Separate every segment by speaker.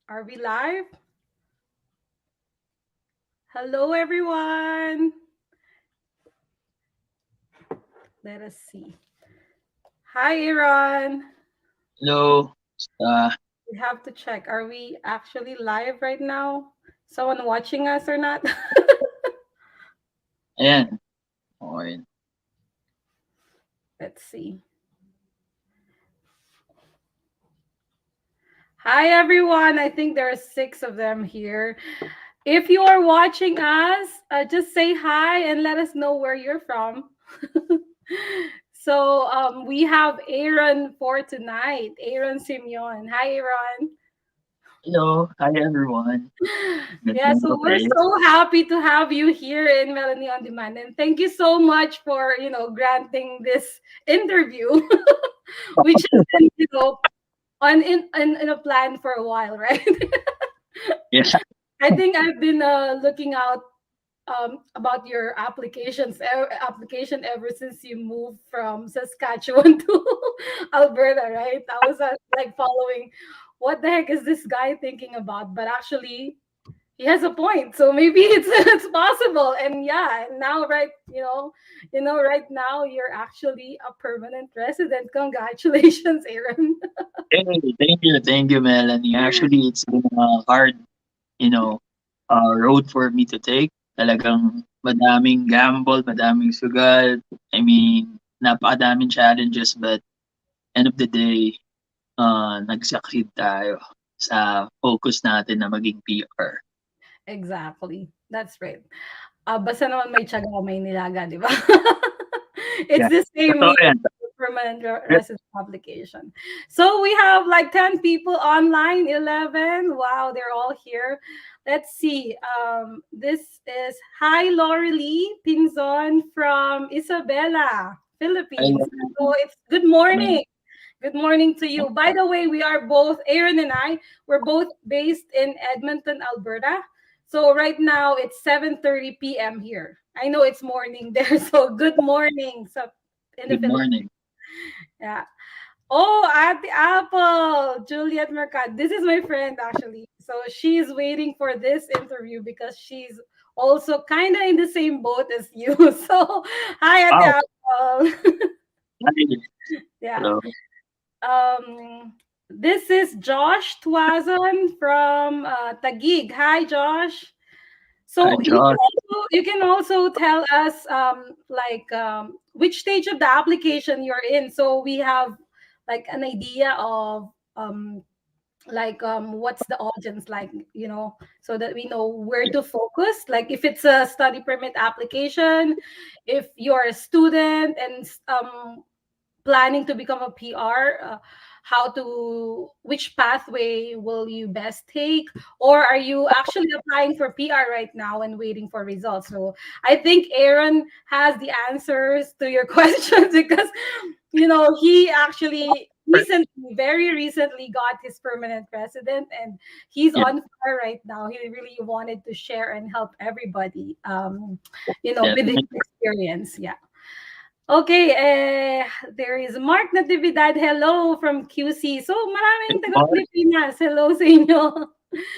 Speaker 1: Are we live? Hello, everyone. Let us see. Hi, Aaron.
Speaker 2: Hello. Uh,
Speaker 1: We have to check. Are we actually live right now? Someone watching us or not?
Speaker 2: ayan. Okay.
Speaker 1: Let's see. Hi, everyone. I think there are six of them here. If you are watching us, just say hi and let us know where you're from. We have Aaron for tonight. Aaron Simeon. Hi, Aaron.
Speaker 2: Hello. Hi, everyone. Good
Speaker 1: Yeah,
Speaker 2: morning,
Speaker 1: so we're
Speaker 2: guys.
Speaker 1: so happy to have you here in Melanie on Demand, and thank you so much for granting this interview, which has been in a plan for a while, right?
Speaker 2: Yeah.
Speaker 1: I think I've been looking out about your application ever since you moved from Saskatchewan to Alberta, right? I was like following, what the heck is this guy thinking about? But actually, he has a point, so maybe it's it's possible. And yeah, and now right now you're actually a permanent resident. Congratulations, Aaron.
Speaker 2: Hey, thank you, Melanie. Actually, it's been a hard, you know, road for me to take. Talagang madaming gamble, madaming sugal. I mean, napakadaming challenges, but end of the day, nag-succeed tayo sa focus natin na maging PR.
Speaker 1: Exactly, that's right. Basta naman may tiyaga, may nilaga, di ba? It's
Speaker 2: Yeah.
Speaker 1: the same
Speaker 2: Totoo
Speaker 1: with
Speaker 2: yan.
Speaker 1: permanent resident application. So we have like 10 people online, 11. Wow, they're all here. Let's see. This is Hi Lori Lee Pinzon from Isabela, Philippines. So it's good morning. Good morning to you. By the way, we are both, Aaron and I, we're both based in Edmonton, Alberta. So right now it's 7:30 p.m. here. I know it's morning there, so good morning in the
Speaker 2: Good
Speaker 1: Philippines.
Speaker 2: morning.
Speaker 1: Yeah. Oh, at the Apple, Juliet Mercad. This is my friend actually. So she's waiting for this interview because she's also kind of in the same boat as you. So hi at the
Speaker 2: Wow.
Speaker 1: Apple.
Speaker 2: Hi.
Speaker 1: Yeah.
Speaker 2: Hello.
Speaker 1: This is Josh Tuazon from Taguig. Hi, Josh.
Speaker 2: Hi,
Speaker 1: So
Speaker 2: Josh.
Speaker 1: you can also tell us which stage of the application you're in, so we have like an idea of what's the audience like, so that we know where to focus. Like if it's a study permit application, if you're a student and planning to become a PR, which pathway will you best take? Or are you actually applying for PR right now and waiting for results? So I think Aaron has the answers to your questions because, he actually very recently got his permanent resident, and he's
Speaker 2: Yeah,
Speaker 1: on fire right now. He really wanted to share and help everybody, with his
Speaker 2: definitely.
Speaker 1: experience. Yeah. Okay, there is Mark Natividad. Hello from QC. So,
Speaker 2: Hey,
Speaker 1: maraming
Speaker 2: Mark.
Speaker 1: taga-Pilipinas. Hello sa inyo.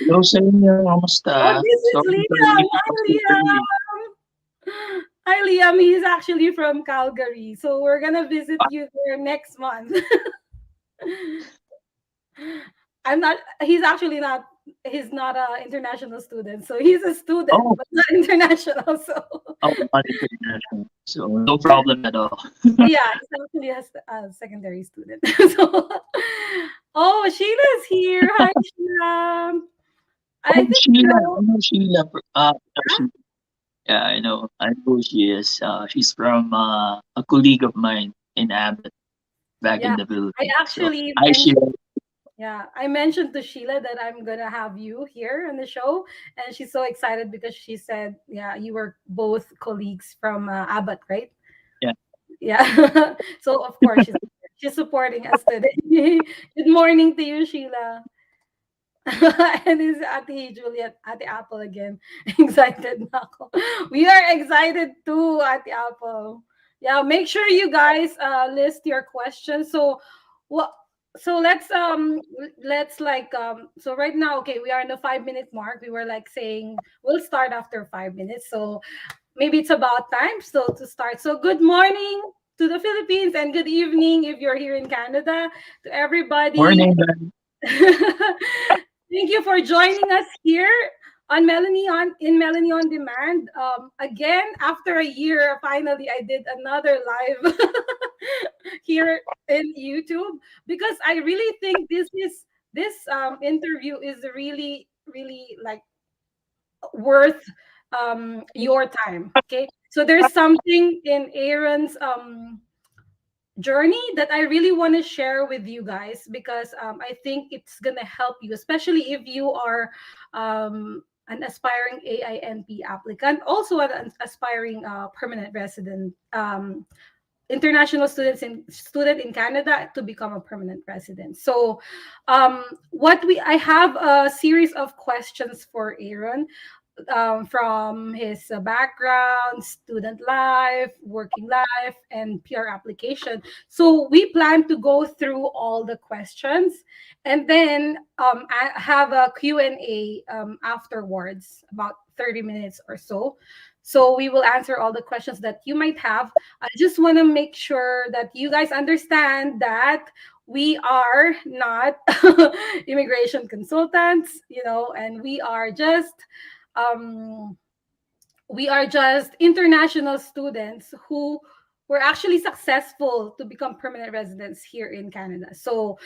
Speaker 2: Hello sa inyo.
Speaker 1: Oh,
Speaker 2: Kamusta?
Speaker 1: this is
Speaker 2: Sorry for
Speaker 1: Liam.
Speaker 2: waiting
Speaker 1: Hi,
Speaker 2: yesterday.
Speaker 1: Liam. Hi, Liam. He's actually from Calgary. So, we're gonna visit
Speaker 2: Ah,
Speaker 1: you there next month. I'm not, he's actually not, he's not a international student. So, he's a student,
Speaker 2: oh,
Speaker 1: but not international. So,
Speaker 2: oh, not international. So, no problem at all.
Speaker 1: yeah, he's actually a secondary student. So, oh, Sheila's here. Hi, Sheila. I
Speaker 2: Oh,
Speaker 1: think
Speaker 2: Sheila. I know Sheila. She, yeah, I know who she is. She's from a colleague of mine in Abbott back
Speaker 1: yeah.
Speaker 2: in the
Speaker 1: I
Speaker 2: Philippines. So,
Speaker 1: actually
Speaker 2: hi,
Speaker 1: mentioned
Speaker 2: Sheila.
Speaker 1: Yeah, I mentioned to Sheila that I'm gonna have you here on the show, and she's so excited because she said, "Yeah, you were both colleagues from Abbott, right?"
Speaker 2: Yeah,
Speaker 1: Yeah. So of course she's supporting us today. Good morning to you, Sheila. And this is Ate Juliet, Ate Apple again. Excited na ako. We are excited too, Ate Apple. Yeah, make sure you guys list your questions. So, what? So let's like so right now, okay, we are in the 5 minute mark. We were like saying we'll start after 5 minutes. So maybe it's about time so to start. So good morning to the Philippines and good evening if you're here in Canada, to everybody.
Speaker 2: Morning, man.
Speaker 1: Thank you for joining us here on Melanie on Demand. Again, after a year, finally I did another live here in YouTube because I really think this interview is really like worth your time. Okay, so there's something in Aaron's journey that I really want to share with you guys because I think it's gonna help you, especially if you are an aspiring AINP applicant, also an aspiring permanent resident, international student in Canada to become a permanent resident. So, what we I have a series of questions for Aaron from his background, student life, working life, and PR application. So we plan to go through all the questions and then have a Q&A afterwards, about 30 minutes or so. So we will answer all the questions that you might have. I just want to make sure that you guys understand that we are not immigration consultants, and um, we are just international students who were actually successful to become permanent residents here in Canada. So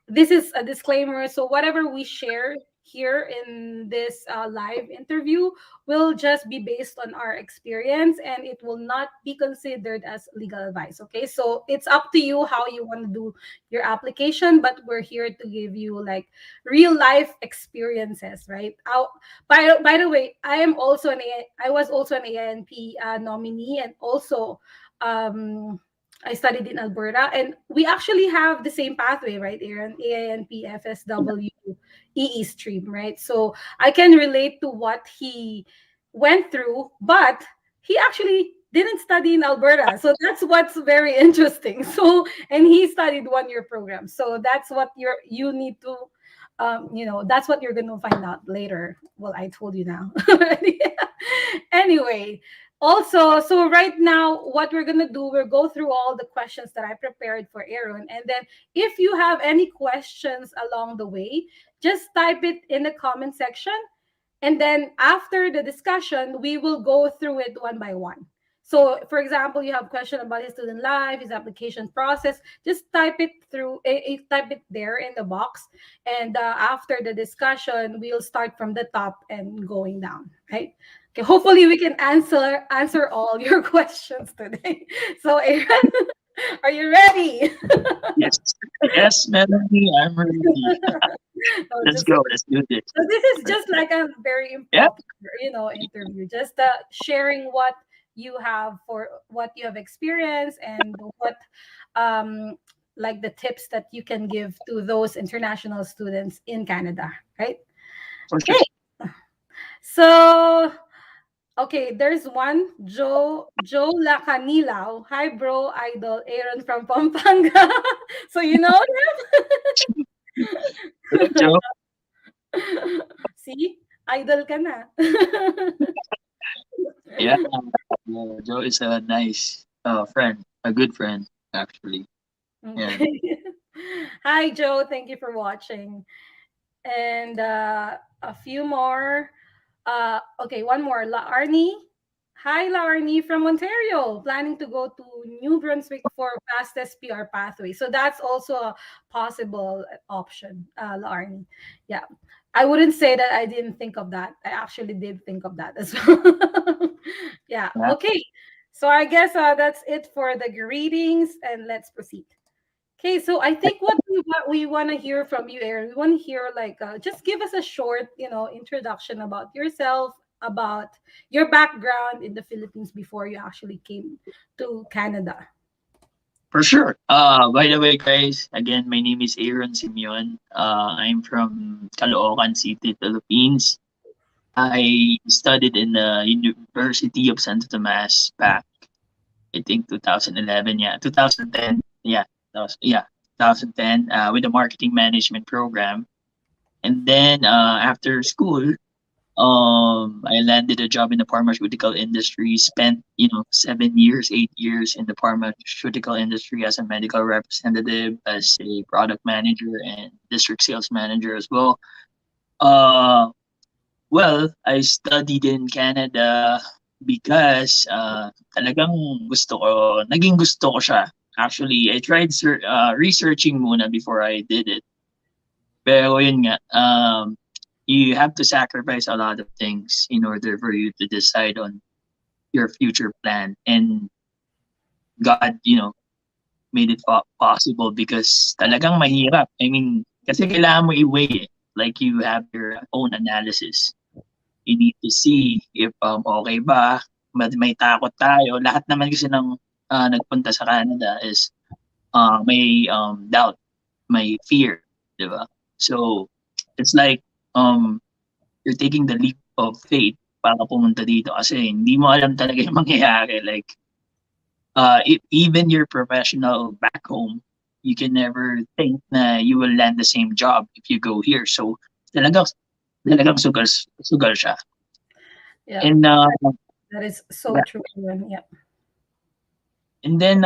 Speaker 1: this is a disclaimer. So whatever we share here in this live interview will just be based on our experience and it will not be considered as legal advice. Okay, so it's up to you how you want to do your application, but we're here to give you like real life experiences, right? By the way, I was also an ANP nominee, and also um I studied in Alberta, and we actually have the same pathway, right, Aaron? AINP FSW EE stream, right? So I can relate to what he went through, but he actually didn't study in Alberta. So that's what's very interesting. So, and he studied 1 year program. So that's what you need to that's what you're gonna find out later. Well, I told you now. Anyway, also, so right now, what we're gonna do, we'll go through all the questions that I prepared for Aaron, and then if you have any questions along the way, just type it in the comment section, and then after the discussion, we will go through it one by one. So, for example, you have question about his student life, his application process. Just type it there in the box, and after the discussion, we'll start from the top and going down. Right? Okay. Hopefully, we can answer all your questions today. So, Aaron, are you ready?
Speaker 2: Yes. Yes, Melanie, I'm ready.
Speaker 1: No,
Speaker 2: Let's
Speaker 1: just
Speaker 2: go. Let's do this.
Speaker 1: so this is just like a very
Speaker 2: Yeah,
Speaker 1: impromptu, interview. Just sharing what you have for what you have experienced and what, um, like the tips that you can give to those international students in Canada, right?
Speaker 2: for sure.
Speaker 1: Okay. So, okay, there's one Joe Lacanilaw. Hi, bro, idol Aaron from Pampanga. So you know
Speaker 2: Hello,
Speaker 1: them.
Speaker 2: Joe.
Speaker 1: See, idol ka na.
Speaker 2: Yeah, Joe is a nice friend, a good friend, actually. Yeah.
Speaker 1: Okay. Hi, Joe. Thank you for watching. And a few more. Okay, one more. La Arnie. Hi, La Arnie from Ontario. Planning to go to New Brunswick for fastest PR pathway. So that's also a possible option, La Arnie. Yeah. I wouldn't say that I didn't think of that. I actually did think of that as well. Yeah.
Speaker 2: Yeah,
Speaker 1: Okay. So I guess that's it for the greetings, and let's proceed. Okay, so I think what we want to hear from you, Aaron, we want to hear like just give us a short, introduction about yourself, about your background in the Philippines before you actually came to Canada.
Speaker 2: for sure. By the way, guys, again, my name is Aaron Simeon. I'm from Caloocan City, Philippines. I studied in the University of Santo Tomas back, I think, 2011. Yeah, 2010. Yeah, that was, yeah, 2010 with the marketing management program. And then after school, I landed a job in the pharmaceutical industry. Spent 7 years, 8 years in the pharmaceutical industry as a medical representative, as a product manager and district sales manager as well. Uh, well, I studied in Canada because talagang naging gusto ko siya. Actually, I tried researching muna before I did it. Pero yun nga, you have to sacrifice a lot of things in order for you to decide on your future plan. And God, made it possible because talagang mahirap. I mean, kasi kailangan mo i-weigh it. Like you have your own analysis. You need to see if okay ba, may takot tayo. Lahat naman kasi ng nagpunta sa Canada is may doubt, may fear, di ba? So, it's like you're taking the leap of faith para pumunta dito kasi hindi mo alam talaga yung mangyayari. Like, even your professional back home, you can never think na you will land the same job if you go here. So, talagang sugal siya.
Speaker 1: Yeah.
Speaker 2: And
Speaker 1: That is so true. Yeah.
Speaker 2: And then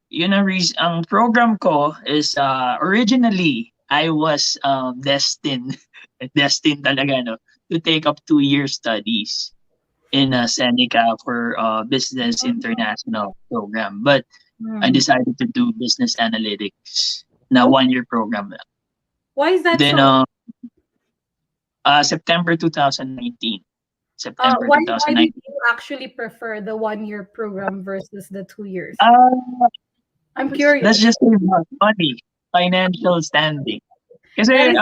Speaker 2: yun ang program ko is originally I was destined talaga to take up 2 year studies in Seneca for business international program, but I decided to do business analytics na 1 year program lang.
Speaker 1: Why is that
Speaker 2: Then
Speaker 1: so?
Speaker 2: September 2019. September
Speaker 1: Why
Speaker 2: 2019.
Speaker 1: did you actually prefer the 1 year program versus the 2 years? I'm curious.
Speaker 2: Let's just say money, financial standing. Kasi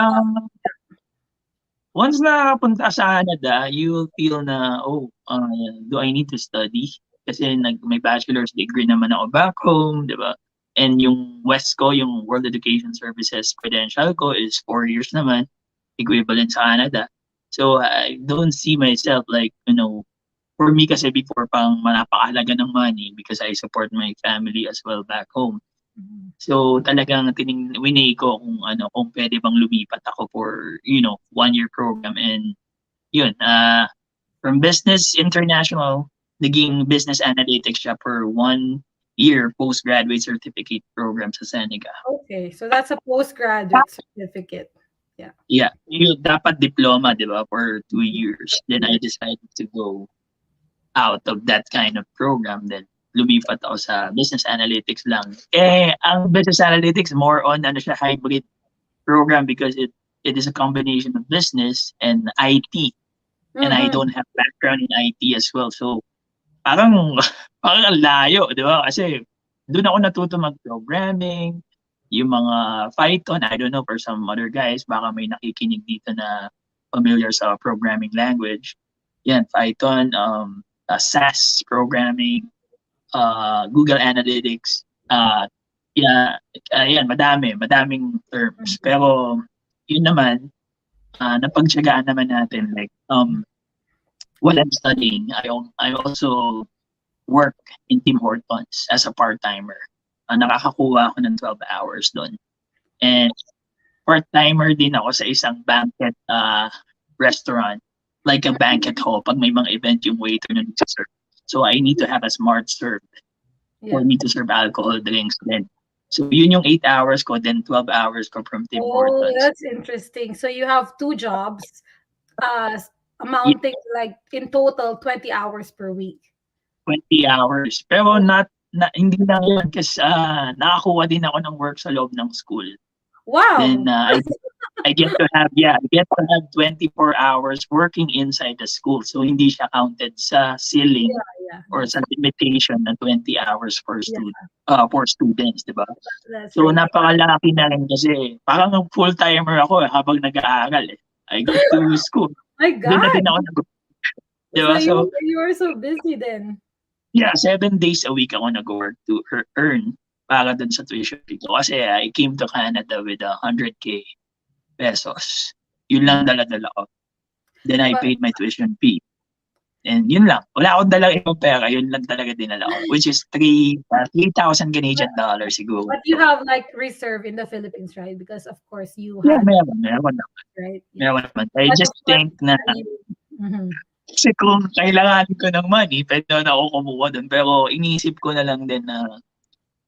Speaker 2: once nakapunta sa Canada, you will feel na, do I need to study? Kasi may bachelor's degree naman ako back home, di ba? And yung West ko, yung World Education Services credential ko is 4 years naman, equivalent sa Canada. So I don't see myself like, for me kasi before pang napakahalaga ng money because I support my family as well back home. So talagang winay ko kung pwede bang lumipat ako for 1 year program. And yun, from business international, naging business analytics siya for 1 year postgraduate certificate program sa Seneca.
Speaker 1: Okay, so that's a postgraduate certificate. Yeah.
Speaker 2: Yeah, yung dapat diploma, di ba, for 2 years. Then I decided to go out of that kind of program. Then lumipat ako sa business analytics lang. Ang business analytics more on siya, hybrid program because it is a combination of business and IT. And I don't have background in IT as well. So parang ang layo, di ba? Kasi doon ako natuto mag-programming, yung mga Python, I don't know, for some other guys, baka may nakikinig dito na familiar sa programming language. Yan, Python, SAS programming, Google Analytics, yan, madaming terms. Pero yun naman, napagtiyagaan naman natin, like, while I'm studying, I also work in Tim Hortons as a part-timer. Nakakakuha ako ng 12 hours doon. And part-timer din ako sa isang banquet restaurant, like a banquet hall, pag may mga event yung waiter na nagsaserve. So I need to have a smart serve for me to serve alcohol drinks then. So yun yung 8 hours ko, then 12 hours ko from Tim Hortons.
Speaker 1: That's interesting. So you have 2 jobs, amounting like in total 20 hours per week.
Speaker 2: 20 hours. Pero hindi lang yun kasi nakakuha din ako ng work sa loob ng school.
Speaker 1: Wow.
Speaker 2: Then I get to have 24 hours working inside the school. So hindi siya counted sa ceiling or sa limitation na 20 hours for students, di ba? So napakalaki na rin kasi parang full-timer ako habang nag-aaral eh. I go to school.
Speaker 1: My God.
Speaker 2: Doon na din ako diba?
Speaker 1: So you were so busy then.
Speaker 2: Yeah, 7 days a week ako nag-work to earn para dun sa tuition fee ko. Kasi I came to Canada with 100K pesos. Yun lang dala-dala ko. Then I paid my tuition fee. And yun lang, wala akong dalang ibang pera, yun lang talaga dinala ko, which is 3,000
Speaker 1: But
Speaker 2: Canadian dollars siguro.
Speaker 1: but you have like reserve in the Philippines, right? Because of course you
Speaker 2: Yeah,
Speaker 1: had
Speaker 2: meron naman,
Speaker 1: right, yeah.
Speaker 2: meron naman. I
Speaker 1: But of
Speaker 2: just
Speaker 1: course,
Speaker 2: think na
Speaker 1: you, mhm.
Speaker 2: kasi kung kailanganin ko ng money, puwede naman ako kumuha dun. Pero iniisip ko na lang din na,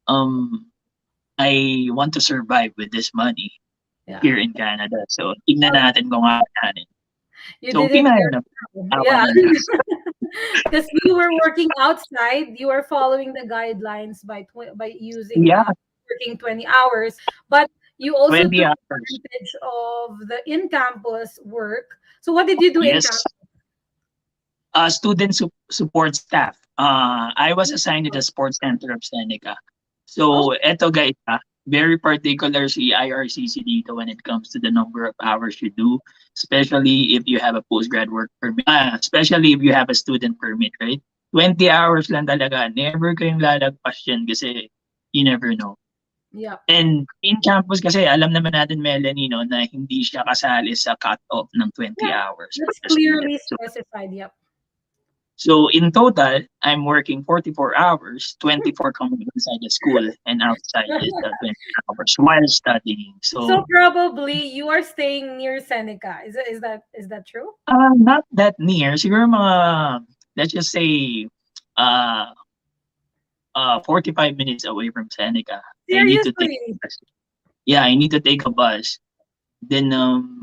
Speaker 2: um, I want to survive with this money here
Speaker 1: Yeah,
Speaker 2: in Canada. So, tignan natin kung kakayanin.
Speaker 1: you
Speaker 2: So,
Speaker 1: did it
Speaker 2: kinaya
Speaker 1: very
Speaker 2: naman,
Speaker 1: well.
Speaker 2: tawa
Speaker 1: Yeah,
Speaker 2: na lang.
Speaker 1: because you were working outside, you were following the guidelines by using
Speaker 2: Yeah,
Speaker 1: working 20 hours, but you also
Speaker 2: 20
Speaker 1: took
Speaker 2: hours.
Speaker 1: advantage of the in-campus work. So what did you do in
Speaker 2: Yes.
Speaker 1: campus?
Speaker 2: Student support staff. I was assigned to the sports center of Seneca.
Speaker 1: Oh,
Speaker 2: So eto guys, very particular si IRCC dito when it comes to the number of hours you do, especially if you have a postgrad work permit. Especially if you have a student permit, right? 20 hours lang talaga. Never kayong lalagpas yan kasi you never know.
Speaker 1: yeah.
Speaker 2: And in campus kasi alam naman natin Melanie no na hindi siya kasali sa cut-off ng 20
Speaker 1: Yeah,
Speaker 2: hours for
Speaker 1: that's
Speaker 2: the student.
Speaker 1: clearly
Speaker 2: So
Speaker 1: specified. Yep.
Speaker 2: in total, I'm working 44 hours, 24 coming inside the school, and outside is the 20 hours while studying.
Speaker 1: So
Speaker 2: So,
Speaker 1: probably you are staying near Seneca. Is that true?
Speaker 2: not that near. Siguro mga, let's just say, uh, 45 minutes away from Seneca. I need to take
Speaker 1: Seriously?
Speaker 2: a bus. Yeah, I need to take a bus. Then,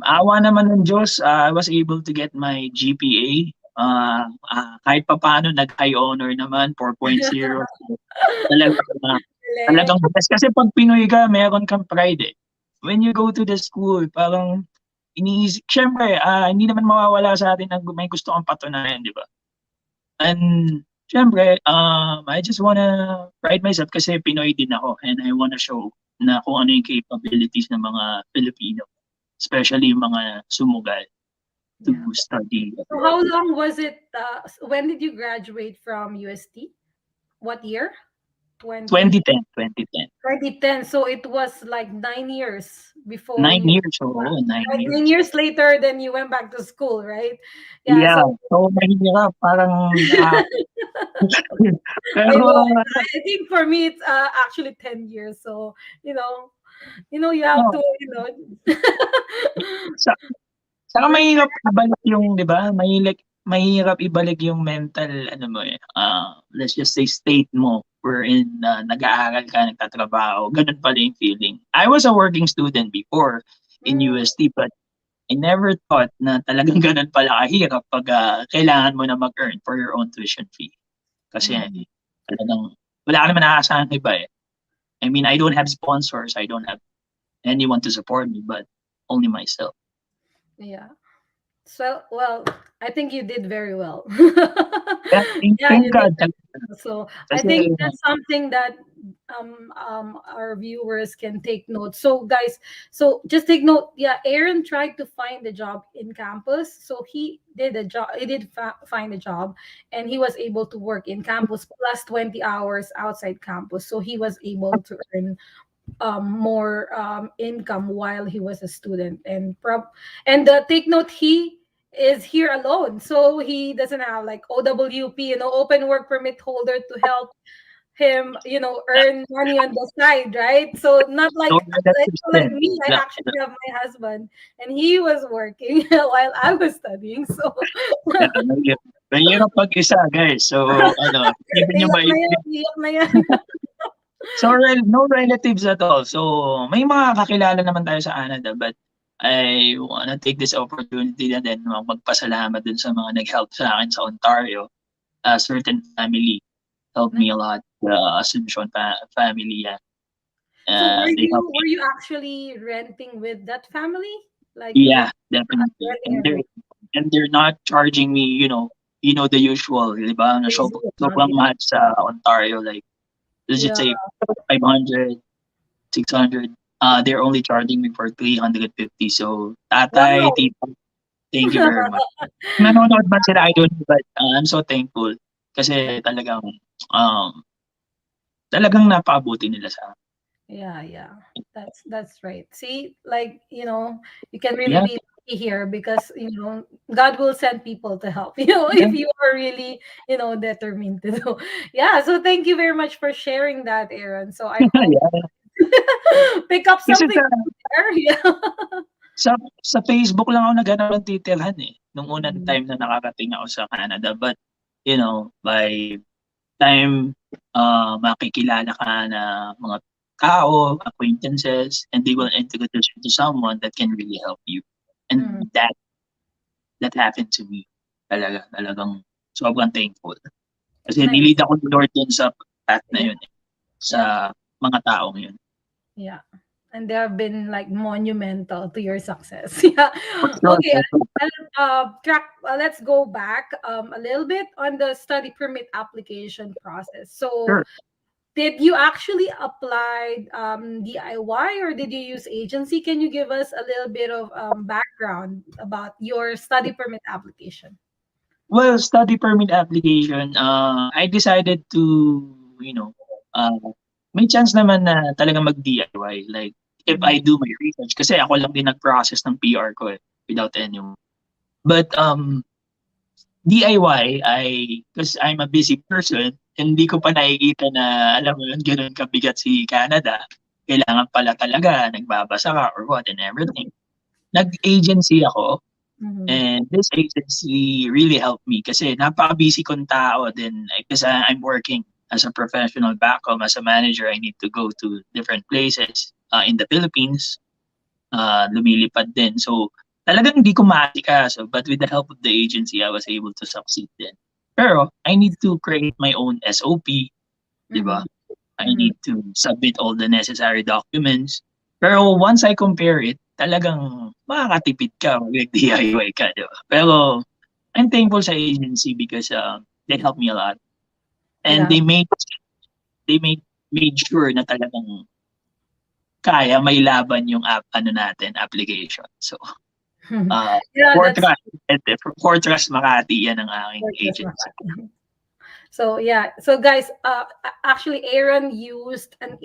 Speaker 2: awa naman ng Diyos, I was able to get my GPA. Kahit papaano, nag-high honor naman, 4.0. Talagang,
Speaker 1: Galing.
Speaker 2: talagang best kasi 'pag Pinoy ka meron kang pride, eh. When you go to the school parang iniisip siyempre, hindi naman mawawala sa'tin na may gusto kang patunayan, 'di ba? And siyempre, I just wanna pride myself kasi Pinoy din ako and I wanna show na kung ano yung capabilities ng mga Pilipino, especially yung mga sumugal to
Speaker 1: Yeah.
Speaker 2: study
Speaker 1: So
Speaker 2: abroad.
Speaker 1: how long was it? When did you graduate from UST? What year? 20
Speaker 2: 2010, 2010.
Speaker 1: 2010. So it was like 9 years before
Speaker 2: 9
Speaker 1: you.
Speaker 2: years, oo, 9
Speaker 1: Like nine
Speaker 2: years.
Speaker 1: years later, then you went back to school, right? Yeah.
Speaker 2: Yeah,
Speaker 1: So
Speaker 2: so mahirap parang,
Speaker 1: I
Speaker 2: pero
Speaker 1: know. I think for me it's actually 10 years. So you know, you have
Speaker 2: no,
Speaker 1: to,
Speaker 2: sa saka
Speaker 1: prepare.
Speaker 2: mahirap ibalik yung 'di ba, mahirap ibalik yung mental ano mo, eh, let's just say state mo wherein, nag-aaral ka, nagtatrabaho, gano'n pala yung feeling. I was a working student before in
Speaker 1: Mm,
Speaker 2: UST but I never thought na talagang gano'n pala kahirap 'pag, kailangan mo na mag-earn for your own tuition fee. Kasi
Speaker 1: mhm.
Speaker 2: talagang wala ka naman aasahang iba, eh. I mean, I don't have sponsors, I don't have anyone to support me but only myself.
Speaker 1: Yeah. So, well, I think you did very well.
Speaker 2: Yeah,
Speaker 1: Yeah,
Speaker 2: thank
Speaker 1: you did
Speaker 2: God talaga
Speaker 1: very well. So I
Speaker 2: kasi
Speaker 1: think that's something that our viewers can take note. So guys, so just take note. Yeah, Aaron tried to find a job in campus. So he did a job. He did find a job, and he was able to work in campus plus 20 hours outside campus. So he was able to earn more income while he was a student, and take note, he is here alone, so he doesn't have like OWP, open work permit holder, to help him earn money on the side, right? So not like
Speaker 2: no relatives
Speaker 1: like
Speaker 2: din.
Speaker 1: me. I actually have my husband, and he was working while I was studying. So
Speaker 2: Yeah, mahirap mag-isa guys. So ano, isipin niyo
Speaker 1: iyak na yan,
Speaker 2: maikli
Speaker 1: iyak na yan.
Speaker 2: so no relatives at all. So may mga kakilala naman tayo sa Canada but I wanna take this opportunity na din magpasalamat dun sa mga nag-help sa'kin sa Ontario. A certain family helped me a lot, the Assumption family, yeah.
Speaker 1: So were
Speaker 2: They
Speaker 1: you
Speaker 2: helped me.
Speaker 1: were you actually renting with that family? Like
Speaker 2: Yeah, definitely.
Speaker 1: renting a room?
Speaker 2: And they're not charging me, the usual, 'di ba, na
Speaker 1: Crazy amount,
Speaker 2: sobrang
Speaker 1: yeah.
Speaker 2: mahal sa Ontario, like, let's just
Speaker 1: Yeah.
Speaker 2: say 500, 600. They're only charging me for 350. So, tatay,
Speaker 1: Wow.
Speaker 2: tito, thank you very much. Nanonood man sila, I don't know, but, I'm so thankful kasi um, talagang napaabuti nila sa
Speaker 1: Yeah, yeah. That's right. See, like, you can really
Speaker 2: yeah,
Speaker 1: be here, because God will send people to help you
Speaker 2: Yeah,
Speaker 1: if you are really determined to do. Yeah, so thank you very much for sharing that, Aaron. So I hope
Speaker 2: yeah.
Speaker 1: pick up
Speaker 2: Kasi
Speaker 1: something there. Yeah.
Speaker 2: sa sa Facebook lang ako naghanap ng titirhan, eh, nung unang
Speaker 1: Mm,
Speaker 2: time na nakarating ako sa Canada. But, by time, makikilala ka na mga tao, acquaintances, and they will introduce you to someone that can really help you. And
Speaker 1: mm,
Speaker 2: that happened to me. Talagang sobrang thankful. Kasi
Speaker 1: nice.
Speaker 2: ni-lead ako ni Lord dun sa path na
Speaker 1: Yeah,
Speaker 2: yun, eh,
Speaker 1: yeah,
Speaker 2: sa mga taong yun.
Speaker 1: yeah. And they have been like monumental to your success. Yeah.
Speaker 2: For sure,
Speaker 1: Okay.
Speaker 2: for sure.
Speaker 1: Let's go back a little bit on the study permit application process. So,
Speaker 2: Sure.
Speaker 1: did you actually apply DIY, or did you use agency? Can you give us a little bit of background about your study permit application?
Speaker 2: Well, study permit application, I decided to, you know, uh, may chance naman na talagang mag-DIY. Like, if
Speaker 1: Mhm.
Speaker 2: I do my research, kasi ako lang din nag-process ng PR ko, eh, without anyone. But, DIY because I'm a busy person, hindi ko pa nakikita na, alam mo yun, gano'n kabigat si Canada. Kailangan pala talaga nagbabasa ka or what and everything. Nag-agency ako.
Speaker 1: Mhm.
Speaker 2: And this agency really helped me kasi napaka-busy kong tao din. Because I'm working as a professional back home. As a manager, I need to go to different places in the Philippines. Lumilipad din. So, talagang hindi ko maasikaso. But with the help of the agency, I was able to succeed din. Pero, I need to create my own SOP, di ba?
Speaker 1: Mhm.
Speaker 2: I
Speaker 1: Mhm.
Speaker 2: need to submit all the necessary documents. Pero once I compare it, talagang makakatipid ka mag-DIY ka, di ba? Pero I'm thankful sa agency because they helped me a lot. And
Speaker 1: Yeah.
Speaker 2: they made sure na talagang kaya may laban yung ano natin, application. So, uh,
Speaker 1: Yeah, that's
Speaker 2: Fortress, Fortress Makati, yan ang aking
Speaker 1: gorgeous.
Speaker 2: agency.
Speaker 1: So yeah, so guys, actually, Aaron used an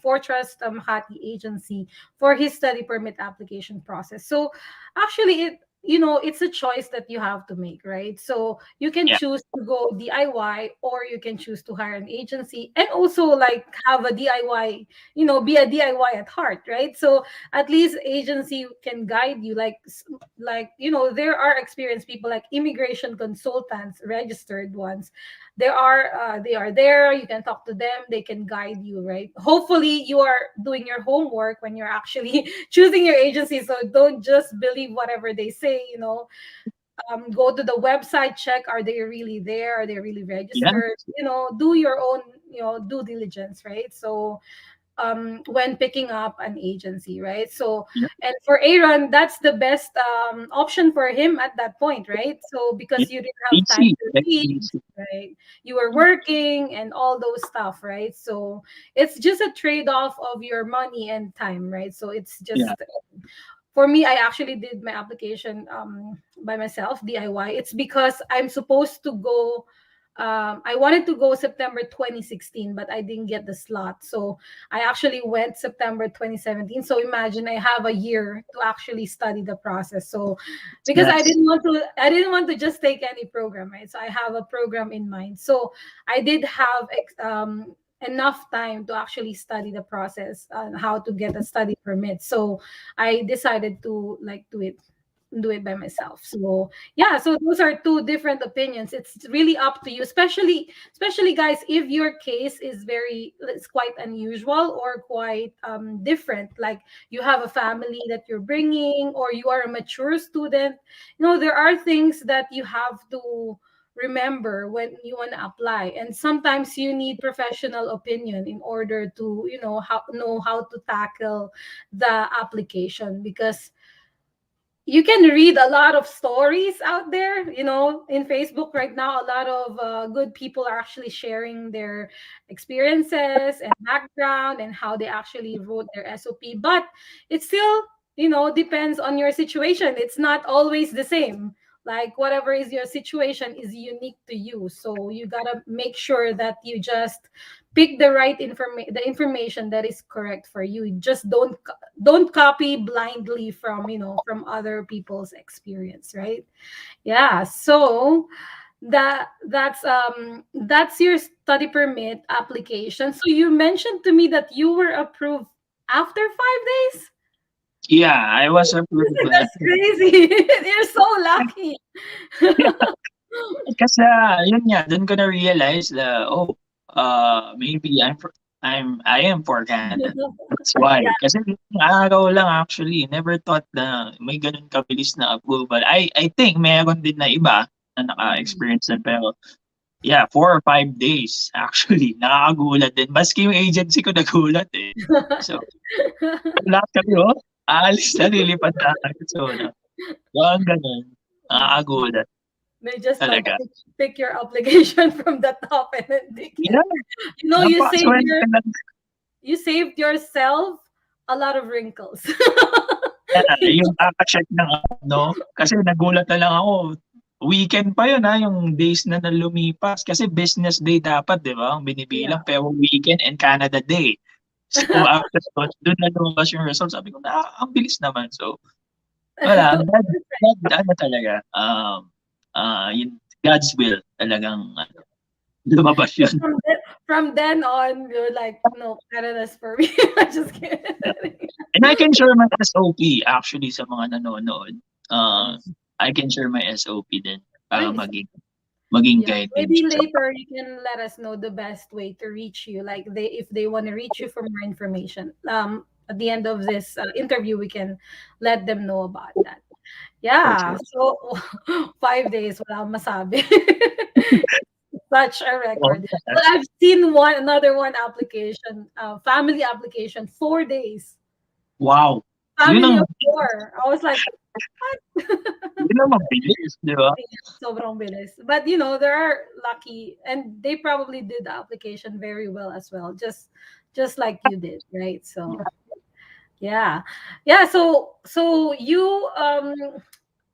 Speaker 1: Fortress Makati agency for his study permit application process. So actually, it's a choice that you have to make, right? So you can
Speaker 2: Yeah,
Speaker 1: choose to go DIY, or you can choose to hire an agency, and also like have a DIY, be a DIY at heart, right? So at least agency can guide you, like there are experienced people, like immigration consultants, registered ones. They are there, you can talk to them, they can guide you, right? Hopefully you are doing your homework when you're actually choosing your agency, so don't just believe whatever they say. Go to the website, check, are they really there, are they really
Speaker 2: yeah,
Speaker 1: registered, do your own due diligence, right? So when picking up an agency, right? So,
Speaker 2: yeah,
Speaker 1: and for Aaron, that's the best option for him at that point, right? So,
Speaker 2: yeah.
Speaker 1: because you didn't have time
Speaker 2: Easy,
Speaker 1: to
Speaker 2: very
Speaker 1: read,
Speaker 2: easy.
Speaker 1: right? You were working and all those stuff, right? So, it's just a trade off of your money and time, right? So, it's
Speaker 2: Yeah,
Speaker 1: just for me, I actually did my application by myself, DIY. It's because I'm supposed to go. I wanted to go September 2016, but I didn't get the slot. So I actually went September 2017. So imagine, I have a year to actually study the process. So because
Speaker 2: that's
Speaker 1: I didn't want to just take any program, right? So I have a program in mind. So I did have enough time to actually study the process on how to get a study permit. So I decided to like do it by myself. So yeah, so those are two different opinions. It's really up to you, especially guys, if your case is it's quite unusual or quite different, like you have a family that you're bringing, or you are a mature student. There are things that you have to remember when you want to apply, and sometimes you need professional opinion in order to know how to tackle the application, because you can read a lot of stories out there, in Facebook right now. A lot of good people are actually sharing their experiences and background and how they actually wrote their SOP, but it still depends on your situation. It's not always the same. Like whatever is your situation is unique to you, so you gotta make sure that you just pick the right information that is correct for you. Just don't copy blindly from, from other people's experience, right? Yeah. So that's your study permit application. So you mentioned to me that you were approved after 5 days.
Speaker 2: Yeah, I was approved.
Speaker 1: That's crazy. You're so lucky.
Speaker 2: Kasi yun nga, dun ko na-realize na, oh, maybe I am for Canada. That's why.
Speaker 1: Yeah.
Speaker 2: Kasi araw lang actually, never thought na may ganun kabilis na approval. I think meron din na iba na
Speaker 1: Mhm.
Speaker 2: naka-experience na, pero yeah, 4 or 5 days actually. Nakakagulat din. Maski yung agency ko nagulat eh. So, lahat kami, oh, aalis na, lilipad na agad. So, parang ganun. Nakakagulat
Speaker 1: They just like
Speaker 2: talaga.
Speaker 1: pick your application from the top and then take it.
Speaker 2: Yeah,
Speaker 1: You saved
Speaker 2: napakaswerte lang.
Speaker 1: yourself a lot of wrinkles.
Speaker 2: Yeah, yung kaka-check ng ano, kasi nagulat na lang ako. Weekend pa yun yung days na lumipas. Kasi business day dapat, di ba? Ang
Speaker 1: Yeah.
Speaker 2: binibilang, pero weekend and Canada Day. So after doon na lumabas yung result. Sabi ko, ang bilis naman. So, wala. Ano talaga, yun, God's will talagang lumabas
Speaker 1: So
Speaker 2: yun.
Speaker 1: from then on, you're like, no, Canada's for me. I'm just kidding.
Speaker 2: And I can share my SOP actually sa mga nanonood. I can share my SOP din para
Speaker 1: Nice.
Speaker 2: maging
Speaker 1: Yeah,
Speaker 2: guide din
Speaker 1: maybe
Speaker 2: siya.
Speaker 1: later you can let us know the best way to reach you. Like if they want to reach you for more information. At the end of this interview, we can let them know about that.
Speaker 2: For
Speaker 1: Yeah.
Speaker 2: sure.
Speaker 1: So 5 days, wala akong masabi. Such a
Speaker 2: Oh,
Speaker 1: record.
Speaker 2: yeah.
Speaker 1: Well, I've seen another one application, family application, 4 days.
Speaker 2: Wow. Yun
Speaker 1: Family
Speaker 2: ang
Speaker 1: of four. I was like, what?
Speaker 2: yun ang mabilis, di ba?
Speaker 1: Yeah, sobrang bilis. But there are lucky, and they probably did the application very well as well, just like you did, right? So yeah, yeah. So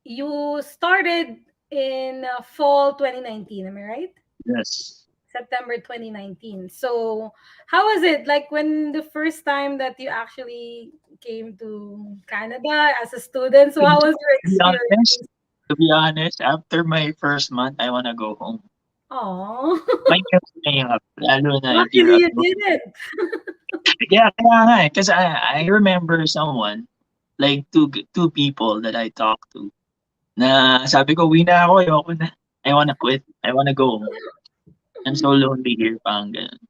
Speaker 1: you started in fall 2019. Am I right?
Speaker 2: Yes.
Speaker 1: September 2019. So how was it like when the first time that you actually came to Canada as a student? So
Speaker 2: To
Speaker 1: how was your
Speaker 2: be honest,
Speaker 1: experience?
Speaker 2: after my first month, I wanna go home.
Speaker 1: Oh.
Speaker 2: Mahirap na mahirap, lalo na if you're
Speaker 1: Luckily you
Speaker 2: alone.
Speaker 1: did it.
Speaker 2: Yeah, kaya nga eh. Kasi I remember someone, like two people that I talked to, na sabi ko, uwi na ako, ayoko na. I wanna quit. I wanna go home. I'm so lonely here, parang ganun.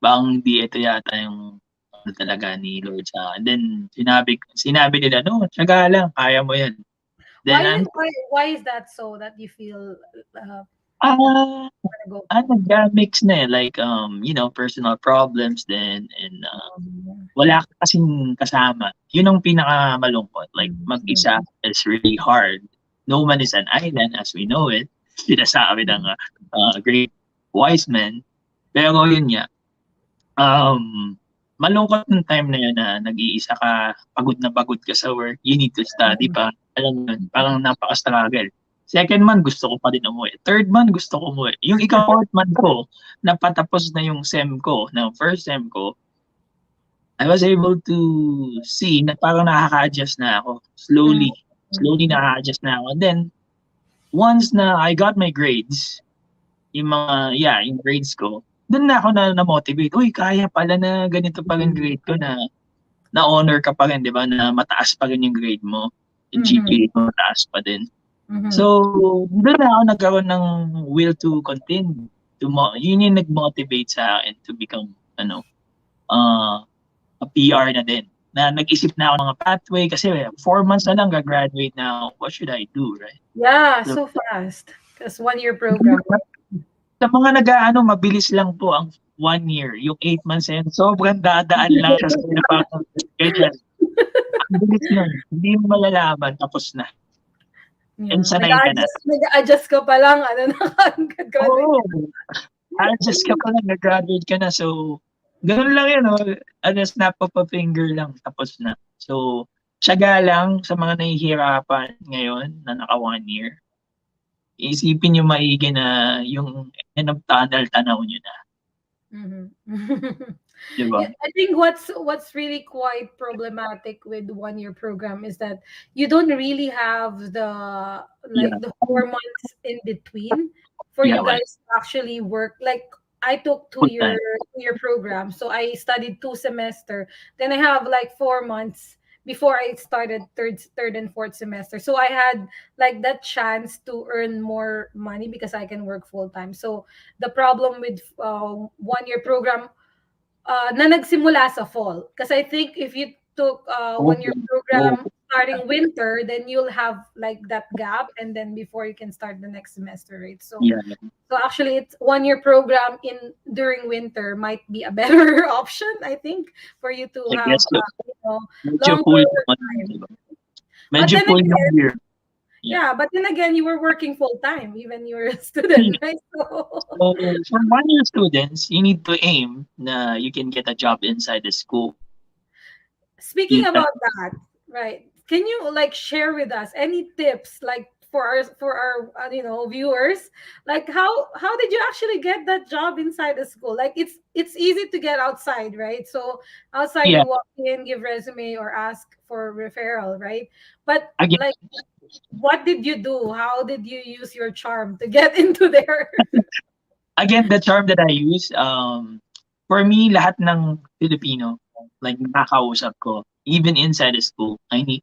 Speaker 2: Parang di ito yata yung ano talaga ni Lord sa akin. Then sinabi nila, no, tiyaga lang, kaya mo yan. Then
Speaker 1: Why
Speaker 2: I'm,
Speaker 1: why is that so that you feel that
Speaker 2: ah,
Speaker 1: you want to go
Speaker 2: mix na eh. Like, personal problems then, and
Speaker 1: home?
Speaker 2: wala ka kasing kasama. Yun ang pinakamalungkot. Like, mag-isa
Speaker 1: Mhm.
Speaker 2: is really hard. No man is an island as we know it. Sinasabi ng great wise men. Pero yun nga, um, malungkot ng time na yun na nag-iisa ka, pagod ka sa work, you need to study pa. Alam mo yun, parang napaka-struggle. Second month, gusto ko pa din umuwi. Third month, gusto ko umuwi. Yung ika-fourth month ko, napatapos na yung SEM ko, na first SEM ko, I was able to see na parang nakaka-adjust na ako. Slowly. Slowly
Speaker 1: Mhm.
Speaker 2: nakaka-adjust na ako. And then, once na I got my grades, yung grades ko, dun na ako na-motivate. Uy, kaya pala na ganito pa rin grade ko, na honor ka pa rin, di ba? Na mataas pa rin yung grade mo. Yung
Speaker 1: Mhm.
Speaker 2: GPA mo mataas pa din.
Speaker 1: Mhm.
Speaker 2: So, doon na ako nagkaroon ng will to continue. Yun yung nag-motivate sa akin to become, uh, a PR na din. Na nag-isip na ako ng mga pathway kasi 4 months na lang gagraduate na ako. What should I do, right?
Speaker 1: Yeah,
Speaker 2: So,
Speaker 1: so fast. Because 1 year program.
Speaker 2: sa mga nag-aano, mabilis lang po ang 1 year. Yung 8 months na yun, sobrang dadaan lang siya sa parang ganyan. Ang bilis nun. Hindi mo malalaman, tapos na. And
Speaker 1: Yeah.
Speaker 2: sanay ka na.
Speaker 1: Nag-adjust ka pa lang, ano na, graduate.
Speaker 2: Oo. Adjust ka pa lang, nag-graduate ka na. So, ganun lang yun, no? Snap of a finger lang, tapos na. So, tiyaga lang sa mga nahihirapan ngayon na naka 1 year. isipin niyo maigi na yung end of tunnel tanaw niyo na,
Speaker 1: Mhm.
Speaker 2: 'di ba?
Speaker 1: Yeah, I think what's really quite problematic with 1 year program is that you don't really have the like
Speaker 2: Yeah,
Speaker 1: the 4 months in between for
Speaker 2: yeah,
Speaker 1: you
Speaker 2: wala,
Speaker 1: guys to actually work. Like I took two
Speaker 2: full
Speaker 1: year
Speaker 2: time.
Speaker 1: 2 year program, so I studied 2 semester. Then I have like 4 months before I started third and fourth semester. So I had like that chance to earn more money because I can work full time. So the problem with 1 year program na nagsimula sa fall. Because I think if you took
Speaker 2: Oo,
Speaker 1: 1 year
Speaker 2: oo,
Speaker 1: program starting winter, then you'll have like that gap, and then before you can start the next semester, right? So
Speaker 2: yeah,
Speaker 1: actually, it's 1 year program in during winter might be a better option, I think, for you to
Speaker 2: I
Speaker 1: have
Speaker 2: guess so. Medyo full
Speaker 1: longer
Speaker 2: yung ano, 'di
Speaker 1: time.
Speaker 2: ba?
Speaker 1: But
Speaker 2: Medyo
Speaker 1: then
Speaker 2: full yung
Speaker 1: again,
Speaker 2: year, yeah.
Speaker 1: yeah, but then again, you were working full time, even you were a student, right? So
Speaker 2: So, for 1 year students, you need to aim na you can get a job inside the school.
Speaker 1: speaking
Speaker 2: Yun
Speaker 1: about
Speaker 2: talaga.
Speaker 1: that, right? Can you like share with us any tips like for our viewers, like how did you actually get that job inside the school? Like it's easy to get outside, right? So outside
Speaker 2: Yeah,
Speaker 1: you walk in, give resume or ask for referral, right? But
Speaker 2: again
Speaker 1: like what did you do? How did you use your charm to get into there?
Speaker 2: again, the charm that I use, for me, lahat ng Filipino, like nakakausap ko, even inside the school, I need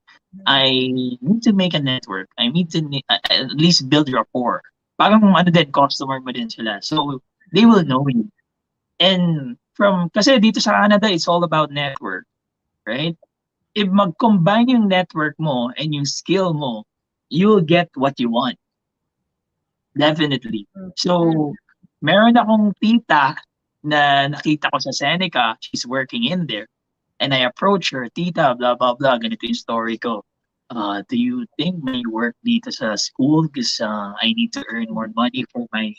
Speaker 2: to make a network. I need to at least build rapport. Parang kung ano din, customer mo din sila. So, they will know you. And kasi dito sa Canada, it's all about network, right? If mag-combine yung network mo and yung skill mo, you'll get what you want. Definitely.
Speaker 1: Mm,
Speaker 2: So, meron akong tita na nakita ko sa Seneca, she's working in there. And I approach her, tita, blah, blah, blah, ganito yung story ko. Do you think may work dito sa school? Because I need to earn more money for my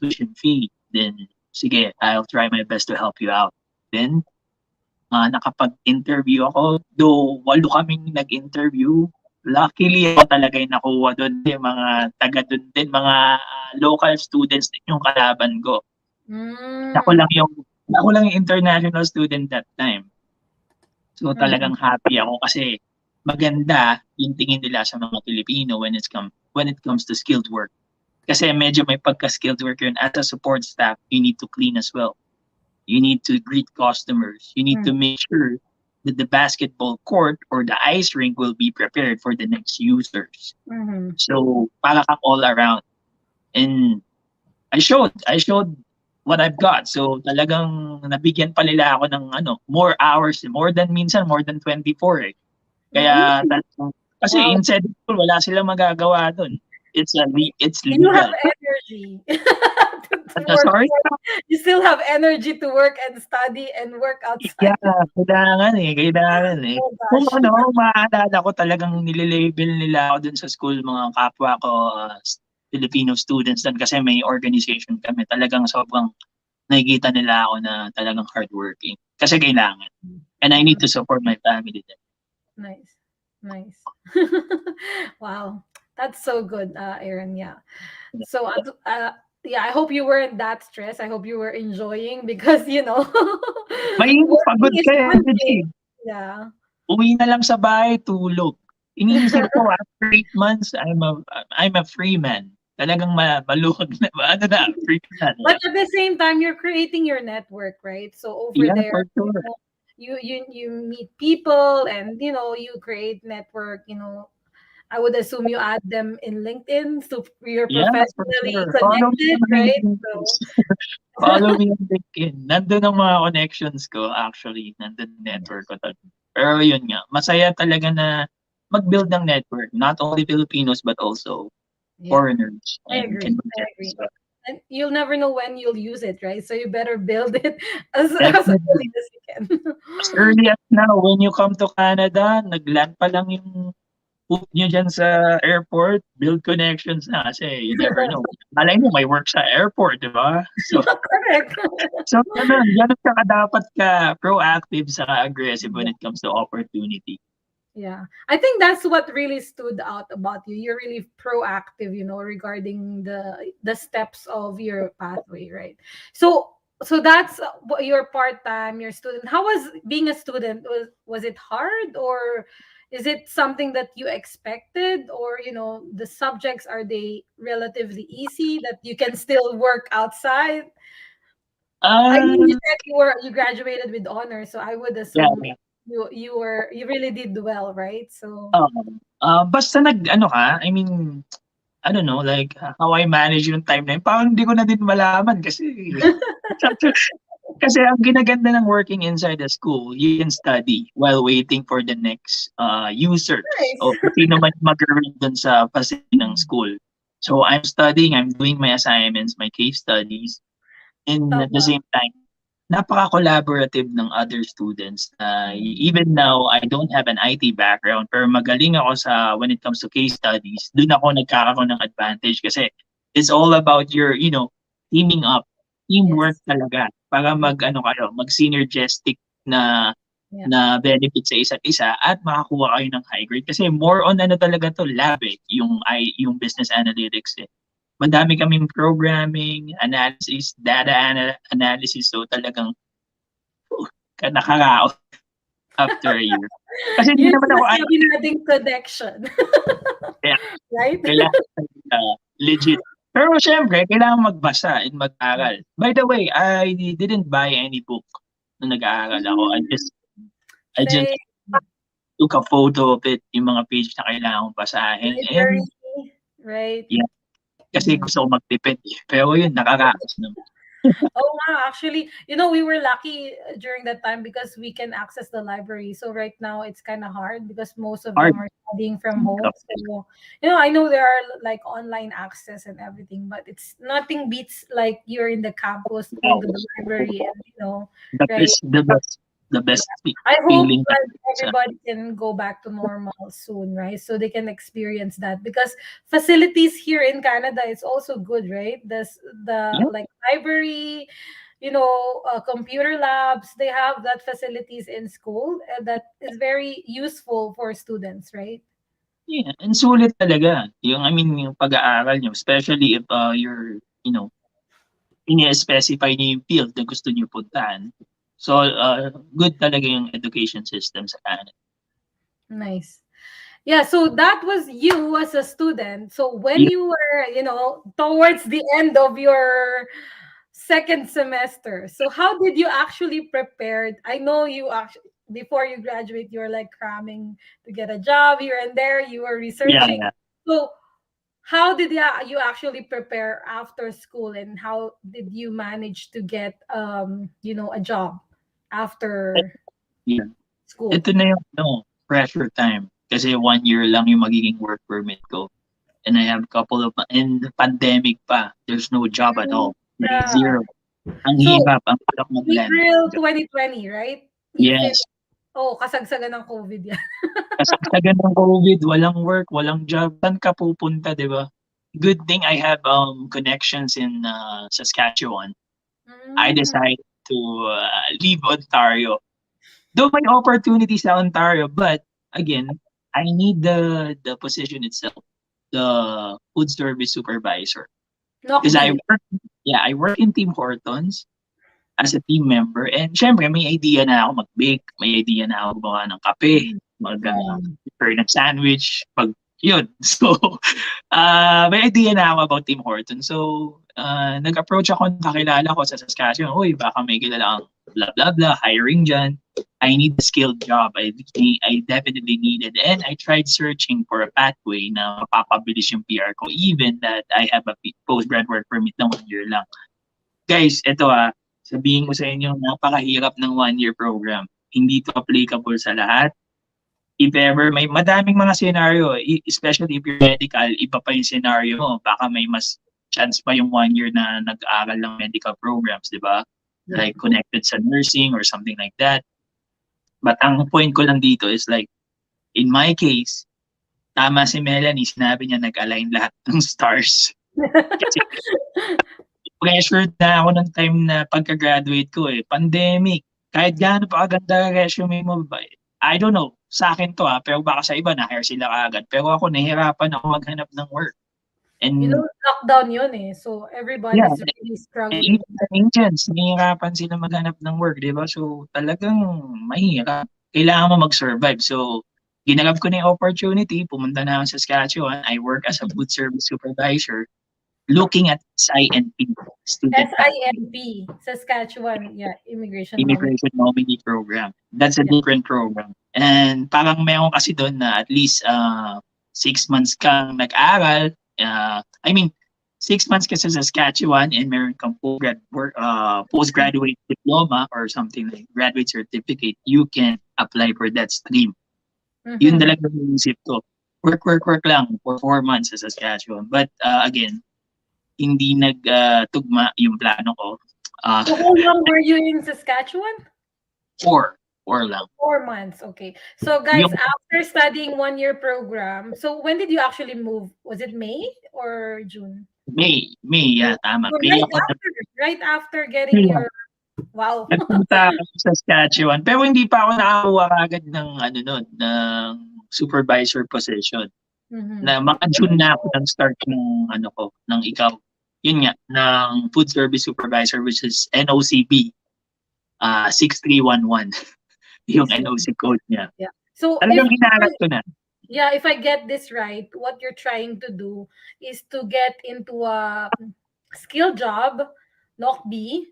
Speaker 2: tuition fee. Then, sige, I'll try my best to help you out. Then, nakapag-interview ako. Though, 8 kaming nag-interview. Luckily, ako talaga yung nakuha doon. Yung mga taga doon din, mga local students din yung kalaban ko. Ako
Speaker 1: mm,
Speaker 2: lang yung ako lang yung international student that time. So
Speaker 1: mhm,
Speaker 2: talagang happy ako kasi maganda yung tingin nila sa mga Pilipino when it comes to skilled work. Kasi medyo may pagka-skilled work yun. As a support staff, you need to clean as well. You need to greet customers. You need
Speaker 1: mm,
Speaker 2: to make sure that the basketball court or the ice rink will be prepared for the next users.
Speaker 1: mhm,
Speaker 2: So, para kang all around. And I showed what I've got. So, talagang nabigyan pa nila ako ng more hours, more than 24 eh. Kaya
Speaker 1: mm.
Speaker 2: kasi
Speaker 1: Wow.
Speaker 2: inside the school, wala silang magagawa dun. It's
Speaker 1: You have
Speaker 2: legal.
Speaker 1: energy to
Speaker 2: Ano,
Speaker 1: work.
Speaker 2: sorry?
Speaker 1: You still have energy to work and study and work outside.
Speaker 2: Yeah, kailangan eh.
Speaker 1: Oh
Speaker 2: Kung
Speaker 1: gosh.
Speaker 2: maaalala ko talagang nile-label nila ako dun sa school, mga kapwa ko, Filipino students dun kasi may organization kami. Talagang sobrang nakikita nila ako na talagang hardworking. Kasi kailangan. And I need
Speaker 1: Mm,
Speaker 2: to support my family din.
Speaker 1: nice. Nice. Wow. That's so good, Aaron. Yeah. So, yeah, I hope you weren't that stressed. I hope you were enjoying because,
Speaker 2: May
Speaker 1: working
Speaker 2: pagod
Speaker 1: is
Speaker 2: ka eh,
Speaker 1: one
Speaker 2: kasi
Speaker 1: thing. Yeah.
Speaker 2: uwi na lang sa bahay, tulog. Iniisip ko after 8 months, I'm a free man. Talagang maluwag na, ano na, free na.
Speaker 1: But at the same time, you're creating your network, right? So over
Speaker 2: Yeah,
Speaker 1: there,
Speaker 2: for sure.
Speaker 1: you meet people, and you create network. I would assume you add them in LinkedIn, so you're
Speaker 2: Yeah, for
Speaker 1: professionally
Speaker 2: sure. Follow me
Speaker 1: connected,
Speaker 2: on
Speaker 1: right?
Speaker 2: LinkedIn,
Speaker 1: So
Speaker 2: please. Follow me on LinkedIn. Nandun ang mga connections ko actually. Nandun ang network ko talaga. Pero yun nga, masaya talaga na mag-build ng network. Not only Filipinos but also
Speaker 1: yeah,
Speaker 2: foreigners
Speaker 1: I
Speaker 2: and
Speaker 1: agree. I
Speaker 2: Cambodians as
Speaker 1: agree.
Speaker 2: well.
Speaker 1: And you'll never know when you'll use it, right? So you better build it as early
Speaker 2: Definitely.
Speaker 1: as you can.
Speaker 2: As early as now, when you come to Canada, nag-land pa lang yung foot nyo dyan sa airport, build connections na kasi you never know. Malay mo, may work sa airport, di ba? So,
Speaker 1: Correct.
Speaker 2: ganun ka dapat ka proactive saka aggressive when it comes to opportunity.
Speaker 1: Yeah. I think that's what really stood out about you. You're really proactive, regarding the steps of your pathway, right? So that's your part-time, your student. How was being a student? Was it hard, or is it something that you expected, or the subjects, are they relatively easy that you can still work outside? I mean, you
Speaker 2: Um,
Speaker 1: said you graduated with honors, so I would
Speaker 2: yeah,
Speaker 1: assume
Speaker 2: yeah.
Speaker 1: you really did well, right? So
Speaker 2: Basta nag-ano ka, I mean, I don't know, like, how I manage yung time na yun, parang hindi ko na din malaman kasi kasi ang ginaganda ng working inside the school, you can study while waiting for the next, users o
Speaker 1: nice.
Speaker 2: kung sino man mag-arrive dun sa facility ng school. So, I'm studying, I'm doing my assignments, my case studies, and at the
Speaker 1: Tama.
Speaker 2: same time, napaka-collaborative ng other students. Even now, I don't have an IT background, pero magaling ako sa when it comes to case studies. Doon ako nagkakaroon ng advantage kasi it's all about your, teaming up. Teamwork
Speaker 1: Yes.
Speaker 2: talaga para
Speaker 1: Yeah.
Speaker 2: mag-ano kayo, mag-synergistic na
Speaker 1: Yeah.
Speaker 2: na benefit sa isa't isa at makakuha kayo ng high grade kasi more on ano talaga 'to, lab, yung business analytics, eh. Madami kaming programming, analysis, data analysis. So talagang nakaraos after a year. Kasi hindi
Speaker 1: Yung
Speaker 2: naman ako
Speaker 1: sinasabi
Speaker 2: IT,
Speaker 1: nating connection,
Speaker 2: kaya
Speaker 1: right?
Speaker 2: kailangan talaga legit. Pero siyempre kailangan magbasa and mag-aral. By the way, I didn't buy any book nung nag-aaral ako. I
Speaker 1: Mm,
Speaker 2: just I just
Speaker 1: say
Speaker 2: took a photo of it, yung mga page na kailangan kong basahin
Speaker 1: library,
Speaker 2: and
Speaker 1: right?
Speaker 2: yeah, kasi
Speaker 1: Mm.
Speaker 2: gusto ko magtipid, eh. Pero yun, nakaraos naman.
Speaker 1: Oh, wow. Actually, we were lucky during that time because we can access the library. So right now it's kind of hard because most of
Speaker 2: Hard.
Speaker 1: them are studying from home. So, I know there are like online access and everything, but it's nothing beats like you're in the campus going to the library and,
Speaker 2: The
Speaker 1: right?
Speaker 2: best the best the best
Speaker 1: I hope
Speaker 2: feeling
Speaker 1: like
Speaker 2: sa
Speaker 1: everybody can go back to normal soon, right? So they can experience that because facilities here in Canada is also good, right? The
Speaker 2: yeah,
Speaker 1: like library, computer labs, they have that facilities in school that is very useful for students, right?
Speaker 2: yeah, and sulit talaga yung I mean yung pag-aaral niyo especially if, you're, ini-specify niyo yung field na gusto niyo puntahan. So, good talaga yung education system sa Canada.
Speaker 1: Nice. Yeah, so that was you as a student. So when
Speaker 2: Yeah,
Speaker 1: you were, towards the end of your second semester, so how did you actually prepare? I know you actually before you graduate, you were like cramming to get a job here and there. You were
Speaker 2: yeah,
Speaker 1: researching.
Speaker 2: yeah.
Speaker 1: So how did you actually prepare after school, and how did you manage to get a job after
Speaker 2: Yeah.
Speaker 1: school?
Speaker 2: Ito na yung ano, pressure time kasi 1 year lang yung magiging work permit ko and I have couple of and pandemic pa, there's no job at
Speaker 1: Mm,
Speaker 2: all, like
Speaker 1: yeah.
Speaker 2: zero. Ang
Speaker 1: So
Speaker 2: hirap, ang hirap mag-land ng
Speaker 1: April
Speaker 2: job.
Speaker 1: 2020, right? Even
Speaker 2: Yes.
Speaker 1: kasagsagan ng COVID yan.
Speaker 2: Kasagsagan ng COVID, walang work, walang job, saan ka pupunta, 'di ba? Good thing I have, connections in, Saskatchewan. I
Speaker 1: Mm,
Speaker 2: decided to, leave Ontario. Though may opportunity sa Ontario, but again, I need the position itself, the food service supervisor. Because
Speaker 1: Nokdi.
Speaker 2: I work in Tim Hortons as a team member and siyempre may idea na ako mag-bake, may idea na ako gumawa ng kape,
Speaker 1: Mm,
Speaker 2: mag,
Speaker 1: mm.
Speaker 2: prepare ng sandwich, yun. So, may idea na ako about Tim Hortons. So, nag-approach ako ng kakilala ko sa Saskatchewan, uy, baka may kilala kang blah, blah, blah, hiring dyan. I need a skilled job. I definitely need it. And I tried searching for a pathway na mapapabilis yung PR ko, even that I have a postgrad work permit na 1 year lang. Guys, eto sabihin ko sa inyo, napakahirap ng 1 year program. Hindi to applicable sa lahat. If ever may madaming mga scenario, especially if you're medical, iba pa yung scenario mo. Baka may mas chance pa yung 1 year na nag-aaral ng medical programs, di ba?
Speaker 1: Yeah.
Speaker 2: Like connected sa nursing or something like that. But ang point ko lang dito is like, in my case, tama si Melanie, sinabi niya nag-align lahat ng stars. Kasi pressured na ako ng time na pagka-graduate ko, eh. Pandemic. Kahit gaano pa kaganda resume mo ba, I don't know. sa akin 'to, pero baka sa iba na-hire sila kaagad, pero ako nahihirapan ako maghanap ng work.
Speaker 1: You
Speaker 2: And
Speaker 1: know, lockdown yun eh. So
Speaker 2: yeah,
Speaker 1: everybody's really
Speaker 2: and
Speaker 1: struggling.
Speaker 2: even sa agents nahihirapan sila maghanap ng work, 'di ba? So, talagang mahirap. Kailangan mo mag-survive. So, ginarab ko na yung opportunity, pumunta na ako sa Saskatchewan. I work as a food service supervisor looking at SINP, Student
Speaker 1: SINP, Saskatchewan, yeah, Immigration Nominee.
Speaker 2: Immigration Nominee Program. That's a
Speaker 1: Yeah.
Speaker 2: different program. And parang meron kasi doon na at least 6 months kang nag-aral. I mean, 6 months ka sa Saskatchewan and meron kang postgraduate diploma or something like graduate certificate, you can apply for that stream. Yun
Speaker 1: Mm-hmm.
Speaker 2: talaga yung isip ko. Work, work, work lang for 4 months sa Saskatchewan. But again, hindi nagtugma yung plano ko.
Speaker 1: So how long were you in Saskatchewan?
Speaker 2: Four lang.
Speaker 1: 4 months. Okay. So guys,
Speaker 2: Yung
Speaker 1: after studying 1 year program, so when did you actually move? Was it May or June?
Speaker 2: May, yeah, tama.
Speaker 1: So
Speaker 2: May ako
Speaker 1: right after getting
Speaker 2: yeah,
Speaker 1: your wow.
Speaker 2: nagpunta ako sa Saskatchewan. Pero hindi pa ako nakakuha agad ng ano nun, ng supervisor position.
Speaker 1: Mm-hmm.
Speaker 2: Na mga June na ako nang start ng ano ko, ng ikaw. Yun nga, ng food service supervisor which is NOCB 6311. Yung NOC code niya.
Speaker 1: Yeah. So
Speaker 2: Talagang hinahanap ko na.
Speaker 1: yeah, if I get this right, what you're trying to do is to get into a skill job, knock B,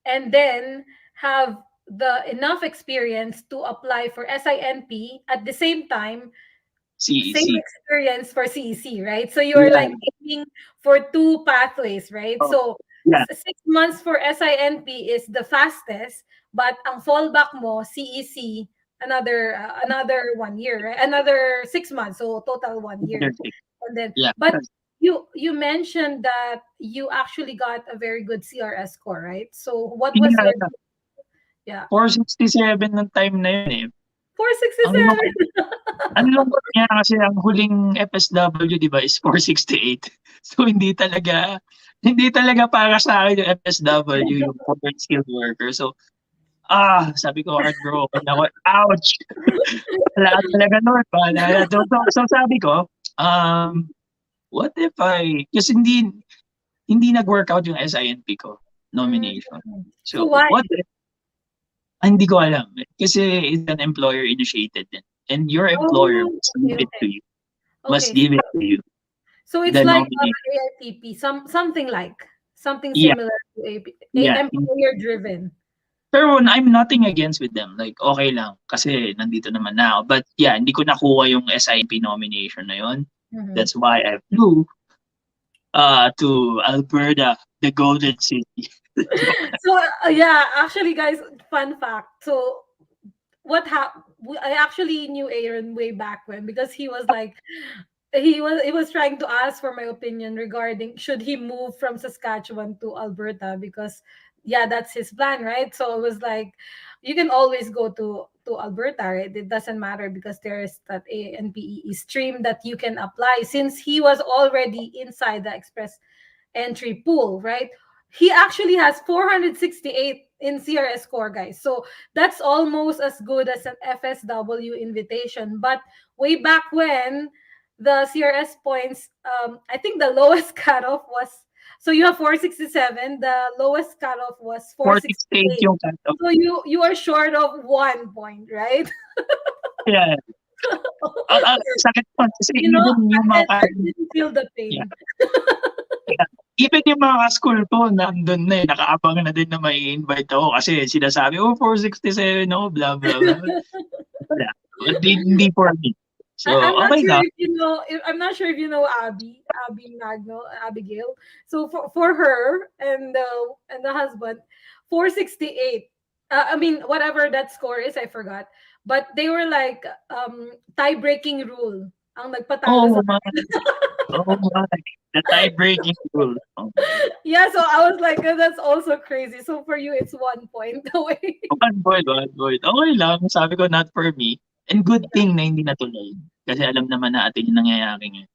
Speaker 1: and then have the enough experience to apply for SINP at the same time, same
Speaker 2: CEC.
Speaker 1: experience for CEC, right? So you're
Speaker 2: Yeah.
Speaker 1: like aiming for two pathways, right?
Speaker 2: Oh,
Speaker 1: So
Speaker 2: yeah.
Speaker 1: 6 months for SINP is the fastest, but ang fallback mo CEC another 1 year, right? Another 6 months, so total 1 year. And then,
Speaker 2: Yeah.
Speaker 1: but you mentioned that you actually got a very good CRS score, right? So what was your
Speaker 2: Yeah.
Speaker 1: yeah
Speaker 2: 467 ng time na yun eh. Ang
Speaker 1: 467?
Speaker 2: ang lungkot niya kasi ang huling FSW 'di ba is 468. So hindi talaga para sa akin yung FSW, yung foreign skilled worker. So, sabi ko heartbroken ako. Ouch! Wala talaga nun, wala na. So sabi ko, what if kasi hindi nag-workout yung SINP ko nomination.
Speaker 1: So
Speaker 2: So,
Speaker 1: why?
Speaker 2: what if hindi ko alam, eh. Kasi it's an employer initiated din. And your employer
Speaker 1: Oh,
Speaker 2: must
Speaker 1: okay,
Speaker 2: give it to
Speaker 1: okay.
Speaker 2: you. Must
Speaker 1: Okay.
Speaker 2: give it to you.
Speaker 1: So it's
Speaker 2: The
Speaker 1: like
Speaker 2: nomination.
Speaker 1: AITP, something
Speaker 2: Yeah,
Speaker 1: similar to
Speaker 2: yeah.
Speaker 1: employer driven.
Speaker 2: Pero I'm nothing against with them. Like, okay lang. Kasi nandito naman na ako. But yeah, hindi ko nakuha yung SIP nomination na yun.
Speaker 1: Mhm.
Speaker 2: That's why I flew to Alberta, the Golden City.
Speaker 1: So yeah, actually, guys, fun fact. So what happened? I actually knew Aaron way back when because he was like, he was trying to ask for my opinion regarding should he move from Saskatchewan to Alberta because yeah, that's his plan, right? So it was like you can always go to Alberta, right? It doesn't matter because there's that AINP EE stream that you can apply since he was already inside the express entry pool, right? He actually has 468 in CRS score, guys. So that's almost as good as an FSW invitation. But way back when, the CRS points, I think the lowest cutoff was, so you have 467. The lowest cutoff was
Speaker 2: 468
Speaker 1: 468.
Speaker 2: yung cut-off.
Speaker 1: So you are short of 1 point, right?
Speaker 2: Yeah. Sakit pa. Kasi
Speaker 1: You know,
Speaker 2: even yung mga
Speaker 1: I didn't feel the
Speaker 2: yeah.
Speaker 1: pain.
Speaker 2: Yeah. Even yung mga school ko nandun na eh, nakaabang na din na mai-invite ako kasi sinasabi, 467 ako, blah, blah, blah. Wala. Hindi for me. So,
Speaker 1: I'm not
Speaker 2: okay
Speaker 1: sure
Speaker 2: lang.
Speaker 1: if you know. I'm not sure if you know Abby Magno, Abigail. So for her and the husband, 468. I mean, whatever that score is, I forgot. But they were like tie breaking rule. Ang nagpatalo
Speaker 2: Oh
Speaker 1: sa
Speaker 2: my, oh my, the tie-breaking rule. Oh,
Speaker 1: yeah. So I was like, that's also crazy. So for you, it's 1 point away.
Speaker 2: one point, one point. Okay lang, sabi ko not for me. And good thing na hindi natuloy. Kasi alam naman natin yung nangyayari ngayon.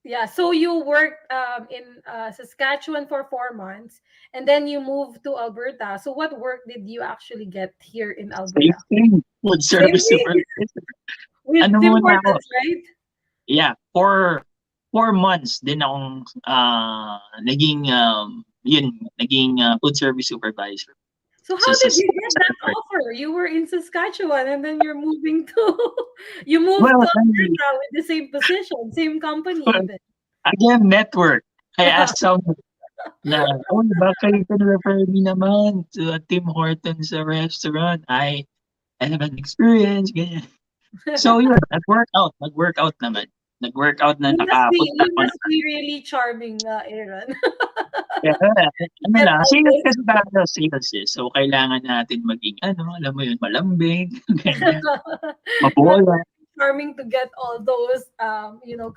Speaker 1: Yeah, so you worked in Saskatchewan for 4 months, and then you moved to Alberta. So what work did you actually get here in
Speaker 2: Same
Speaker 1: Alberta?
Speaker 2: thing. food
Speaker 1: Same
Speaker 2: service
Speaker 1: thing
Speaker 2: supervisor.
Speaker 1: with
Speaker 2: Ano
Speaker 1: Tim
Speaker 2: muna ako,
Speaker 1: Hortons, right?
Speaker 2: yeah, for 4 months din akong, naging, naging, food service supervisor
Speaker 1: So
Speaker 2: sa
Speaker 1: how did you get
Speaker 2: sa
Speaker 1: that
Speaker 2: restaurant.
Speaker 1: offer? You were in Saskatchewan and then you're moving to you moved
Speaker 2: Well,
Speaker 1: to Alberta with the same position, same company
Speaker 2: well,
Speaker 1: even.
Speaker 2: again, network. I asked someone na, "Uy, baka you can refer me naman to a Tim Hortons restaurant. I have an experience," ganyan. So yun, nag-workout naman. Nag-workout na nakapunta
Speaker 1: You
Speaker 2: ako
Speaker 1: must
Speaker 2: na
Speaker 1: be really charming, Aaron.
Speaker 2: kaya ano
Speaker 1: Get
Speaker 2: lang,
Speaker 1: all
Speaker 2: sales
Speaker 1: this.
Speaker 2: kasi tayo, sales, eh. So kailangan natin maging ano, alam mo yun, malambing, ganyan,
Speaker 1: You must
Speaker 2: mabola.
Speaker 1: be charming to get all those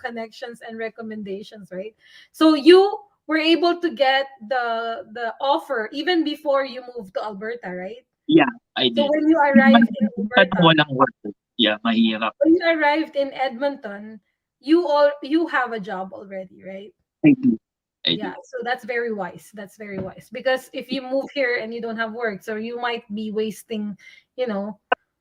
Speaker 1: connections and recommendations, right? So you were able to get the offer even before you moved to Alberta, right?
Speaker 2: Yeah, I
Speaker 1: So
Speaker 2: did.
Speaker 1: when you
Speaker 2: Hindi naman
Speaker 1: arrived in
Speaker 2: bad na
Speaker 1: Alberta,
Speaker 2: walang work, eh. Yeah, mahirap.
Speaker 1: when you arrived in Edmonton, you have a job already, right?
Speaker 2: I do, I
Speaker 1: Yeah,
Speaker 2: do.
Speaker 1: so that's very wise. That's very wise because if you move here and you don't have work, so you might be wasting, you know,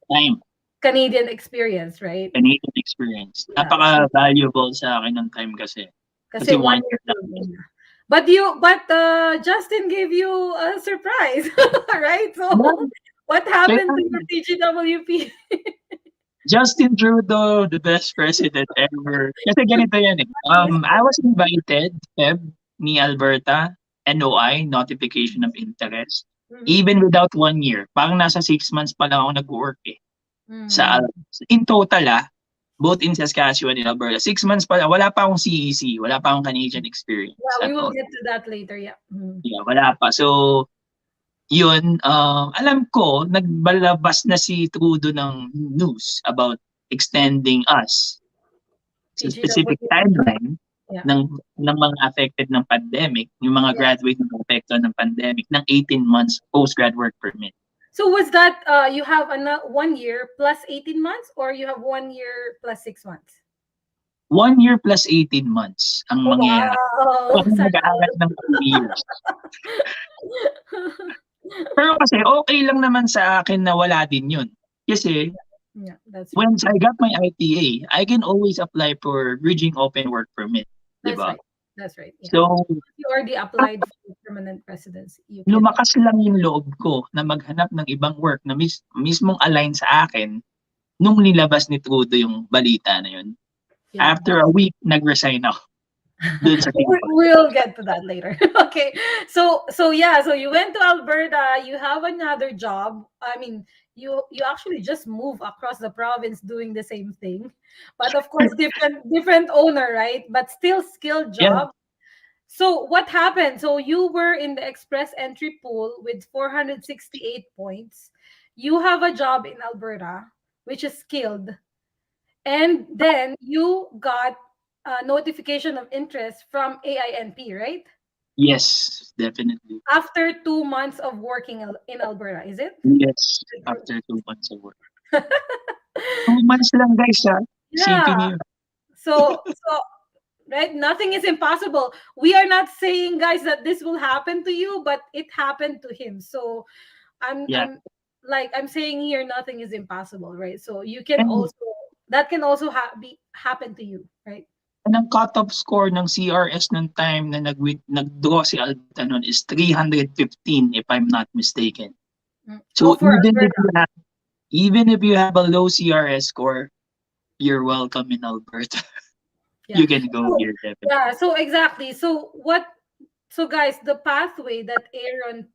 Speaker 2: Time,
Speaker 1: Canadian experience, right?
Speaker 2: Canadian experience.
Speaker 1: Yeah. So
Speaker 2: Napaka-valuable sa akin ng time kasi.
Speaker 1: kasi
Speaker 2: Kasi
Speaker 1: one
Speaker 2: 1
Speaker 1: year
Speaker 2: year lang.
Speaker 1: program na. But Justin gave you a surprise, right? So
Speaker 2: Yeah,
Speaker 1: what
Speaker 2: kaya
Speaker 1: happened to your PGWP?
Speaker 2: Justin Trudeau, the best president ever. Kasi ganito yan, eh.
Speaker 1: Yes.
Speaker 2: I was invited, Feb, ni Alberta, NOI, Notification of Interest,
Speaker 1: Mhm.
Speaker 2: even without 1 year. Parang nasa 6 months pa lang ako nag-work, eh. Sa,
Speaker 1: Mm.
Speaker 2: in total, both in Saskatchewan and Alberta, 6 months pa lang, wala pa akong CEC, wala pa akong Canadian experience
Speaker 1: Yeah, we
Speaker 2: at
Speaker 1: will
Speaker 2: all.
Speaker 1: get to that later. Yeah. Mhm.
Speaker 2: Yeah, wala pa. So, yun, alam ko nagbalabas na si Trudeau ng news about extending us sa specific
Speaker 1: PGWP.
Speaker 2: timeline
Speaker 1: Yeah.
Speaker 2: ng mga affected ng pandemic, yung mga
Speaker 1: Yes.
Speaker 2: graduate na naapektuhan ng pandemic ng 18 months post-grad work permit.
Speaker 1: So was that you have 1 year plus 18 months or you have 1 year plus 6 months?
Speaker 2: 1 year plus 18 months ang
Speaker 1: Oh,
Speaker 2: mangyayari. So,
Speaker 1: wow.
Speaker 2: ako
Speaker 1: Sana
Speaker 2: mag-aaral ng 2 years.
Speaker 1: all.
Speaker 2: Pero kasi okay lang naman sa akin na wala din yun. Kasi
Speaker 1: Yeah, that's right.
Speaker 2: once I got my ITA, I can always apply for bridging open work permit, 'di
Speaker 1: That's
Speaker 2: ba?
Speaker 1: right. That's right. Yeah.
Speaker 2: So,
Speaker 1: You already applied for permanent residency. You can.
Speaker 2: lumakas lang yung loob ko na maghanap ng ibang work na mismong align sa akin nung nilabas ni Trudeau yung balita na yun.
Speaker 1: Yeah.
Speaker 2: After a week, nag-resign ako dun sa team.
Speaker 1: We'll get to that later. Okay. So yeah, so you went to Alberta, you have another job. I mean, you actually just move across the province doing the same thing. But of course different owner, right? But still skilled
Speaker 2: Yeah,
Speaker 1: job. So what happened? So you were in the express entry pool with 468 points. You have a job in Alberta, which is skilled, and then you got a notification of interest from AINP, right?
Speaker 2: yes, definitely.
Speaker 1: After 2 months of working in Alberta, is it?
Speaker 2: Yes, after 2 months of work. 2 months lang guys, isipin
Speaker 1: Yeah.
Speaker 2: niyo.
Speaker 1: So right, nothing is impossible. We are not saying, guys, that this will happen to you, but it happened to him. So
Speaker 2: Yeah,
Speaker 1: I'm saying here, nothing is impossible, right? So you can
Speaker 2: and
Speaker 1: also that can also be happen to you, right?
Speaker 2: ang cut-off score ng CRS nung time na nag-draw si Alberta nun is 315 if I'm not mistaken.
Speaker 1: Oh,
Speaker 2: So
Speaker 1: for Alberta.
Speaker 2: even if you have a low CRS score, you're welcome in Alberta.
Speaker 1: Yeah.
Speaker 2: You can go
Speaker 1: So,
Speaker 2: here, definitely.
Speaker 1: yeah. So exactly. So guys, the pathway that Aaron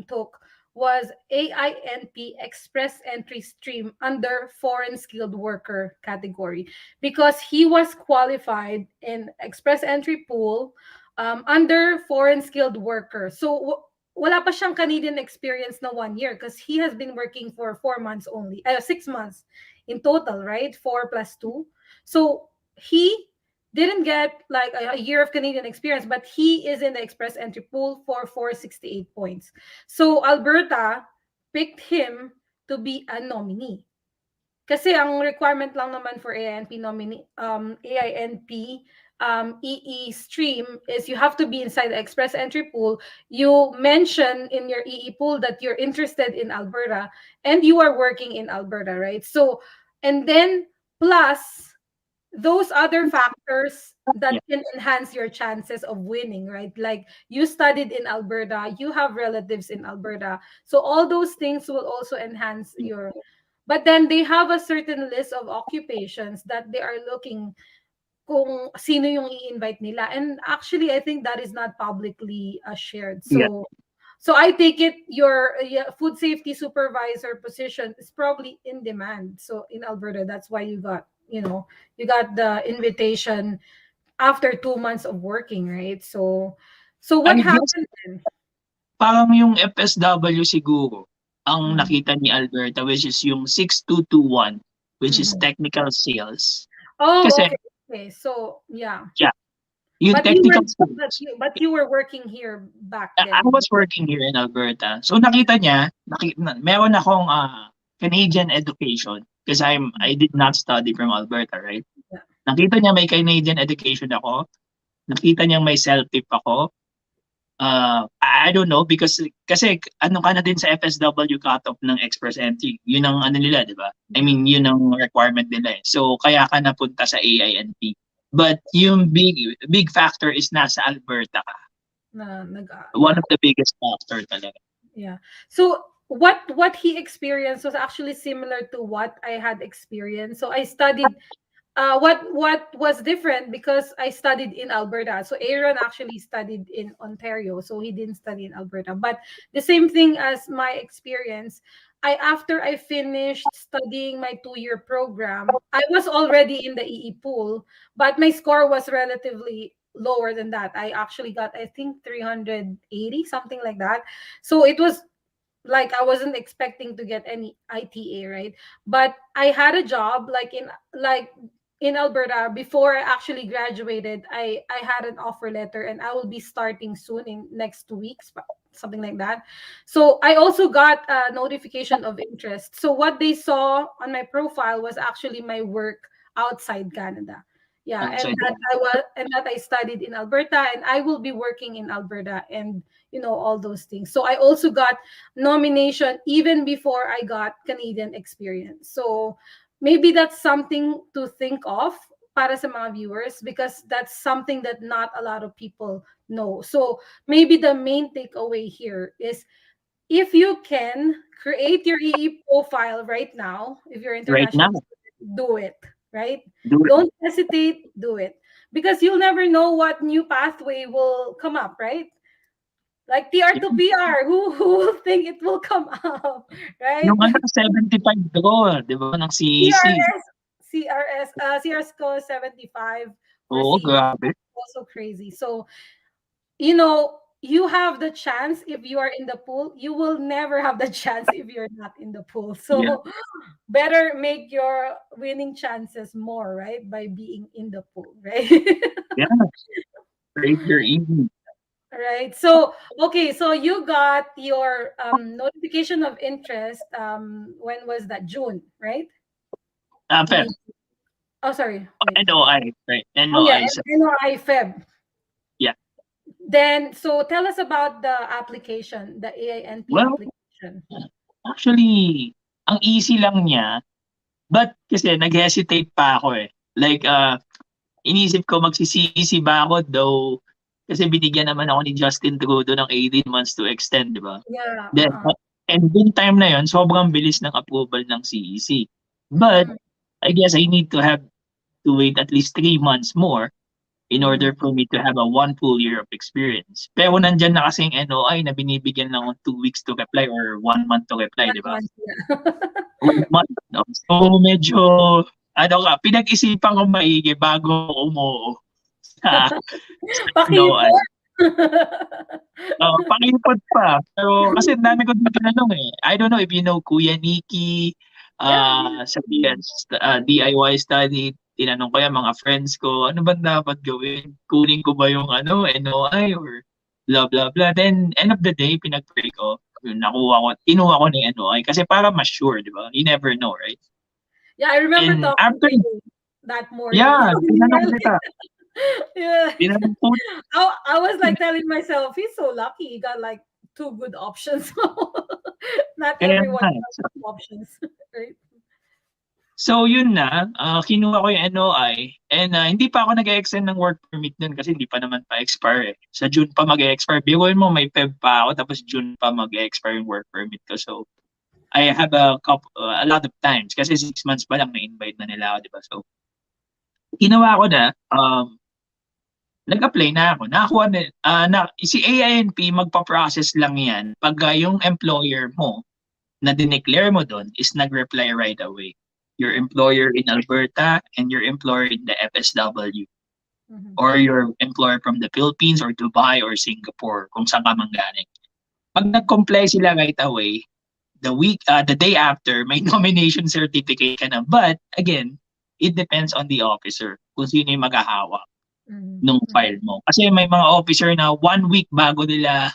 Speaker 1: took was AINP Express Entry Stream under Foreign Skilled Worker category because he was qualified in Express Entry Pool under Foreign Skilled Worker. So wala pa siyang Canadian experience na 1 year because he has been working for 4 months only, 6 months in total, right? 4 plus 2. So he didn't get like a year of Canadian experience, but he is in the express entry pool for 468 points. So Alberta picked him to be a nominee. Kasi ang requirement lang naman for AINP nominee, AINP EE stream is you have to be inside the express entry pool. You mention in your EE pool that you're interested in Alberta and you are working in Alberta, right? So, and then plus those other factors that
Speaker 2: Yeah.
Speaker 1: can enhance your chances of winning, right? Like you studied in Alberta, you have relatives in Alberta. So all those things will also enhance your, but then they have a certain list of occupations that they are looking kung sino yung i-invite nila. And actually, I think that is not publicly shared.
Speaker 2: Yeah.
Speaker 1: So I take it your food safety supervisor position is probably in demand. So in Alberta, that's why you got, you got the invitation after 2 months of working, right? So what
Speaker 2: I guess
Speaker 1: happened then?
Speaker 2: parang yung FSW siguro ang
Speaker 1: Mm-hmm.
Speaker 2: nakita ni Alberta, which is yung 6221, which is
Speaker 1: Mm-hmm.
Speaker 2: technical sales.
Speaker 1: Oh,
Speaker 2: Kasi
Speaker 1: okay. Okay. So yeah.
Speaker 2: yeah, yung
Speaker 1: But you
Speaker 2: technical
Speaker 1: were
Speaker 2: sales,
Speaker 1: but you were working here back
Speaker 2: I
Speaker 1: then.
Speaker 2: was working here in Alberta. So nakita niya, meron akong Canadian education because I did not study from Alberta, right?
Speaker 1: Yeah.
Speaker 2: Nakita niya may Canadian education ako. Nakita niya may CELTIP ako. I don't know because kasi ano ka na din sa FSW cutoff ng express entry. Yun ang ano nila, 'di ba? I
Speaker 1: Yeah.
Speaker 2: mean, yun ang requirement nila eh. So kaya ka napunta sa AINP. But yung big factor is nasa Alberta ka. One
Speaker 1: Yeah.
Speaker 2: of the biggest factor talaga.
Speaker 1: Yeah. So what he experienced was actually similar to what I had experienced. So I studied what was different because I studied in Alberta. So Aaron actually studied in Ontario, so he didn't study in Alberta. But the same thing as my experience, I after I finished studying my 2-year program, I was already in the EE pool, but my score was relatively lower than that. I actually got I think 380 something like that. So it was like I wasn't expecting to get any ITA, right? But I had a job like in Alberta before I actually graduated. I had an offer letter and I will be starting soon in next 2 weeks, something like that. So I also got a notification of interest. So what they saw on my profile was actually my work outside Canada. Yeah, and
Speaker 2: Outside.
Speaker 1: that I studied in Alberta and I will be working in Alberta and all those things. So I also got nomination even before I got Canadian experience. So maybe that's something to think of para sa mga viewers because that's something that not a lot of people know. So maybe the main takeaway here is if you can create your EE profile right now, if you're
Speaker 2: Right now,
Speaker 1: international student, do it, right?
Speaker 2: do it.
Speaker 1: Don't hesitate, do it. Because you'll never know what new pathway will come up, right? Like PR
Speaker 2: Yeah.
Speaker 1: to PR, who will think it will come up, right?
Speaker 2: Yung ano, 75 draw, di ba, ng CEC.
Speaker 1: CRS, CRS score 75 for
Speaker 2: Oo,
Speaker 1: CE
Speaker 2: grabe.
Speaker 1: also crazy. So, you have the chance if you are in the pool. You will never have the chance if you're not in the pool.
Speaker 2: Yeah.
Speaker 1: So, better make your winning chances more, right? By being in the pool, right?
Speaker 2: Yeah. Create your EV.
Speaker 1: Right. So, okay. So you got your notification of interest. When was that? June, right?
Speaker 2: Feb.
Speaker 1: May. Oh, sorry. Wait.
Speaker 2: NOI, right?
Speaker 1: Oh, yeah.
Speaker 2: NOI.
Speaker 1: NOI Feb.
Speaker 2: Yeah.
Speaker 1: Then, so tell us about the application, the AINP
Speaker 2: Well,
Speaker 1: application.
Speaker 2: actually, ang easy lang niya, but kasi nag-hesitate pa ako eh. Like, inisip ko magsisisi ba ako though kasi binigyan naman ako ni Justin Trudeau ng 18 months to extend, di ba?
Speaker 1: Yeah.
Speaker 2: Then, and yung time na yon sobrang bilis ng approval ng CEC. But,
Speaker 1: Mm-hmm.
Speaker 2: I guess I need to have to wait at least 3 months more in
Speaker 1: Mm-hmm.
Speaker 2: order for me to have a 1 full year of experience. Pero nandyan na kasing NOI na binibigyan lang ng 2 weeks to reply or 1 month to reply,
Speaker 1: 1
Speaker 2: di ba?
Speaker 1: month. Yeah.
Speaker 2: 1 month. No? So medyo, ano ka, pinag-isipan ko maigi bago umuo sa, sa NOI.
Speaker 1: Pakipot.
Speaker 2: Pakipot pa. Pero kasi ang dami ko din tinanong eh. I don't know if you know Kuya Nikki,
Speaker 1: Yeah.
Speaker 2: sa DIY study, tinanong ko yan mga friends ko, ano ba dapat gawin? Kunin ko ba yung NOI or blah blah blah. Then end of the day, pinag-pray ko. Yun, kinuha ko ng NOI kasi para mas sure, di ba? You never know, right?
Speaker 1: Yeah, I remember
Speaker 2: And
Speaker 1: talking
Speaker 2: after,
Speaker 1: to you that morning.
Speaker 2: yeah, tinanong kita.
Speaker 1: Yeah.
Speaker 2: Pinapun
Speaker 1: I was like telling myself, he's so lucky. He got like two good options. Not
Speaker 2: kaya
Speaker 1: everyone
Speaker 2: nga,
Speaker 1: has two options, right?
Speaker 2: so yun na, kinuha ko yung NOI and, hindi pa ako nag-e-extend ng work permit nun kasi hindi pa naman pa-expire, eh. Sa June pa mag-e-expire. Biguin mo may Feb pa ako tapos June pa mag-e-expire yung work permit ko. So, I have a lot of times kasi 6 months pa lang na-invite na nila ako, 'di ba? So, ginawa ko na, nag-apply na ako. Nakakuha si AINP magpa-process lang 'yan pagka yung employer mo na dineclare mo dun is nag-reply right away. Your employer in Alberta and your employer in the FSW
Speaker 1: Mhm.
Speaker 2: or your employer from the Philippines or Dubai or Singapore kung saan ka man galing. Pag nag-comply sila right away, the day after, may nomination certificate ka na. But again, it depends on the officer kung sino yung maghahawak
Speaker 1: Mhm.
Speaker 2: nung file mo. Kasi may mga officer na 1 week bago nila,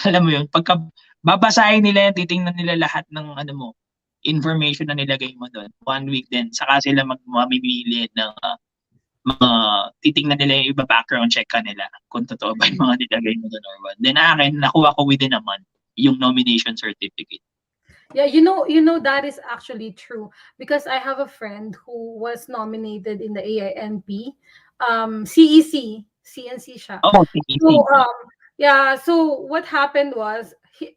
Speaker 2: alam mo yun, pagka babasahin nila yan, titingnan nila lahat ng ano mo, information na nilagay mo doon. 1 week din, saka sila mamimili ng mga titingnan nila yung iba background check ka nila kung totoo ba yung
Speaker 1: Mhm.
Speaker 2: mga nilagay mo doon or what. Then akin, nakuha ko within a month yung nomination certificate.
Speaker 1: Yeah, that is actually true because I have a friend who was nominated in the AINP, CEC, CNC siya.
Speaker 2: Oh, easy.
Speaker 1: So yeah, so what happened was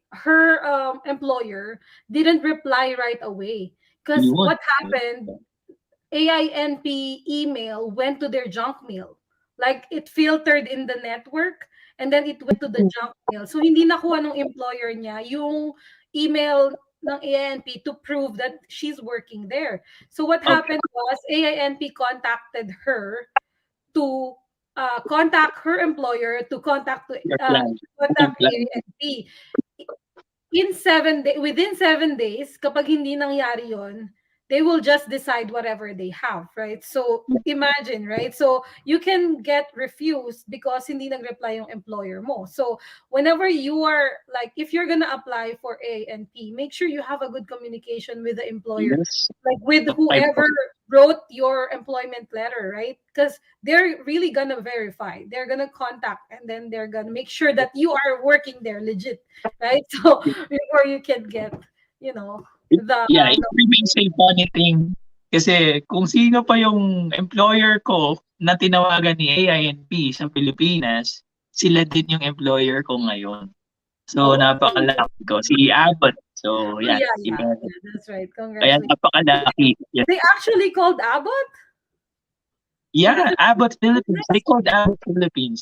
Speaker 1: her employer didn't reply right away because
Speaker 2: Yun.
Speaker 1: what happened, AINP email went to their junk mail. Like it filtered in the network and then it went to the junk mail. So hindi nakuha ng employer niya yung email ng AINP to prove that she's working there. So what
Speaker 2: Okay.
Speaker 1: happened was AINP contacted her to contact her employer to
Speaker 2: Your plan. Yung
Speaker 1: contact
Speaker 2: plan.
Speaker 1: AINP in 7 days, within 7 days, kapag hindi nangyari yon, they will just decide whatever they have, right? So imagine, right? So you can get refused because hindi nag-reply yung employer mo. So whenever you are like, if you're gonna apply for A and P, make sure you have a good communication with the employer,
Speaker 2: Yes.
Speaker 1: like with
Speaker 2: Okay po.
Speaker 1: whoever wrote your employment letter, right? Because they're really gonna verify. They're gonna contact and then they're gonna make sure that you are working there legit, right? So before you can get, the
Speaker 2: Yeah, it remains a funny thing. Kasi kung sino pa yung employer ko na tinawagan ni AINP sa Pilipinas, sila din yung employer ko ngayon. So,
Speaker 1: oh
Speaker 2: napakalaki ko. Si Abbott. So,
Speaker 1: oh
Speaker 2: yan.
Speaker 1: yeah,
Speaker 2: Si
Speaker 1: yeah,
Speaker 2: Bennett.
Speaker 1: yeah, that's right.
Speaker 2: Kaya
Speaker 1: Congratulations.
Speaker 2: napakalaki. Yeah,
Speaker 1: They actually called Abbott in the
Speaker 2: yeah, Abbott Philippines. They
Speaker 1: Philippines.
Speaker 2: called Abbott Philippines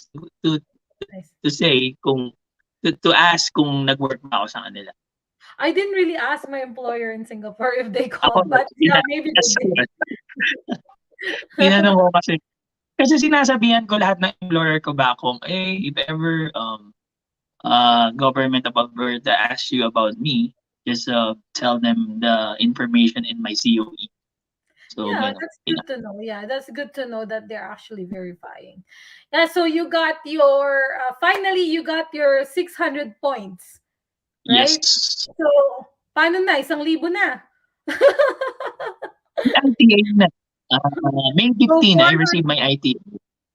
Speaker 1: Nice.
Speaker 2: to say to ask kung nag-work ba ako sa kanila.
Speaker 1: I didn't really ask my employer in Singapore if they
Speaker 2: Ako,
Speaker 1: called, but yeah, maybe they
Speaker 2: yes,
Speaker 1: did.
Speaker 2: tinanong ko kasi sinasabihan ko lahat ng employer ko back home, if ever government of Alberta asks you about me, just tell them the information in my COE. So,
Speaker 1: Yeah,
Speaker 2: gano'n.
Speaker 1: that's good to know. Yeah, that's good to know that they're actually verifying. Yeah, so you got your finally you got your 600 points, right?
Speaker 2: Yes.
Speaker 1: So, paano na? 1,000 na.
Speaker 2: ITA na. May
Speaker 1: So
Speaker 2: 15, I
Speaker 1: 400,
Speaker 2: received my ITA.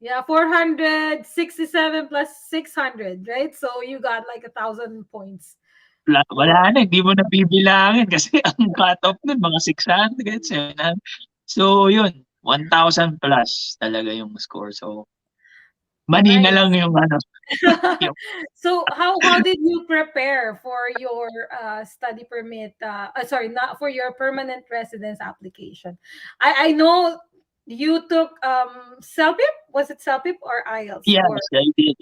Speaker 1: yeah, 467 plus 600, right? So you got like 1,000 points
Speaker 2: Wala
Speaker 1: for
Speaker 2: na, hindi mo na bibilangin kasi ang cut-off nun mga 600, 700. So, yun, 1,000 plus talaga yung score. So, mali na lang
Speaker 1: nice.
Speaker 2: yung yung
Speaker 1: So how did you prepare for your study permit? Sorry, not for your permanent residence application. I know you took CELPIP. Was it CELPIP or IELTS
Speaker 2: yes,
Speaker 1: for?
Speaker 2: I did.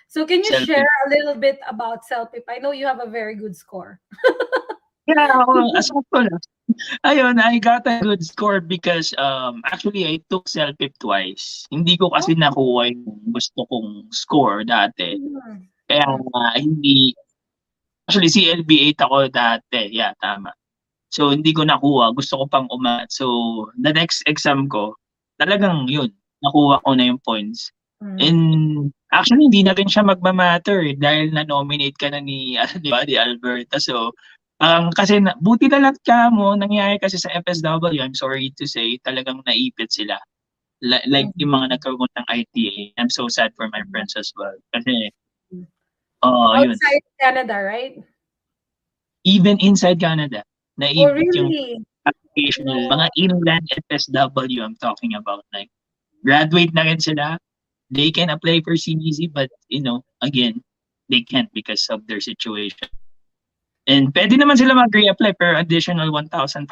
Speaker 1: So can you
Speaker 2: Selfie.
Speaker 1: share a little bit about CELPIP? I know you have a very good score.
Speaker 2: Yeah, ako, asakto lang. Ayun, I got a good score because actually I took selfie twice. Hindi ko
Speaker 1: Oh,
Speaker 2: kasi nakuha yung gusto kong score dati.
Speaker 1: mm,
Speaker 2: Kaya
Speaker 1: mm,
Speaker 2: hindi actually CLB 8 ako dati. Yeah, tama. So hindi ko nakuha, gusto ko pang So the next exam ko, talagang yun, nakuha ko na yung points.
Speaker 1: mm.
Speaker 2: And actually hindi na rin siya magma-matter dahil na-nominate ka na ni di ba, ni Alberta. So kasi buti na lang ka mo nangyari kasi sa FSW, I'm sorry to say, talagang naipit sila. Like yung mga nagkaroon ng ITA, I'm so sad for my friends as well. Kasi, yun.
Speaker 1: Outside Canada, right?
Speaker 2: Even inside Canada,
Speaker 1: Oh,
Speaker 2: naibit yung
Speaker 1: really?
Speaker 2: application nila. Mga
Speaker 1: No.
Speaker 2: inland FSW I'm talking about. Like, graduate na rin sila. They can apply for CBC, but, again, they can't because of their situation. And pwede naman sila mag-reapply per additional 1,500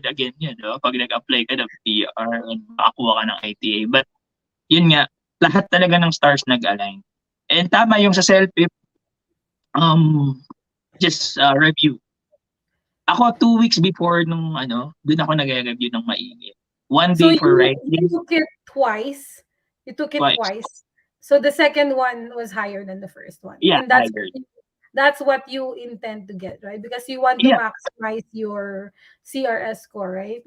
Speaker 2: again yun, di ba? Pag nag-apply ka ng PR and makakuha ka ng ITA. But, yun nga, lahat talaga ng stars nag-align. And tama yung sa selfie, um, just review. Ako 2 weeks before nung dun ako nagre-review ng maigi. One
Speaker 1: So
Speaker 2: day for
Speaker 1: you
Speaker 2: writing,
Speaker 1: took it twice. You took it
Speaker 2: twice.
Speaker 1: twice. So the second one was higher than the first one.
Speaker 2: Yeah,
Speaker 1: And
Speaker 2: higher.
Speaker 1: that's what you intend to get, right? Because you want to
Speaker 2: Yeah.
Speaker 1: maximize your CRS score, right?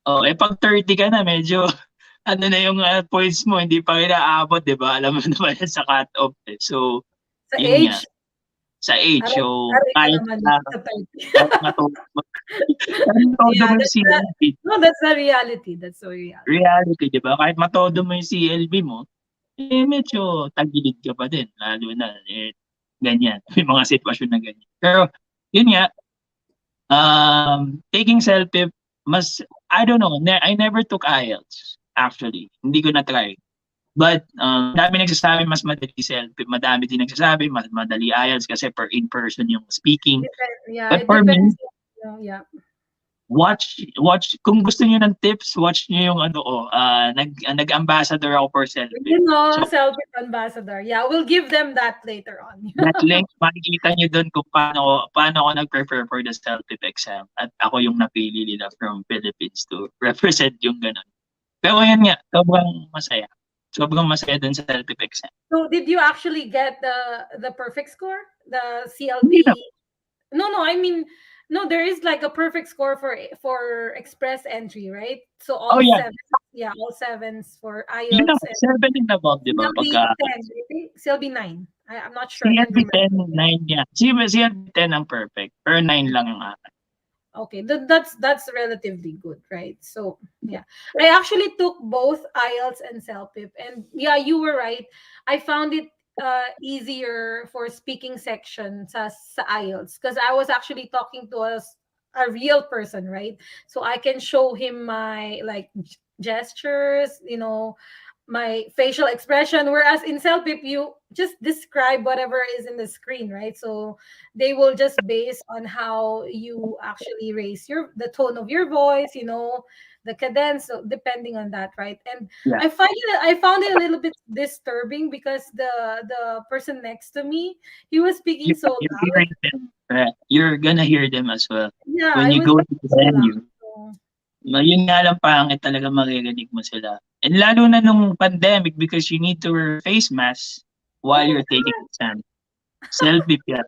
Speaker 2: Oh, pag 30 ka na medyo ano na yung points mo hindi pa rin naaabot, 'di ba? Alam mo naman yan sa cut-off eh. So,
Speaker 1: Sa
Speaker 2: yun nga,
Speaker 1: age,
Speaker 2: sa age. So,
Speaker 1: aray ka
Speaker 2: kahit
Speaker 1: naman sa 30.
Speaker 2: kahit matuto kahit matodo
Speaker 1: Yeah,
Speaker 2: mo yung CLB,
Speaker 1: that's the reality. That's the reality.
Speaker 2: reality, 'di ba? Kahit matodo mo yung CLB mo, medyo tagilid ka pa din. Lalo na, ganyan. May mga sitwasyon na ganyan. Pero, yun nga, taking selfie, I don't know, I never took IELTS, actually. Hindi ko na-try. But, madami nagsasabi mas madali selfie. Madami din nagsasabi mas madali IELTS kasi in-person yung speaking. But
Speaker 1: It
Speaker 2: for me,
Speaker 1: depends. Yeah.
Speaker 2: watch kung gusto niyo ng tips, watch niyo yung nag-ambassador ako for selfie. So,
Speaker 1: Selfie ambassador. Yeah, we'll give them that later on.
Speaker 2: that link, makikita niyo doon kung paano ako nag-prepare for the selfie exam. At ako yung napili nila from Philippines to represent yung ganun. Pero yan nga, sobrang masaya. Sobrang masaya dun sa selfie exam.
Speaker 1: So did you actually get the perfect score? The
Speaker 2: Hindi na.
Speaker 1: CLP? No, I mean, no, there is like a perfect score for express entry, right? So
Speaker 2: Oh
Speaker 1: all
Speaker 2: yeah,
Speaker 1: seven, yeah, all sevens for
Speaker 2: yun na,
Speaker 1: IELTS and
Speaker 2: 7 and above, di ba?
Speaker 1: CLB
Speaker 2: Pagka
Speaker 1: 10, maybe CLB 9. I'm not sure. I can't
Speaker 2: CLB 10,
Speaker 1: remember.
Speaker 2: 9 yan. CLB 10 ang perfect. Pero 9 lang yung akin.
Speaker 1: Okay, that's relatively good, right? So yeah, I actually took both IELTS and CELPIP, and yeah, you were right. I found it easier for speaking section sa IELTS because I was actually talking to a real person, right? So I can show him my like gestures, my facial expression. Whereas in CELPIP, you just describe whatever is in the screen, right? So they will just base on how you actually raise the tone of your voice, the cadence, so depending on that, right? And
Speaker 2: Yeah.
Speaker 1: I found it a little bit disturbing because the person next to me, he was speaking so
Speaker 2: You're
Speaker 1: loud.
Speaker 2: hearing them. You're gonna hear them as well.
Speaker 1: Yeah,
Speaker 2: When
Speaker 1: I
Speaker 2: you
Speaker 1: was
Speaker 2: go to
Speaker 1: speaking
Speaker 2: the
Speaker 1: so loud.
Speaker 2: venue,
Speaker 1: So,
Speaker 2: yun nga lang pangit talaga maririnig mo sila. And lalo na nung pandemic because you need to wear face mask
Speaker 1: oh
Speaker 2: while
Speaker 1: my
Speaker 2: you're taking
Speaker 1: god.
Speaker 2: exam. Selfie yan.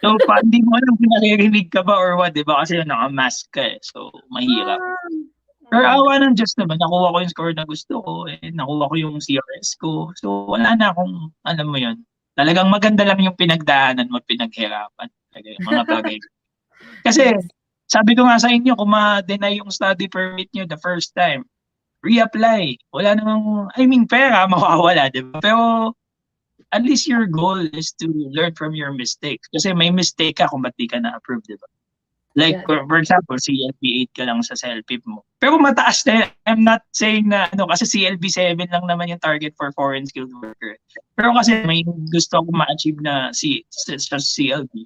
Speaker 2: So, hindi mo alam kung naririnig ka ba or what, di ba? Kasi naka-mask ka eh. So, mahirap.
Speaker 1: Oh
Speaker 2: Pero
Speaker 1: my god.
Speaker 2: awa ng Diyos naman, nakuha ko yung score na gusto ko. Nakuha ko yung CRS ko. So, wala na akong, alam mo yun. Talagang maganda lang yung pinagdaanan mo, pinaghirapan. Talaga yung mga bagay. Kasi,
Speaker 1: Yes.
Speaker 2: sabi ko nga sa inyo, kung ma-deny yung study permit nyo the first time, reapply. Wala namang, pera, mawawala, di ba? Pero, at least your goal is to learn from your mistakes. Kasi may mistake ka kung ba't di ka na-approve, di ba? Like,
Speaker 1: Yes.
Speaker 2: for example, CLB 8 ka lang sa selfie mo. Pero mataas na, I'm not saying na, kasi CLB 7 lang naman yung target for foreign skilled worker. Pero kasi may gusto akong ma-achieve na sa CLB.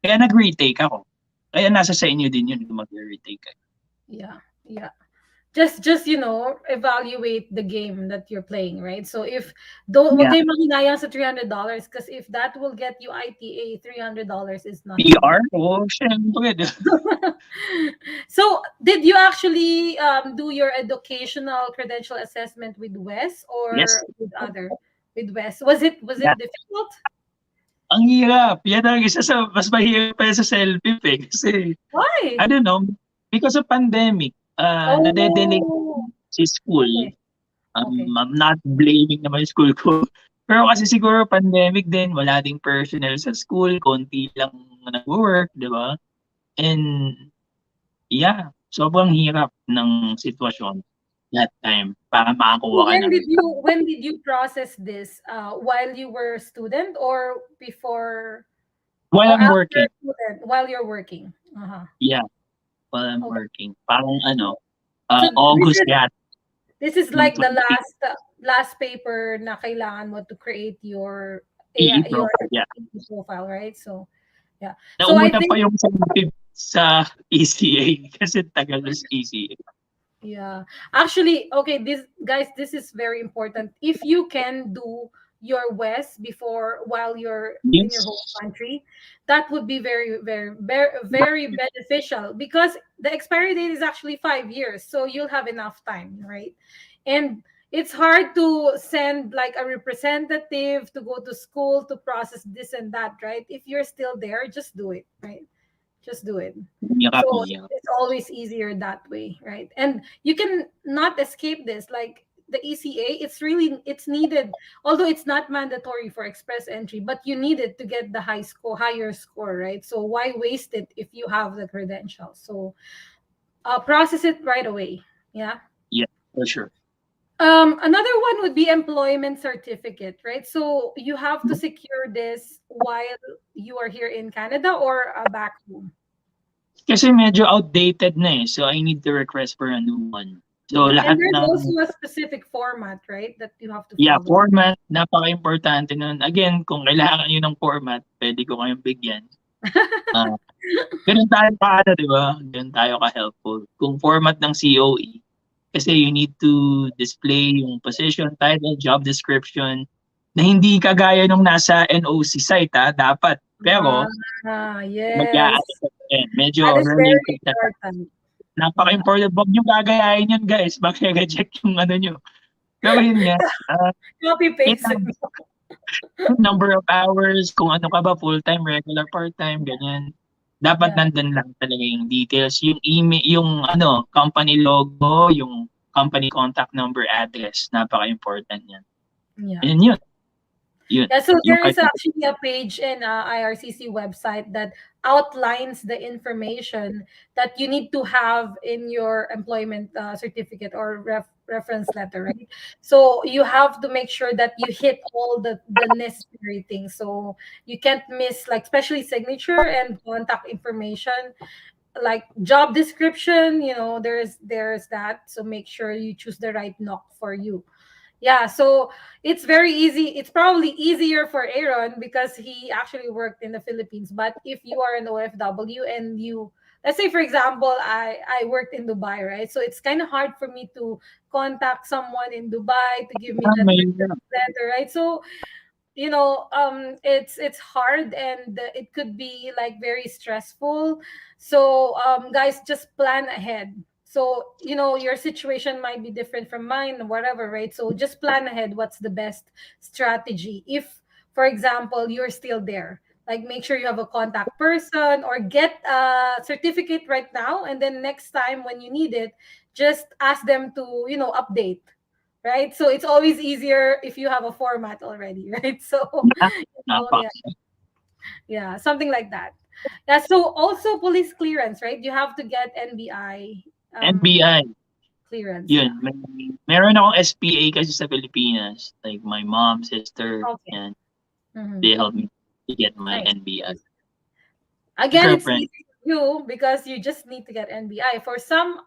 Speaker 2: Kaya nag-retake ako. Kaya nasa sa inyo din yun kung mag-retake ka.
Speaker 1: Yeah. Just evaluate the game that you're playing, right? So if don't wag
Speaker 2: Yeah.
Speaker 1: kayo manghinayang sa $300 because if that will get you ITA, $300 is nothing.
Speaker 2: PR? Oh, syempre.
Speaker 1: So did you actually do your educational credential assessment with Wes
Speaker 2: Yes.
Speaker 1: or with Wes? Was it
Speaker 2: Yeah.
Speaker 1: difficult?
Speaker 2: Ang hirap. Yan ang isa sa mas mahirap pa sa selfie kasi
Speaker 1: Why?
Speaker 2: I don't know, because of pandemic, nade-delay
Speaker 1: Oh,
Speaker 2: si school.
Speaker 1: okay. Okay.
Speaker 2: I'm not blaming naman yung school ko. Pero kasi siguro pandemic din, wala ding personnel sa school, konti lang nag-work, di ba? And yeah, sobrang hirap ng sitwasyon. that time para
Speaker 1: So
Speaker 2: makakuha ka ng
Speaker 1: when did you process this? While you were a student or before
Speaker 2: while
Speaker 1: or
Speaker 2: I'm
Speaker 1: after
Speaker 2: working.
Speaker 1: student while you're working? Uh-huh.
Speaker 2: Yeah, while I'm
Speaker 1: Okay.
Speaker 2: working. Parang ano,
Speaker 1: So
Speaker 2: August yata
Speaker 1: this is
Speaker 2: nung
Speaker 1: like the
Speaker 2: 20
Speaker 1: last paper na kailangan mo to create your
Speaker 2: EE
Speaker 1: your
Speaker 2: profile, yeah.
Speaker 1: profile, right? So yeah. So I
Speaker 2: Nauna pa
Speaker 1: think
Speaker 2: yung sa ECA kasi tagal ng ECA.
Speaker 1: yeah. Actually, okay, this guys, this is very important. If you can do your West before while you're in your home
Speaker 2: Yes.
Speaker 1: country, that would be very beneficial because the expiry date is actually 5 years, so you'll have enough time, right? And it's hard to send like a representative to go to school to process this and that, right? If you're still there, just do it, right? Just do it.
Speaker 2: Hirap,
Speaker 1: So
Speaker 2: hirap.
Speaker 1: it's always easier that way, right? And you can not escape this. Like the ECA, it's needed, although it's not mandatory for express entry, but you need it to get the higher score, right? So why waste it if you have the credentials? So process it right away. Yeah.
Speaker 2: Yeah, for sure.
Speaker 1: Another one would be employment certificate, right? So you have to secure this while you are here in Canada or back home.
Speaker 2: Kasi medyo outdated na eh, so I need to request for a new one. So
Speaker 1: Yeah, and
Speaker 2: lahat
Speaker 1: there's
Speaker 2: ng
Speaker 1: also a specific format, right, that you have to
Speaker 2: yeah,
Speaker 1: follow.
Speaker 2: format, napaka-importante nun. Again, kung kailangan niyo ng format, puwede ko kayong bigyan. Ah, gano'n tayo ka-ano, 'di ba? Gano'n tayo ka-helpful. Kung format ng COE, kasi you need to display yung position, title, job description, na hindi kagaya nung nasa NOC site, dapat. Pero
Speaker 1: Yes,
Speaker 2: mag-a-ano ka din,
Speaker 1: that
Speaker 2: medyo
Speaker 1: is very
Speaker 2: related sa
Speaker 1: important. Yeah.
Speaker 2: napaka-important. Wag niyong gagayahin 'yan guys, mare-reject yung ano niyo. Pero yun nga,
Speaker 1: Copy paste it.
Speaker 2: kailangan number of hours, kung ano ka ba, full-time, regular, part-time, ganyan. Dapat
Speaker 1: Yeah,
Speaker 2: nandun lang talaga yung details, yung email, yung ano, company logo, yung company contact number, address, napaka-important yan.
Speaker 1: yeah.
Speaker 2: And yun, yun,
Speaker 1: Yeah, so
Speaker 2: yung
Speaker 1: there
Speaker 2: part
Speaker 1: is actually a page in IRCC website that outlines the information that you need to have in your employment certificate or reference letter, right? So you have to make sure that you hit all the necessary things. So you can't miss, like, especially signature and contact information, like job description. There's that. So make sure you choose the right knock for you. Yeah, so it's very easy. It's probably easier for Aaron because he actually worked in the Philippines. But if you are an OFW and let's say, for example, I worked in Dubai, right? So it's kind of hard for me to contact someone in Dubai to give me that
Speaker 2: mahirap.
Speaker 1: letter, right? So it's hard, and it could be like very stressful. So guys, just plan ahead. So your situation might be different from mine, whatever, right? So just plan ahead what's the best strategy if, for example, you're still there. Like, make sure you have a contact person or get a certificate right now, and then next time when you need it, just ask them to update, right? So it's always easier if you have a format already, right? So,
Speaker 2: Yeah, napa
Speaker 1: yeah, yeah, something like that. Yeah. So also police clearance, right? You have to get NBI
Speaker 2: NBI,
Speaker 1: clearance.
Speaker 2: yun,
Speaker 1: Yeah.
Speaker 2: meron akong SPA kasi sa Pilipinas, like my mom, sister,
Speaker 1: Okay.
Speaker 2: and
Speaker 1: Hmm.
Speaker 2: they helped me to get my
Speaker 1: Nice.
Speaker 2: NBI. My
Speaker 1: Again, it's
Speaker 2: girlfriend,
Speaker 1: easy for you because you just need to get NBI. For some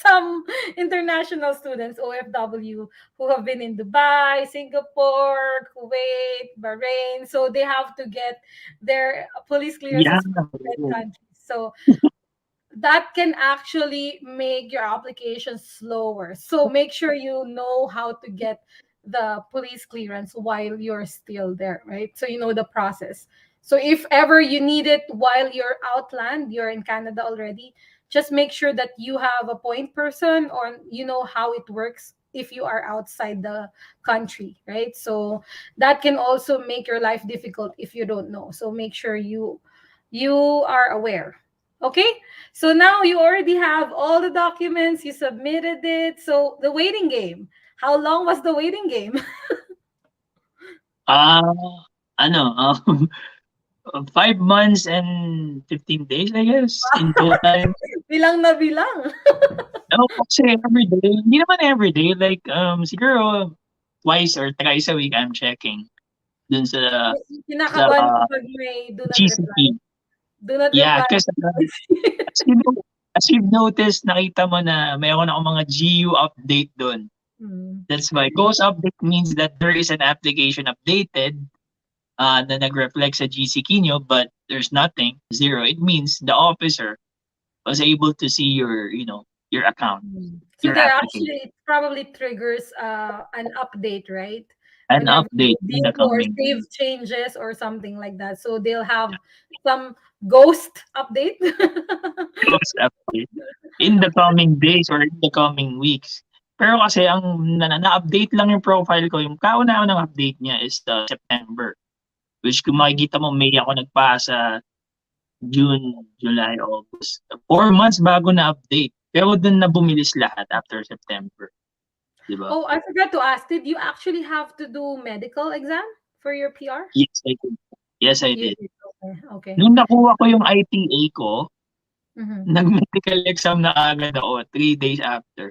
Speaker 1: some international students, OFW, who have been in Dubai, Singapore, Kuwait, Bahrain, so they have to get their police
Speaker 2: yeah,
Speaker 1: clearances from different countries. So that can actually make your application slower. So make sure you know how to get the police clearance while you're still there, right? So you know the process. So if ever you need it while you're outland, you're in Canada already, just make sure that you have a point person or you know how it works if you are outside the country, right? So that can also make your life difficult if you don't know. So make sure you are aware. Okay, so now you already have all the documents, you submitted it. So the waiting game. How long was the waiting game?
Speaker 2: ah, ano, 5 months and 15 days, I guess, in total.
Speaker 1: Bilang na bilang.
Speaker 2: Oo, kasi everyday, hindi naman everyday, like, siguro twice or thrice a week I'm checking dun sa
Speaker 1: Kinakabahan ka pag may do not reply.
Speaker 2: GCP.
Speaker 1: Do not
Speaker 2: Yeah,
Speaker 1: reply.
Speaker 2: kasi as you've noticed, nakita mo na mayroon akong mga GU update dun.
Speaker 1: Hmm.
Speaker 2: That's why ghost update means that there is an application updated na nag-reflect sa GC nyo, but there's nothing, zero. It means the officer was able to see your account,
Speaker 1: So
Speaker 2: your
Speaker 1: there
Speaker 2: application.
Speaker 1: actually it probably triggers an update, right?
Speaker 2: An
Speaker 1: Whenever you
Speaker 2: update in the
Speaker 1: did or
Speaker 2: coming
Speaker 1: save changes or something like that. So they'll have some ghost update.
Speaker 2: ghost update in the coming days or in the coming weeks. Pero kasi ang na-update lang yung profile ko, yung kauna-unang update niya is September. Which kung makikita mo, May ako nagpasa, June, July, August. 4 months bago na-update. Pero dun na bumilis lahat after September. Di ba?
Speaker 1: Oh, I forgot to ask, did you actually have to do medical exam for your PR?
Speaker 2: Yes, I did. Yes, I
Speaker 1: You
Speaker 2: did.
Speaker 1: did. Okay. Okay.
Speaker 2: Nung nakuha ko yung ITA ko,
Speaker 1: Mm-hmm.
Speaker 2: nag-medical exam na agad ako 3 days after.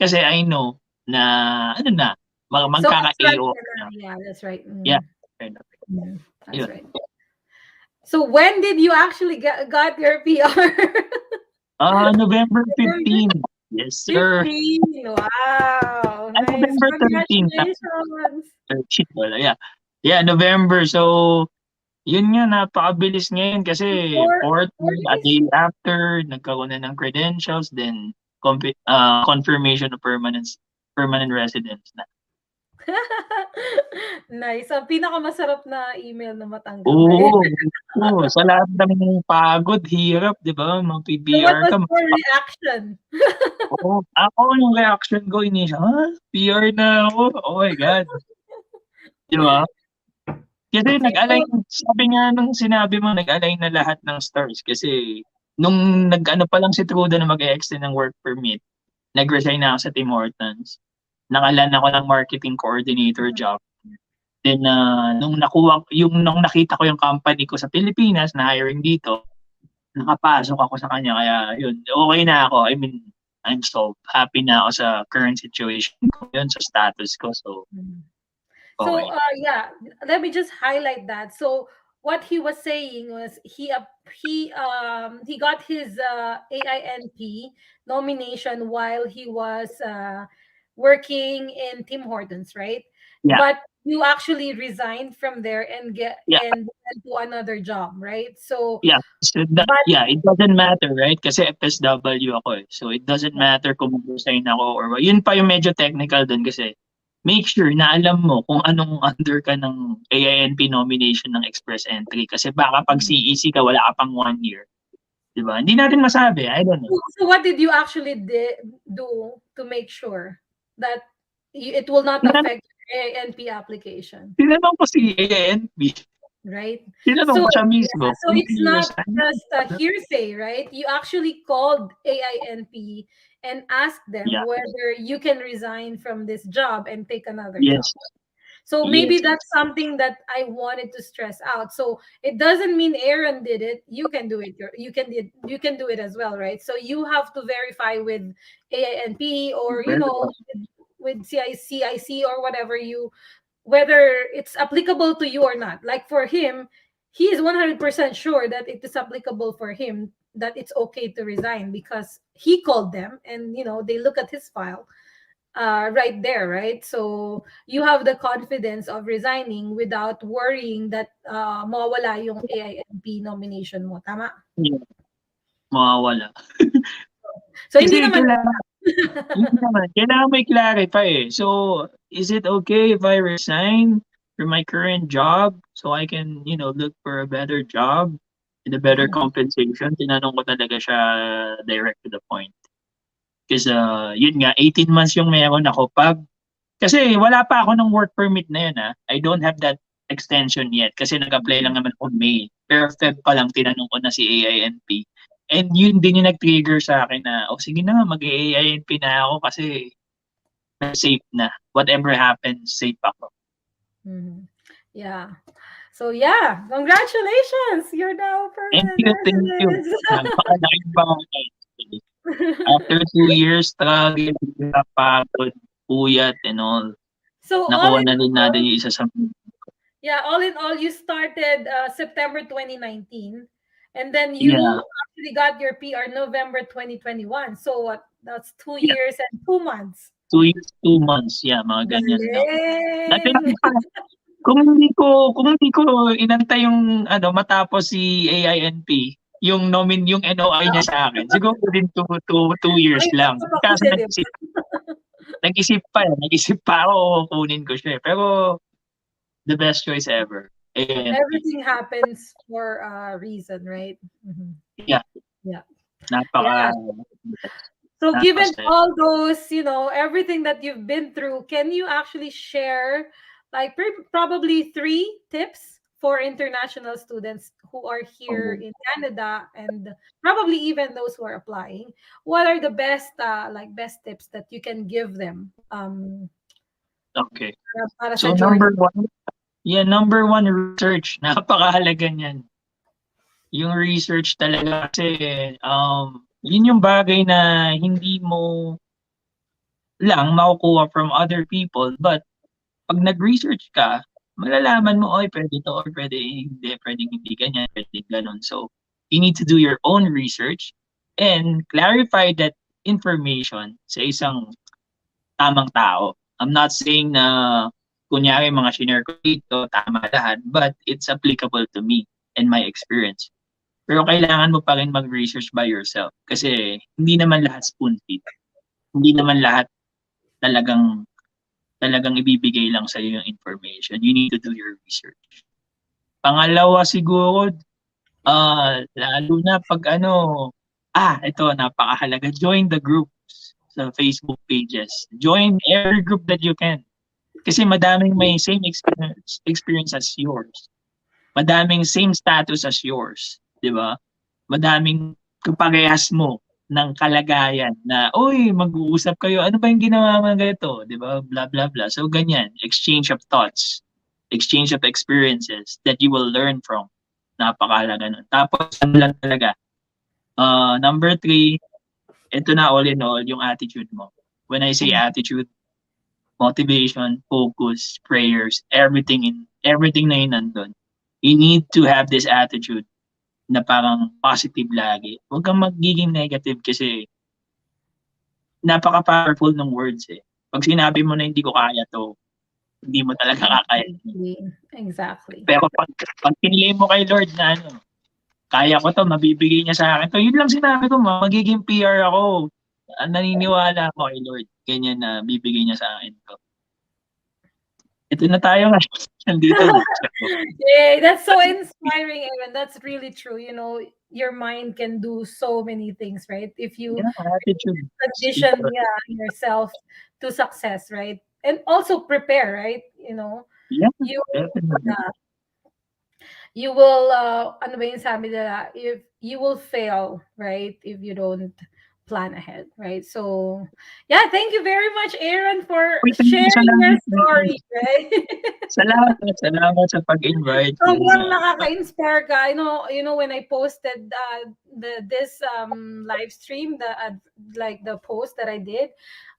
Speaker 2: Kasi I know na ano na,
Speaker 1: So that's right.
Speaker 2: magkaka-AO na.
Speaker 1: Yeah, that's right.
Speaker 2: Yeah.
Speaker 1: That's
Speaker 2: Yun.
Speaker 1: right. So when did you actually got your PR?
Speaker 2: November
Speaker 1: November
Speaker 2: 15. Yes, sir.
Speaker 1: 15. Wow.
Speaker 2: Ay,
Speaker 1: Nice.
Speaker 2: November 13.
Speaker 1: Congratulations.
Speaker 2: 13 wala, yeah. Yeah, November. So, yun nga, napakabilis ngayon kasi fourth
Speaker 1: Four
Speaker 2: a
Speaker 1: days.
Speaker 2: day after, nagkaroon na ng credentials, then confirmation of permanent residence na.
Speaker 1: Nice. Ang pinakamasarap na email na matanggap, right?
Speaker 2: Oo, oo. Sa lahat ng pagod, hirap, di ba?
Speaker 1: So what
Speaker 2: Mag-PR
Speaker 1: was
Speaker 2: ka.
Speaker 1: your reaction?
Speaker 2: Oo. Ako, yung reaction ko, initial, PR na ako. Oh my God. Di ba? Kasi
Speaker 1: So,
Speaker 2: sabi nga nung sinabi mo, nag-align na lahat ng stars. Kasi nung nag-ano pa lang si Trudeau na mag-extend ng work permit, nag-resign na ako sa Tim Hortons. Nakalan ako ng marketing coordinator job. Then, nung nakita ko yung company ko sa Pilipinas na hiring dito, nakapasok ako sa kanya. Kaya, yun, okay na ako. I mean, I'm so happy na ako sa current situation ko, yun, sa status ko. So,
Speaker 1: so
Speaker 2: okay.
Speaker 1: yeah, let me just highlight that. So what he was saying was he got his AINP nomination while he was working in Tim Hortons, right?
Speaker 2: Yeah,
Speaker 1: But you actually resigned from there and
Speaker 2: yeah,
Speaker 1: went to another job, right? So
Speaker 2: yeah. So
Speaker 1: but
Speaker 2: yeah, it doesn't matter, right? Kasi FSW ako eh. So, it doesn't matter kung mag-resign ako or what. Yun pa yung medyo technical dun kasi make sure na alam mo kung anong under ka ng AINP nomination ng express entry. Kasi baka pag CEC ka, wala ka pang 1 year. Diba? Hindi natin masabi. I don't know.
Speaker 1: so what did you actually do to make sure that it will not
Speaker 2: Tinanong,
Speaker 1: affect your ANP application,
Speaker 2: tinanong ko si AINP.
Speaker 1: right?
Speaker 2: Tinanong
Speaker 1: So
Speaker 2: ko siya
Speaker 1: yeah,
Speaker 2: mismo.
Speaker 1: so
Speaker 2: Kung
Speaker 1: it's not
Speaker 2: i-resign.
Speaker 1: just a hearsay, right? You actually called AINP and asked them
Speaker 2: Yeah.
Speaker 1: whether you can resign from this job and take another job.
Speaker 2: Yes.
Speaker 1: So maybe
Speaker 2: Yes.
Speaker 1: that's something that I wanted to stress out. So it doesn't mean Aaron did it. You can do it. You can do it as well, right? So you have to verify with AINP or
Speaker 2: Very well.
Speaker 1: with CIC or whatever whether it's applicable to you or not. Like for him, he is 100% sure that it is applicable for him, that it's okay to resign because he called them and they look at his file right there, right? So you have the confidence of resigning without worrying that mawawala yung AINP nomination mo. Tama?
Speaker 2: Yeah. Mawawala.
Speaker 1: So hindi
Speaker 2: Kasi
Speaker 1: naman.
Speaker 2: kailangan may clarify eh. So, is it okay if I resign from my current job so I can, look for a better job and a better compensation? Tinanong ko talaga siya direct to the point. Kasi, yun nga, 18 months yung meron ako. Kasi wala pa ako ng work permit na yun I don't have that extension yet kasi nag-apply lang naman ako May. Pero Feb pa lang tinanong ko na si AINP. And yun din yung nag-trigger sa akin na, sige na nga, mag-AINP na ako kasi safe na. Whatever happens, safe ako.
Speaker 1: Yeah. So yeah, congratulations! You're now
Speaker 2: Thank
Speaker 1: permanent
Speaker 2: you, thank you.
Speaker 1: resident.
Speaker 2: Napakalaking bagay. After 2 years struggle, hirap, pagod, puyat and all,
Speaker 1: So all
Speaker 2: nakuha
Speaker 1: in
Speaker 2: na din natin
Speaker 1: all,
Speaker 2: yung isa sa
Speaker 1: yeah, all in all, you started September 2019, and then
Speaker 2: yeah,
Speaker 1: you actually got your PR November 2021. So what? That's two
Speaker 2: yeah,
Speaker 1: years and 2 months.
Speaker 2: 2 years, 2 months, yeah, mga ganyan lang. Dati
Speaker 1: Galing!
Speaker 2: lang pa kung hindi ko inantay yung ano matapos si AINP, yung NOI niya sa'kin, siguro din 2 years
Speaker 1: Ay,
Speaker 2: lang.
Speaker 1: basta pa
Speaker 2: Kaso
Speaker 1: kasi, di ba?
Speaker 2: nag-isip pa ako kukunin ko siya, eh. Pero the best choice ever, AINP.
Speaker 1: Everything happens for a reason, right? Mhm.
Speaker 2: Yeah,
Speaker 1: Yeah.
Speaker 2: napaka
Speaker 1: Yeah. So given
Speaker 2: napakasaya.
Speaker 1: all those, everything that you've been through, can you actually share like probably three tips for international students who are here
Speaker 2: Oo,
Speaker 1: in Canada and probably even those who are applying? What are the best best tips that you can give them
Speaker 2: okey.
Speaker 1: para
Speaker 2: So
Speaker 1: sa journey?
Speaker 2: number one research, napakahalaga niyan. Yung research talaga kasi, yun yung bagay na hindi mo lang makukuha from other people, but 'pag nag-research ka, malalaman mo, "Ay puwede 'to or puwedeng hindi ganyan, puwedeng gano'n." So, you need to do your own research and clarify that information sa isang tamang tao. I'm not saying na kunyari mga shinare ko dito tama lahat, but it's applicable to me and my experience. Pero kailangan mo pa rin mag-research by yourself kasi hindi naman lahat spoon feed. Hindi naman lahat talagang talagang ibibigay lang sa'yo yung information. You need to do your research. Pangalawa siguro, lalo na 'pag ito napakahalaga, join the groups sa Facebook pages. Join every group that you can. Kasi madaming may same experience as yours. Madaming same status as yours, 'di ba? Madaming kaparehas mo ng kalagayan na, "Uy, mag-uusap kayo, ano ba yung ginawa mo ganito?" 'Di ba? Blah, blah, blah. So ganyan, exchange of thoughts, exchange of experiences that you will learn from. Napakahalaga nun. Tapos ano lang talaga, number three, ito na all in all, yung attitude mo. When I say attitude, motivation, focus, prayers, everything na yun nandun. You need to have this attitude na parang positive lagi. Huwag kang magiging negative kasi napaka-powerful ng words, eh. 'Pag sinabi mo na hindi ko kaya 'to, hindi mo talaga kakayanin.
Speaker 1: Exactly. Exactly.
Speaker 2: Pero 'pag pinili mo kay Lord na kaya ko 'to, mabibigay niya sa'kin 'to, yun lang sinabi ko, magiging PR ako. Naniniwala ako kay Lord, ganyan na bibigay niya sa'kin 'to. Ito na tayo ngayon, nandito na. So,
Speaker 1: Yay, that's so inspiring, Aaron. That's really true. Your mind can do so many things, right? If you
Speaker 2: yeah, attitude.
Speaker 1: condition, yeah, yourself to success, right? And also prepare, right?
Speaker 2: Yeah,
Speaker 1: You
Speaker 2: definitely.
Speaker 1: you will ano ba yung sabi nila, if you will fail, right, if you don't plan ahead, right? So yeah, thank you very much, Aaron, for
Speaker 2: Uy,
Speaker 1: sharing your
Speaker 2: salamat.
Speaker 1: story, right?
Speaker 2: Salamat sa pag-invite.
Speaker 1: Sobrang nakaka-inspire ka. When I posted this live stream, like the post that I did,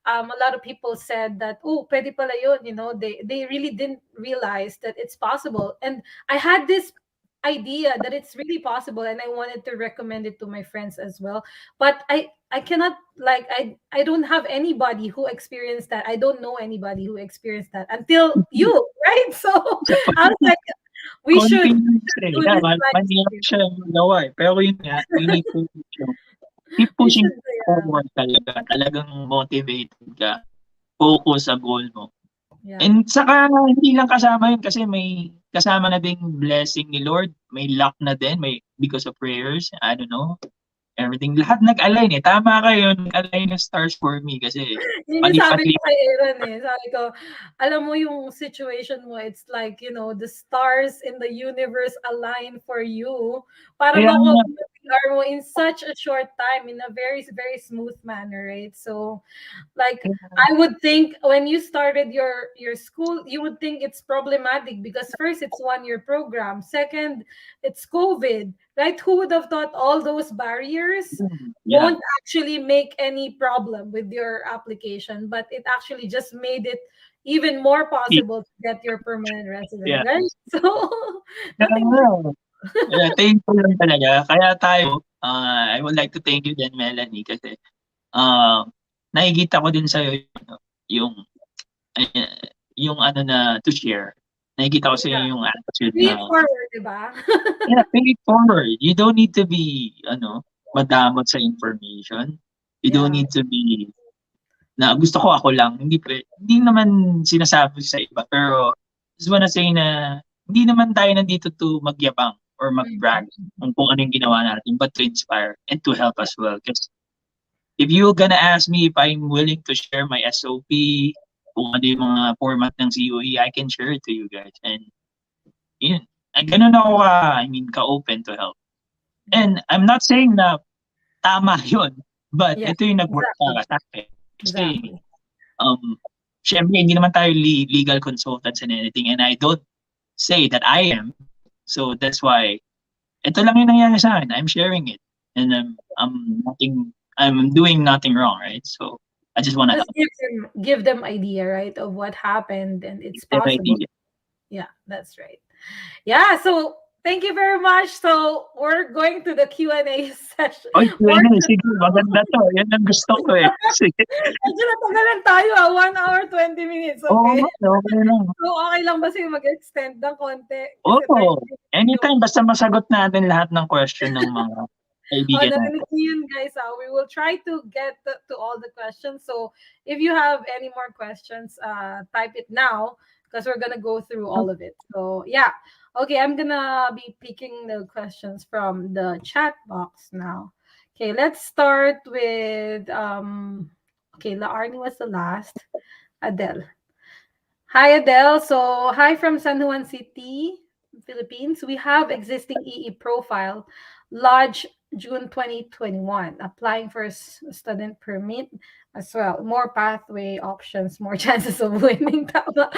Speaker 1: a lot of people said that, oh, pwede pala yun. They really didn't realize that it's possible. And I had this idea that it's really possible, and I wanted to recommend it to my friends as well. But I cannot, like, I don't have anybody who experienced that. I don't know anybody who experienced that until you, right? So
Speaker 2: Sa
Speaker 1: I was like, we should
Speaker 2: confidence, eh.
Speaker 1: do
Speaker 2: Yeah,
Speaker 1: this live
Speaker 2: mahirap
Speaker 1: stream.
Speaker 2: siya magawa, eh. Pero yun nga, you need to, keep
Speaker 1: We
Speaker 2: pushing
Speaker 1: should, yeah,
Speaker 2: forward talaga. Talagang motivated ka, focus sa goal mo.
Speaker 1: yeah.
Speaker 2: And saka hindi lang kasama yun kasi may kasama na ding blessing ni Lord, may luck na din, may because of prayers, I don't know. everything. Lahat nag-align eh. Tama kayo, nag-align yung stars for me kasi
Speaker 1: Yun yung sabi ko
Speaker 2: palipat-lipat.
Speaker 1: kay Aaron eh. Sabi ko, alam mo yung situation mo, it's like, the stars in the universe align for you para
Speaker 2: Kaya
Speaker 1: makuha
Speaker 2: nga,
Speaker 1: mo yung PR mo in such a short time, in a very, very smooth manner, right? So, like, I would think when you started your school, you would think it's problematic because first it's 1 year program, second it's COVID, right? Who would have thought all those barriers
Speaker 2: yeah.
Speaker 1: won't actually make any problem with your application, but it actually just made it even more possible to get your permanent resident,
Speaker 2: Yeah.
Speaker 1: right? So
Speaker 2: Kaya
Speaker 1: nothing
Speaker 2: nga.
Speaker 1: wrong.
Speaker 2: Yeah, thankful lang talaga. Kaya tayo, I would like to thank you din, Melanie, kasi ah, nakikita ko din sa'yo yung ano, eh, yung ano na to share. Nakikita ko sa'yo
Speaker 1: Yeah.
Speaker 2: yung attitude
Speaker 1: Pay it
Speaker 2: na,
Speaker 1: forward, diba?
Speaker 2: yeah, pay it forward. You don't need to be, madamot sa information. You don't
Speaker 1: Yeah.
Speaker 2: need to be, na gusto ko ako lang. Hindi naman sinasabi sa iba, pero just wanna say na hindi naman tayo nandito to magyabang or mag-brag
Speaker 1: Mhm.
Speaker 2: kung ano yung ginawa natin, but to inspire and to help as well. Kasi if you're gonna ask me if I'm willing to share my SOP, kung ano yung mga format ng COE, I can share it to you guys. And yun, ay ganun ako ka-open to help. And I'm not saying na tama yun, but
Speaker 1: Yeah,
Speaker 2: ito yung nag-work
Speaker 1: exactly.
Speaker 2: sa akin. Kasi,
Speaker 1: Exactly.
Speaker 2: um, syempre, hindi naman tayo legal consultants and anything, and I don't say that I am. So that's why, ito lang yung nangyari sa akin. I'm sharing it. And I'm doing nothing wrong, right? So I just wanna
Speaker 1: Just
Speaker 2: help.
Speaker 1: give them idea, right, of what happened, and it's
Speaker 2: That
Speaker 1: possible.
Speaker 2: idea.
Speaker 1: Yeah, that's right. Yeah, so thank you very much. So we're going to the Q&A session.
Speaker 2: Oy,
Speaker 1: Or
Speaker 2: Q&A, sige, maganda to. Yan ang gusto ko eh. Sige.
Speaker 1: medyo natagalan tayo 1 hour, 20 minutes,
Speaker 2: Oo
Speaker 1: okay?
Speaker 2: nga, okay lang.
Speaker 1: So okay lang ba sa'yo mag-extend ng konti? Kasi
Speaker 2: Oo.
Speaker 1: 30 minutes yung
Speaker 2: Anytime, basta masagot natin lahat ng question ng mga
Speaker 1: oh,
Speaker 2: kaibigan
Speaker 1: narinig
Speaker 2: natin.
Speaker 1: niyo yun, guys. We will try to get to all the questions. So if you have any more questions, type it now because we're gonna go through all of it. So yeah, okay. I'm gonna be picking the questions from the chat box now. Okay, let's start with Okay, La Arnie was the last. Adele. Hi, Adele. So, hi from San Juan City, Philippines. We have existing EE profile, Lodge June 2021, applying for student permit as well. More pathway options, more chances of winning. Tama.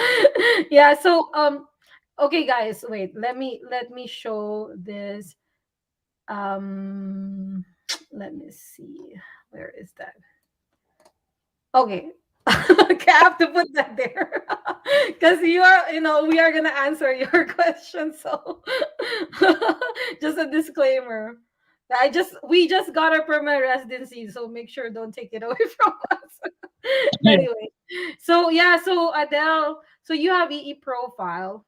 Speaker 1: Yeah, so okay guys, wait. Let me show this. Um let me see. Where is that? Okay. Okay, I have to put that there because we are gonna answer your question. So, just a disclaimer. We just got our permanent residency, so make sure don't take it away from us.
Speaker 2: Yeah.
Speaker 1: Anyway, so yeah, so Adele, so you have EE profile.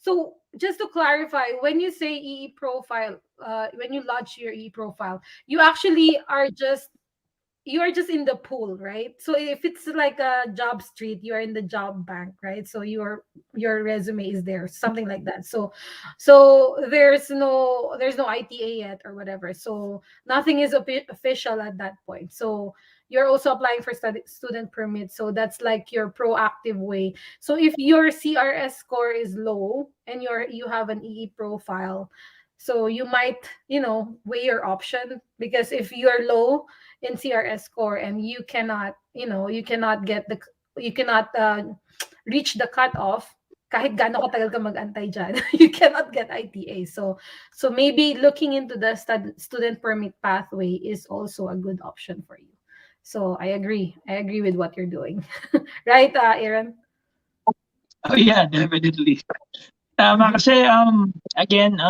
Speaker 1: So just to clarify, when you say EE profile, when you launch your EE profile, you actually are just you are just in the pool, right? So if it's like a job street, you are in the job bank, right? So your resume is there, something like that. So there's no ITA yet or whatever. So nothing is official at that point. So you're also applying for student permit. So that's like your proactive way. So if your CRS score is low and you have an EE profile, so you might, weigh your option because if you're low in CRS score and you cannot reach the cutoff kahit gaano katagal ka mag-antay dyan, you cannot get ITA. So maybe looking into the student permit pathway is also a good option for you. So I agree. I agree with what you're doing. Right, Aaron?
Speaker 2: Oh yeah, definitely. Tama kasi, again,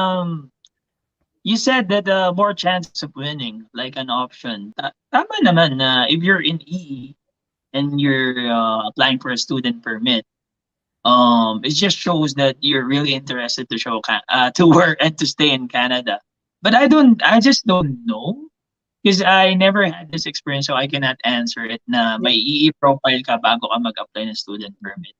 Speaker 2: you said that more chances of winning, like an option. Tama naman na if you're in EE and you're applying for a student permit, it just shows that you're really interested to to work and to stay in Canada. But I just don't know because I never had this experience, so I cannot answer it. Na
Speaker 1: Yeah.
Speaker 2: may EE profile ka bago ka mag-apply ng student permit.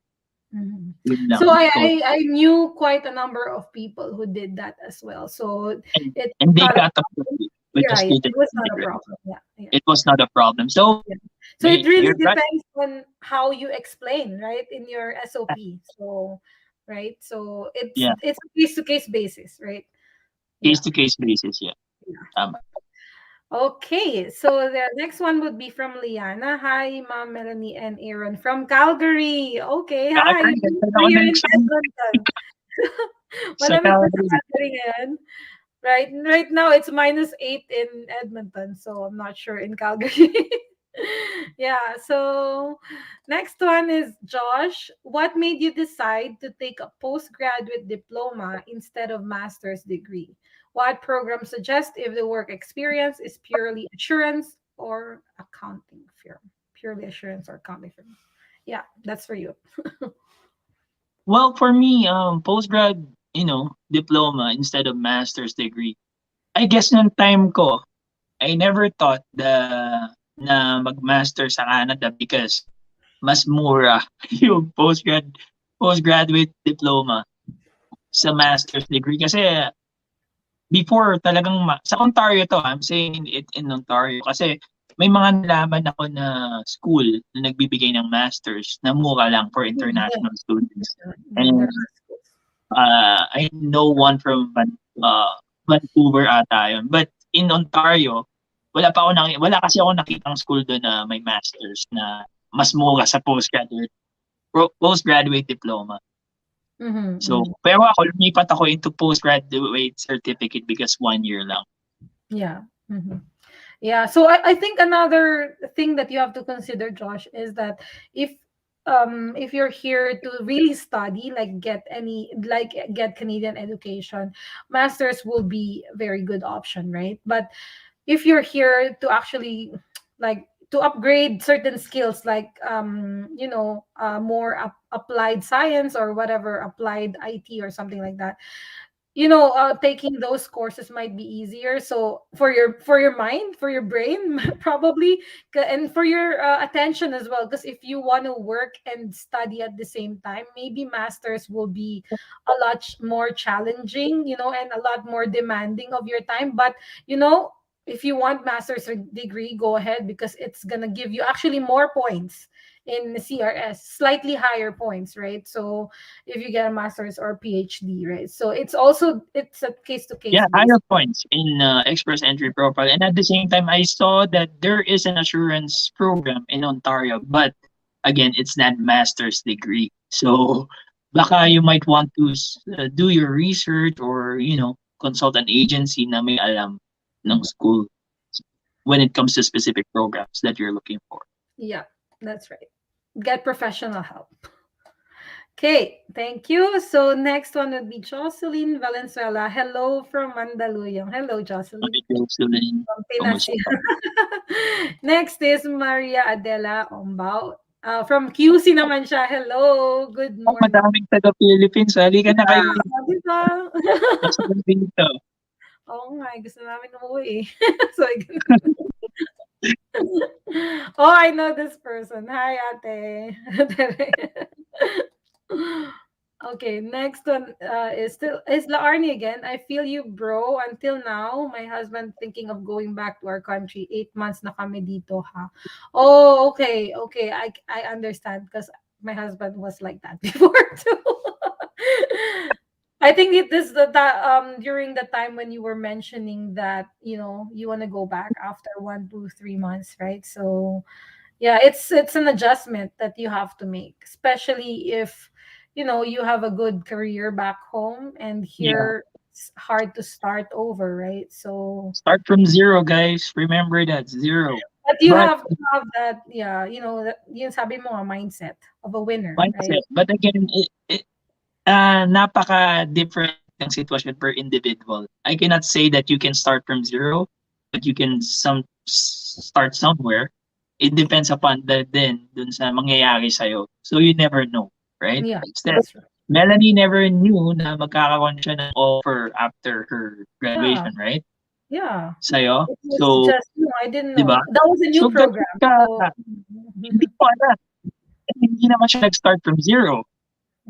Speaker 1: Mhm.
Speaker 2: Yun lang.
Speaker 1: So I,
Speaker 2: So,
Speaker 1: I I knew quite a number of people who did that as well. So
Speaker 2: and,
Speaker 1: it's
Speaker 2: and they
Speaker 1: not a
Speaker 2: got approved. with the
Speaker 1: Yeah, yeah. It
Speaker 2: student
Speaker 1: was not a
Speaker 2: integrate.
Speaker 1: problem. Yeah, yeah.
Speaker 2: It was not a problem. So
Speaker 1: Yeah. So it
Speaker 2: hey,
Speaker 1: really
Speaker 2: you're right.
Speaker 1: depends on how you explain, right, in your SOP. So, right. So
Speaker 2: Yeah,
Speaker 1: it's a case to case basis, right?
Speaker 2: case
Speaker 1: Yeah.
Speaker 2: to case basis. Yeah.
Speaker 1: Yeah.
Speaker 2: Tama.
Speaker 1: Okay. So the next one would be from Liana. Hi, Ma'am Melanie and Aaron from Calgary. Okay. Hi.
Speaker 2: Calgary, ganda ng
Speaker 1: We're here in
Speaker 2: connection
Speaker 1: Edmonton.
Speaker 2: sa
Speaker 1: Malamig ba sa
Speaker 2: Calgary.
Speaker 1: Calgary ngayon? Right now it's -8 in Edmonton, so I'm not sure in Calgary. Yeah, so next one is Josh. What made you decide to take a postgraduate diploma instead of master's degree? What program suggests if the work experience is purely assurance or accounting firm? Purely assurance or accounting firm. Yeah, that's for you.
Speaker 2: Well, for me, postgrad, diploma instead of master's degree. I guess nung time ko, I never thought na mag-master sa Canada because mas mura yung postgraduate diploma sa master's degree. Kasi before talagang sa Ontario 'to, I'm saying it in Ontario kasi may mga nalaman ako na school na nagbibigay ng masters na mura lang for
Speaker 1: Yeah,
Speaker 2: international students.
Speaker 1: there
Speaker 2: And
Speaker 1: are schools.
Speaker 2: I know one from Vancouver ata yun. But in Ontario, wala kasi ako nakitang school doon na may masters na mas mura sa postgraduate diploma.
Speaker 1: Mm-hmm,
Speaker 2: So,
Speaker 1: mm-hmm.
Speaker 2: pero ako lumipat ako into postgraduate certificate because 1 year lang.
Speaker 1: Yeah. Mhm. Yeah. So I think another thing that you have to consider, Josh, is that if if you're here to really study, like get Canadian education, masters will be a very good option, right? But if you're here to actually like to upgrade certain skills like more applied science or whatever, applied IT or something like that, taking those courses might be easier, so for your mind, for your brain, probably, and for your attention as well, because if you want to work and study at the same time, maybe masters will be a lot more challenging, and a lot more demanding of your time. But if you want master's degree, go ahead, because it's gonna give you actually more points in CRS, slightly higher points, right? So if you get a master's or PhD, right? So it's a case to case
Speaker 2: Yeah,
Speaker 1: basis.
Speaker 2: higher points in express entry profile. And at the same time, I saw that there is an assurance program in Ontario, but again, it's not master's degree. So baka you might want to do your research or, consult an agency na may alam ng school when it comes to specific programs that you're looking for.
Speaker 1: Yeah, that's right. Get professional help. Okay, thank you. So next one would be Jocelyn Valenzuela. Hello from Mandaluyong. Hello, Jocelyn.
Speaker 2: Okay, Jocelyn,
Speaker 1: From
Speaker 2: kamusta
Speaker 1: Pinasi.
Speaker 2: ka?
Speaker 1: Next is Maria Adela Ombao. From QC naman siya. Hello, good
Speaker 2: Oh,
Speaker 1: morning.
Speaker 2: madaming taga-Philippines. Halika na kayo.
Speaker 1: Yeah, di ba?
Speaker 2: Masarap dito.
Speaker 1: Oo nga, gusto namin umuwi eh. So, oh, I know this person. Hi, ate. Okay, next one is Laarni again. I feel you, bro. Until now, my husband thinking of going back to our country. 8 months na kami dito, ha. Oh, okay, okay. I understand because my husband was like that before too. I think it is during the time when you were mentioning that you want to go back after 1, 2, 3 months, right? So yeah, it's an adjustment that you have to make, especially if you have a good career back home, and
Speaker 2: Yeah.
Speaker 1: here it's hard to start over, right? So
Speaker 2: Start from zero, guys. Remember that, zero.
Speaker 1: but you
Speaker 2: But
Speaker 1: have to have that, yeah, that yung sabi mo nga, mindset of a winner, right?
Speaker 2: mindset. But again, napaka-different ng sitwasyon per individual. I cannot say that you can start from zero, but you can start somewhere. It depends upon dun sa mangyayari sa'yo. So you never know, right?
Speaker 1: Yeah,
Speaker 2: Instead,
Speaker 1: that's right.
Speaker 2: Melanie never knew na magkakaroon siya ng offer after her
Speaker 1: Yeah,
Speaker 2: graduation, right?
Speaker 1: yeah.
Speaker 2: Sa'yo.
Speaker 1: It was
Speaker 2: So,
Speaker 1: just, I didn't
Speaker 2: di ba?
Speaker 1: know that was a new
Speaker 2: So, ganun
Speaker 1: program,
Speaker 2: ka,
Speaker 1: so
Speaker 2: hindi ko alam. Hindi naman siya nag-start from zero,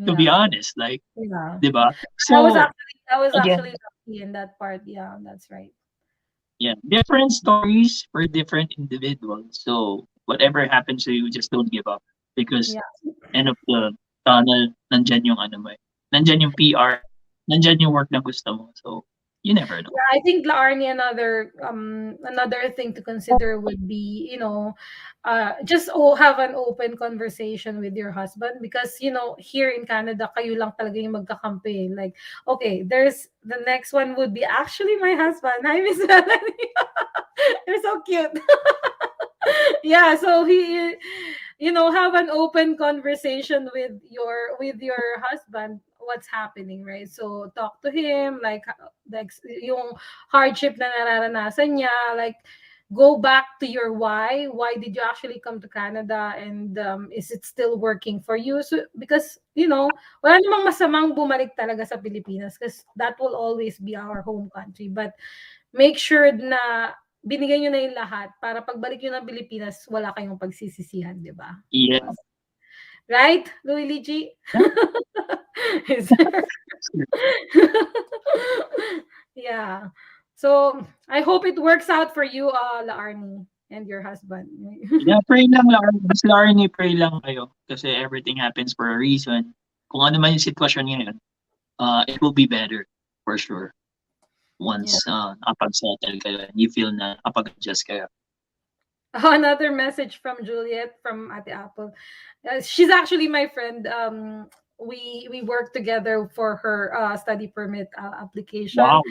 Speaker 2: to be
Speaker 1: yeah,
Speaker 2: honest. Like,
Speaker 1: yeah.
Speaker 2: di ba?
Speaker 1: I was
Speaker 2: So,
Speaker 1: actually I was
Speaker 2: again,
Speaker 1: actually lucky in that part. Yeah, that's right.
Speaker 2: Yeah, different stories for different individuals. So whatever happens to you, just don't give up because
Speaker 1: Yeah.
Speaker 2: end of the tunnel, nandyan yung ano mo eh. Nandyan yung PR, nandyan yung work na gusto mo. So you never know.
Speaker 1: Yeah, I think Laarni, another thing to consider would be, just have an open conversation with your husband, because here in Canada kayo lang talaga yung magkakampi. Like, okay, there's the next one would be actually my husband. Hi, Miss Melanie. You're so cute. Yeah, so have an open conversation with your husband, what's happening, right? So talk to him, like yung hardship na nararanasan niya, like go back to your why did you actually come to Canada, and is it still working for you? So because wala namang masamang bumalik talaga sa Pilipinas, because that will always be our home country, but make sure na binigay niyo na yung lahat para pagbalik niyo ng Pilipinas wala kayong pagsisisihan, 'di ba?
Speaker 2: Yeah.
Speaker 1: Yes. Right, Louie Lee?
Speaker 2: Yeah.
Speaker 1: Is there? Yeah. So, I hope it works out for you, La Arnie, and your husband.
Speaker 2: Yeah, pray lang, Mas Larnie, pray lang kayo. Kasi everything happens for a reason. Kung ano man yung sitwasyon ngayon, it will be better for sure.
Speaker 1: Yeah.
Speaker 2: Once nakapag-settle kayo and you feel na nakapag-adjust kayo.
Speaker 1: Another message from Juliet from Ate Apple. She's actually my friend. We work together for her study permit application.
Speaker 2: Wow.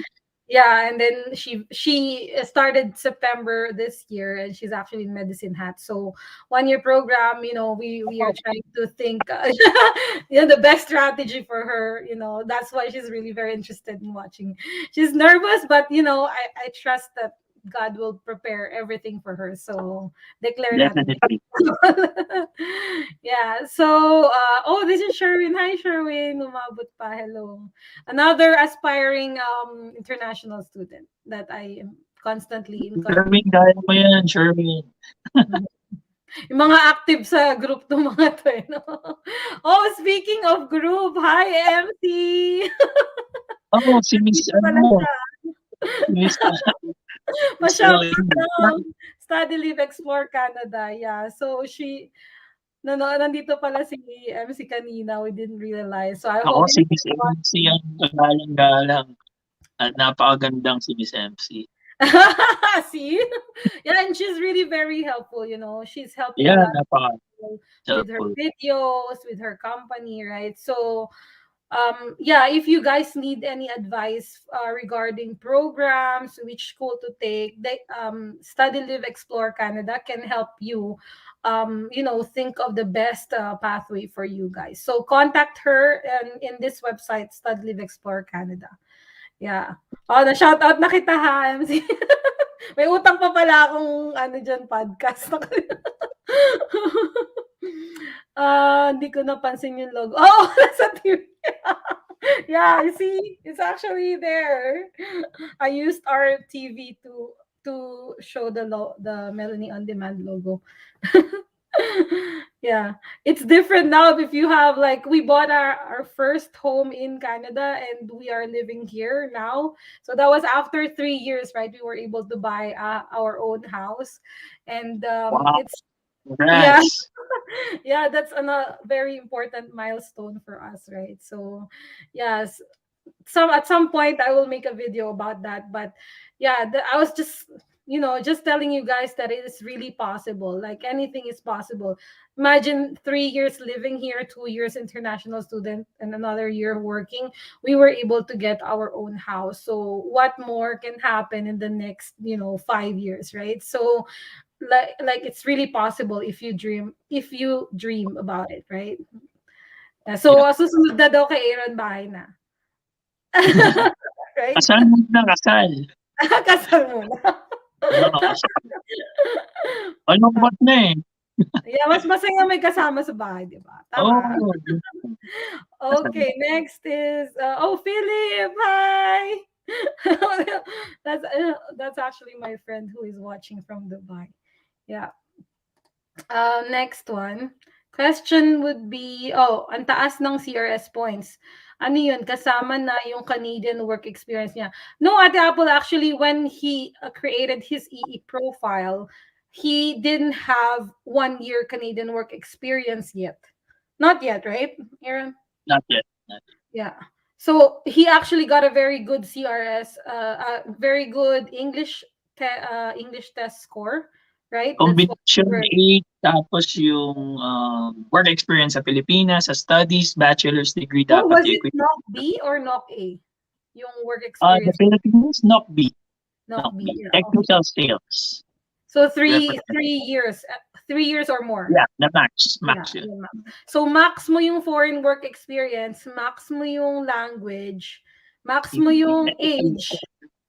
Speaker 1: Yeah, and then she started September this year, and she's actually in medicine hat. So 1 year program, we are trying to think, the best strategy for her. That's why she's really very interested in watching. She's nervous, but I trust that God will prepare everything for her. So declare natin.
Speaker 2: Definitely.
Speaker 1: Yeah. So, this is Sherwin. Hi, Sherwin. Umabot pa. Hello. Another aspiring international student that I am constantly in contact.
Speaker 2: Sherwin, kaya mo yan, Sherwin.
Speaker 1: Yung mga active sa group to mga to, no? Oh, speaking of group, hi, MC.
Speaker 2: Oh, si Miss,
Speaker 1: Dito pala siya.
Speaker 2: Miss, Miss
Speaker 1: Pa-shout out
Speaker 2: Rolinda.
Speaker 1: daw. Study Live Explore Canada. Yeah. So, nandito pala si MC kanina. We didn't realize. So, I
Speaker 2: Ako
Speaker 1: hope
Speaker 2: si Miss MC ang kagalang-galang at napakagandang si Miss MC.
Speaker 1: see? Yeah, and she's really very helpful. She's helping a
Speaker 2: Yeah,
Speaker 1: lot with her
Speaker 2: napaka-helpful.
Speaker 1: videos, with her company, right? So, yeah, if you guys need any advice regarding programs, which school to take, Study Live Explore Canada can help you, think of the best pathway for you guys. So contact her in this website, Study Live Explore Canada. Yeah. Oh, na-shout out na kita, ha, MC. May utang pa pala akong dyan, podcast. Hindi ko napansin yung logo. Oh, nasa TV. Yeah, you see, it's actually there. I used our TV to show the Melanie On Demand logo. Yeah, it's different now. If you have, like, we bought our first home in Canada, and we are living here now. So that was after 3 years, right? We were able to buy our own house, and
Speaker 2: Wow,
Speaker 1: it's yeah.
Speaker 2: congrats.
Speaker 1: Yeah, that's a very important milestone for us, right? So, yes, at some point I will make a video about that. But yeah, I was just telling you guys that it is really possible. Like, anything is possible. Imagine 3 years living here, 2 years international student, and another year working. We were able to get our own house. So what more can happen in the next 5 years, right? So, like it's really possible if you dream about it, right? Yeah, so
Speaker 2: Yeah.
Speaker 1: susunod na daw kay Aaron, bahay na. Right?
Speaker 2: Kasal muna, kasal.
Speaker 1: Kasal muna.
Speaker 2: Oo, kasal. Malungkot na eh.
Speaker 1: Yeah, mas masaya may kasama sa bahay, di ba? Tama.
Speaker 2: Oo. Kasal.
Speaker 1: Okay, next is Philip. Hi. That's actually my friend who is watching from Dubai. Yeah. Next one. Question would be, oh, ang taas ng CRS points. Ano yun? Kasama na yung Canadian work experience niya. No, Ate Apple, actually, when he created his EE profile, he didn't have 1 year Canadian work experience yet. Not yet, right, Aaron?
Speaker 2: Not yet. Not yet.
Speaker 1: Yeah. So he actually got a very good CRS, very good English test score, right? That's what
Speaker 2: Combination
Speaker 1: we're.
Speaker 2: 8, tapos yung work experience sa Pilipinas, sa studies, bachelor's degree
Speaker 1: Oh,
Speaker 2: dapat
Speaker 1: was it
Speaker 2: i-equip.
Speaker 1: knock B or knock A? Yung work
Speaker 2: The
Speaker 1: experience,
Speaker 2: Philippines, NOC B.
Speaker 1: knock
Speaker 2: NOC
Speaker 1: B.
Speaker 2: B.
Speaker 1: Yeah. Okay.
Speaker 2: Technical sales.
Speaker 1: So three
Speaker 2: Represent.
Speaker 1: three years, 3 years or more.
Speaker 2: Yeah, the max.
Speaker 1: Yeah,
Speaker 2: Max yun.
Speaker 1: yun, ma'am. So max mo yung foreign work experience, max mo yung language, max mo yung age,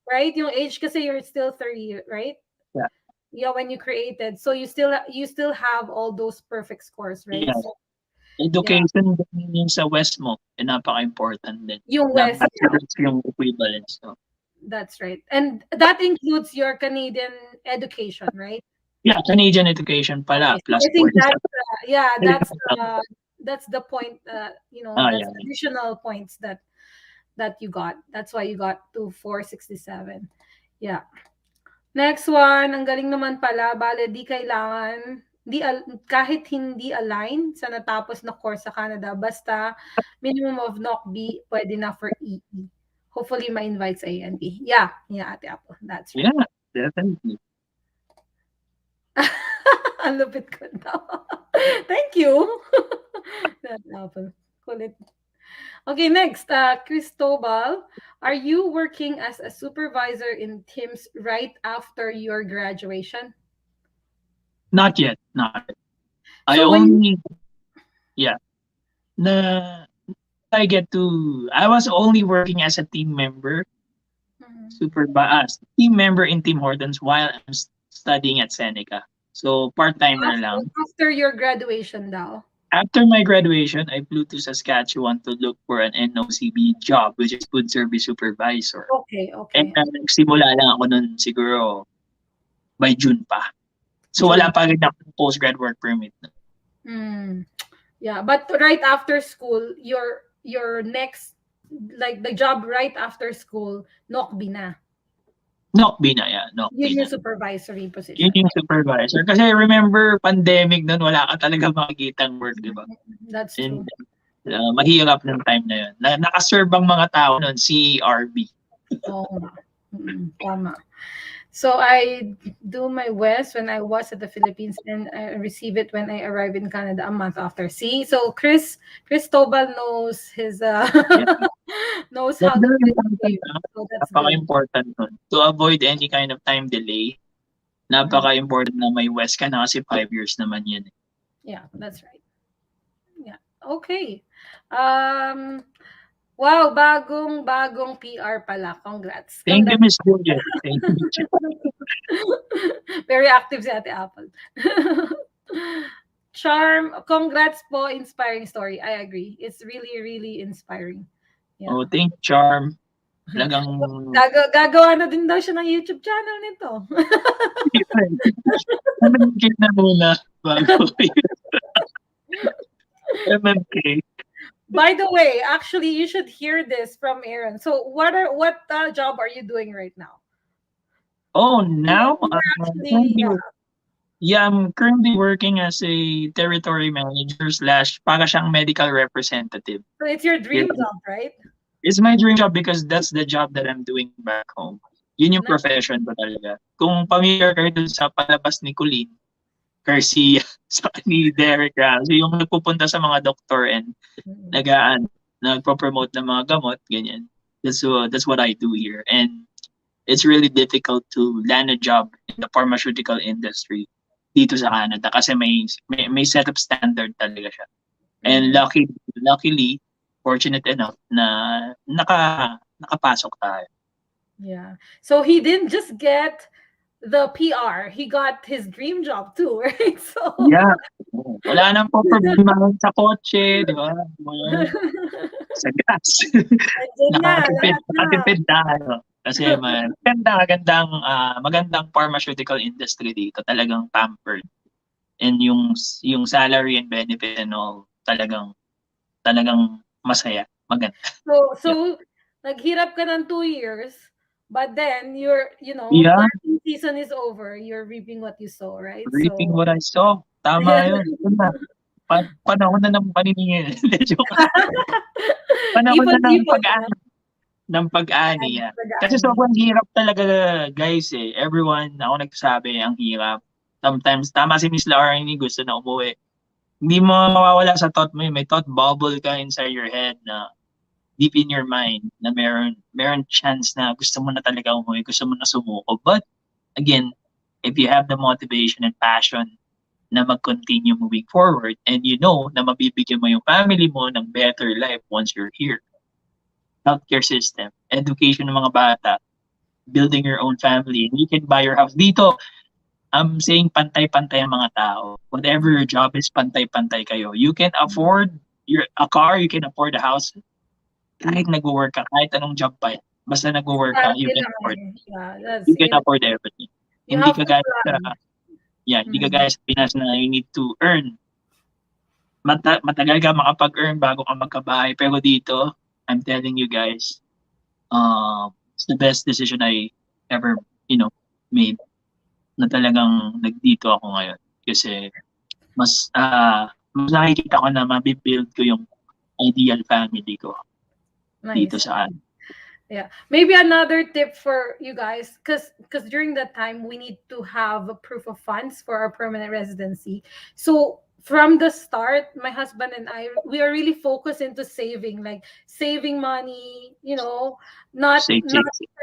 Speaker 1: right? Yung age kasi you're still 30, right?
Speaker 2: Yeah.
Speaker 1: Yeah, when you created. So you still have all those perfect scores, right?
Speaker 2: Yeah.
Speaker 1: So yeah,
Speaker 2: Education din yung sa West mo, napaka-important din.
Speaker 1: yung
Speaker 2: Na
Speaker 1: West, yeah.
Speaker 2: bachelor's yung equivalence. So,
Speaker 1: That's right. And that includes your Canadian education, right?
Speaker 2: yeah, Canadian education
Speaker 1: Okay.
Speaker 2: pala,
Speaker 1: So
Speaker 2: plus
Speaker 1: I think
Speaker 2: 4
Speaker 1: yeah,
Speaker 2: years.
Speaker 1: that's the point,
Speaker 2: Yeah.
Speaker 1: that's additional points that you got. That's why you got to 467. Yeah. Next one, ang galing naman pala, bale di kailangan kahit hindi align sa natapos na course sa Canada, basta minimum of NOC B, pwede na for EE. Hopefully, ma-invite sa ANP. Yeah, Ate Apple. That's right.
Speaker 2: Yeah, definitely.
Speaker 1: Ang lupit ko daw. Thank you. That's Apple. Kulit. Okay, next. Cristobal, are you working as a supervisor in Teams right after your graduation?
Speaker 2: Not yet. Not yet. I
Speaker 1: So when
Speaker 2: only, yeah. Na I was only working as a team member, team member in Tim Hortons while I'm studying at Seneca. So part-timer lang.
Speaker 1: after your graduation daw.
Speaker 2: After my graduation, I flew to Saskatchewan to look for an NOCB job, which is food service supervisor.
Speaker 1: Okay.
Speaker 2: And nagsimula lang ako nun siguro by June pa. So
Speaker 1: June.
Speaker 2: wala pa rin akong post-grad work permit.
Speaker 1: Yeah, but right after school, your next, like the job right after school, NOC B na.
Speaker 2: NOC B na yan.
Speaker 1: Yun yung supervisory position.
Speaker 2: Yun yung supervisor. Kasi remember, pandemic nun, wala ka talaga makikitang work, di ba?
Speaker 1: That's true.
Speaker 2: Mahirap ng time na yun. Nakaserve ang mga tao nun, CRB.
Speaker 1: Oo nga. Tama. So I do my West when I was at the Philippines, and I receive it when I arrive in Canada a month after. See, so Cristobal knows his knows how to play the game. So that's
Speaker 2: napaka-important nun. To avoid any kind of time delay, napaka-important na may West ka na kasi 5 years naman yun.
Speaker 1: Yeah, that's right. Yeah. Okay. Wow, bagong PR pala. Congrats.
Speaker 2: Thank you, Miss Julia. Thank you.
Speaker 1: Very active si Ate Apple. Charm, congrats po, inspiring story. I agree. It's really, really inspiring.
Speaker 2: Yeah. Oh, thank you, Charm. Talagang
Speaker 1: gagawa na din daw siya ng YouTube channel nito.
Speaker 2: MMK na muna bago. MMK.
Speaker 1: By the way, actually, you should hear this from Aaron. So, what job are you doing right now?
Speaker 2: Oh, now I'm currently working as a territory manager / para siyang medical representative.
Speaker 1: So it's your dream job, right?
Speaker 2: It's my dream job because that's the job that I'm doing back home. Yun yung profession ko talaga. Kung familiar kayo dun sa palabas ni Colleen Garcia sa ni Derek so yung nagpupunta sa mga doktor and nagpo-promote ng mga gamot, ganyan. That's what I do here. And it's really difficult to land a job in the pharmaceutical industry dito sa Canada kasi may set up standard talaga siya. And luckily, fortunate enough na nakapasok tayo.
Speaker 1: Yeah. So he didn't just get the PR, he got his dream job too, right? So
Speaker 2: yeah. Wala nang po problema sa kotse, di ba? Sa gas. Nakatipid tayo. Kasi magandang pharmaceutical industry dito, talagang pampered. and yung salary and benefits and all, talagang masaya, maganda. Yeah.
Speaker 1: So naghirap ka ng 2 years, but then
Speaker 2: Yeah,
Speaker 1: planting season is over. You're reaping what you sow, right?
Speaker 2: reaping
Speaker 1: So
Speaker 2: what I saw.
Speaker 1: yeah.
Speaker 2: Tama yun. Yun na. Panahon na ng paniningil. Hindi, joke lang. Panahon na ng
Speaker 1: Ipon-ipon,
Speaker 2: pag-ani. Ng pag-ani,
Speaker 1: yan,
Speaker 2: yeah. Kasi
Speaker 1: pag-aani.
Speaker 2: sobrang hirap talaga, guys, eh. Everyone, ako nagsasabi, ang hirap. Sometimes, tama si Miss Lauren, gusto na umuwi. Hindi mo mawawala sa thought mo yun. May thought bubble ka inside your head na deep in your mind na meron chance na gusto mo na talaga umuwi, gusto mo na sumuko. But again, if you have the motivation and passion na mag-continue moving forward and you know na mabibigyan mo yung family mo ng better life once you're here. Healthcare system, education ng mga bata, building your own family, and you can buy your house. Dito, I'm saying pantay-pantay ang mga tao. Whatever your job is, pantay-pantay kayo. You can afford a car, you can afford a house, kahit nag-work ka, kahit anong job pa yan. Basta nag-work ka, you
Speaker 1: Swerte
Speaker 2: can
Speaker 1: lang
Speaker 2: afford.
Speaker 1: eh. Yeah, that's
Speaker 2: You can
Speaker 1: it.
Speaker 2: afford everything.
Speaker 1: You
Speaker 2: Hindi
Speaker 1: have
Speaker 2: ka
Speaker 1: to
Speaker 2: gaya
Speaker 1: plan.
Speaker 2: sa, hindi ka
Speaker 1: Mm.
Speaker 2: gaya sa Pinas na you need to earn. Matagal ka makapag-earn bago ka magkabahay. Pero dito, I'm telling you guys, it's the best decision I ever, made na talagang nagdito ako ngayon. Kasi mas nakikita ko na mabibuild ko yung ideal family ko dito
Speaker 1: Nice.
Speaker 2: sa
Speaker 1: Yeah. Maybe another tip for you guys, because during that time we need to have a proof of funds for our permanent residency. So from the start, my husband and I, we are really focused into saving, like saving money, not
Speaker 2: safe.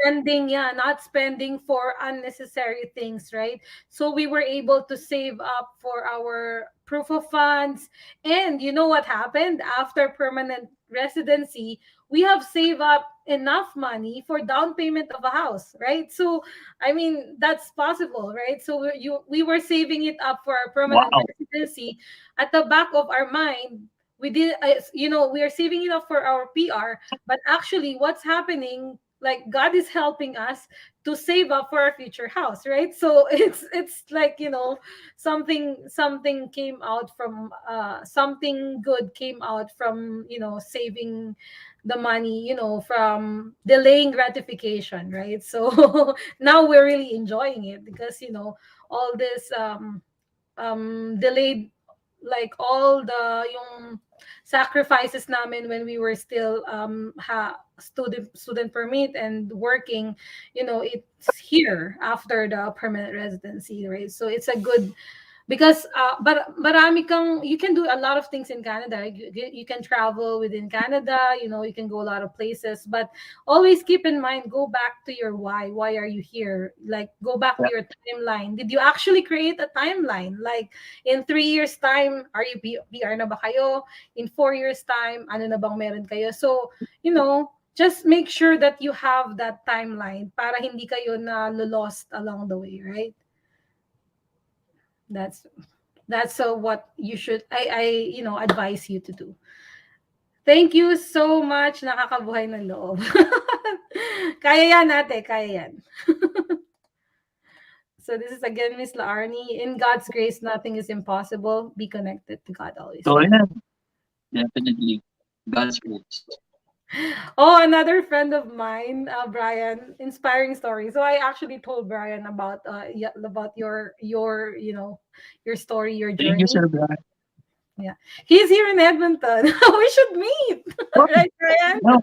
Speaker 1: spending, yeah, not spending for unnecessary things, right? So we were able to save up for our proof of funds. And you know what happened after permanent residency? We have saved up enough money for down payment of a house, right? So I mean that's possible, right? So we were saving it up for our permanent
Speaker 2: Wow.
Speaker 1: residency. At the back of our mind, we did we are saving it up for our PR, but actually what's happening, like God is helping us to save up for our future house, right? So it's like something came out from something good came out from saving the money, from delaying gratification, right? So now we're really enjoying it because all this delayed, like all the yung sacrifices namin when we were still student permit and working, it's here after the permanent residency, right? So it's a good, because but marami kang, you can do a lot of things in Canada. You can travel within Canada, you can go a lot of places, but always keep in mind, go back to your why are you here, like go back to
Speaker 2: Yeah.
Speaker 1: your timeline. Did you actually create a timeline, like in 3 years time, are you PR na ba kayo? In 4 years time, ano na bang meron kayo? So just make sure that you have that timeline para hindi kayo na lost along the way, right? That's what you should, I advise you to do. Thank you so much, nakakabuhay ng loob. Kaya yan ate, kaya yan. So this is again Miss Laarni. In God's grace, nothing is impossible. Be connected to God always.
Speaker 2: So
Speaker 1: Yeah.
Speaker 2: yeah, definitely. God's grace.
Speaker 1: Oh, another friend of mine, Brian, inspiring story. So I actually told Brian about yeah, about your your story, your
Speaker 2: Thank you,
Speaker 1: journey.
Speaker 2: Sir Brad.
Speaker 1: Yeah. He's here in Edmonton. We should meet.
Speaker 2: Oh,
Speaker 1: Right, Brian?
Speaker 2: no.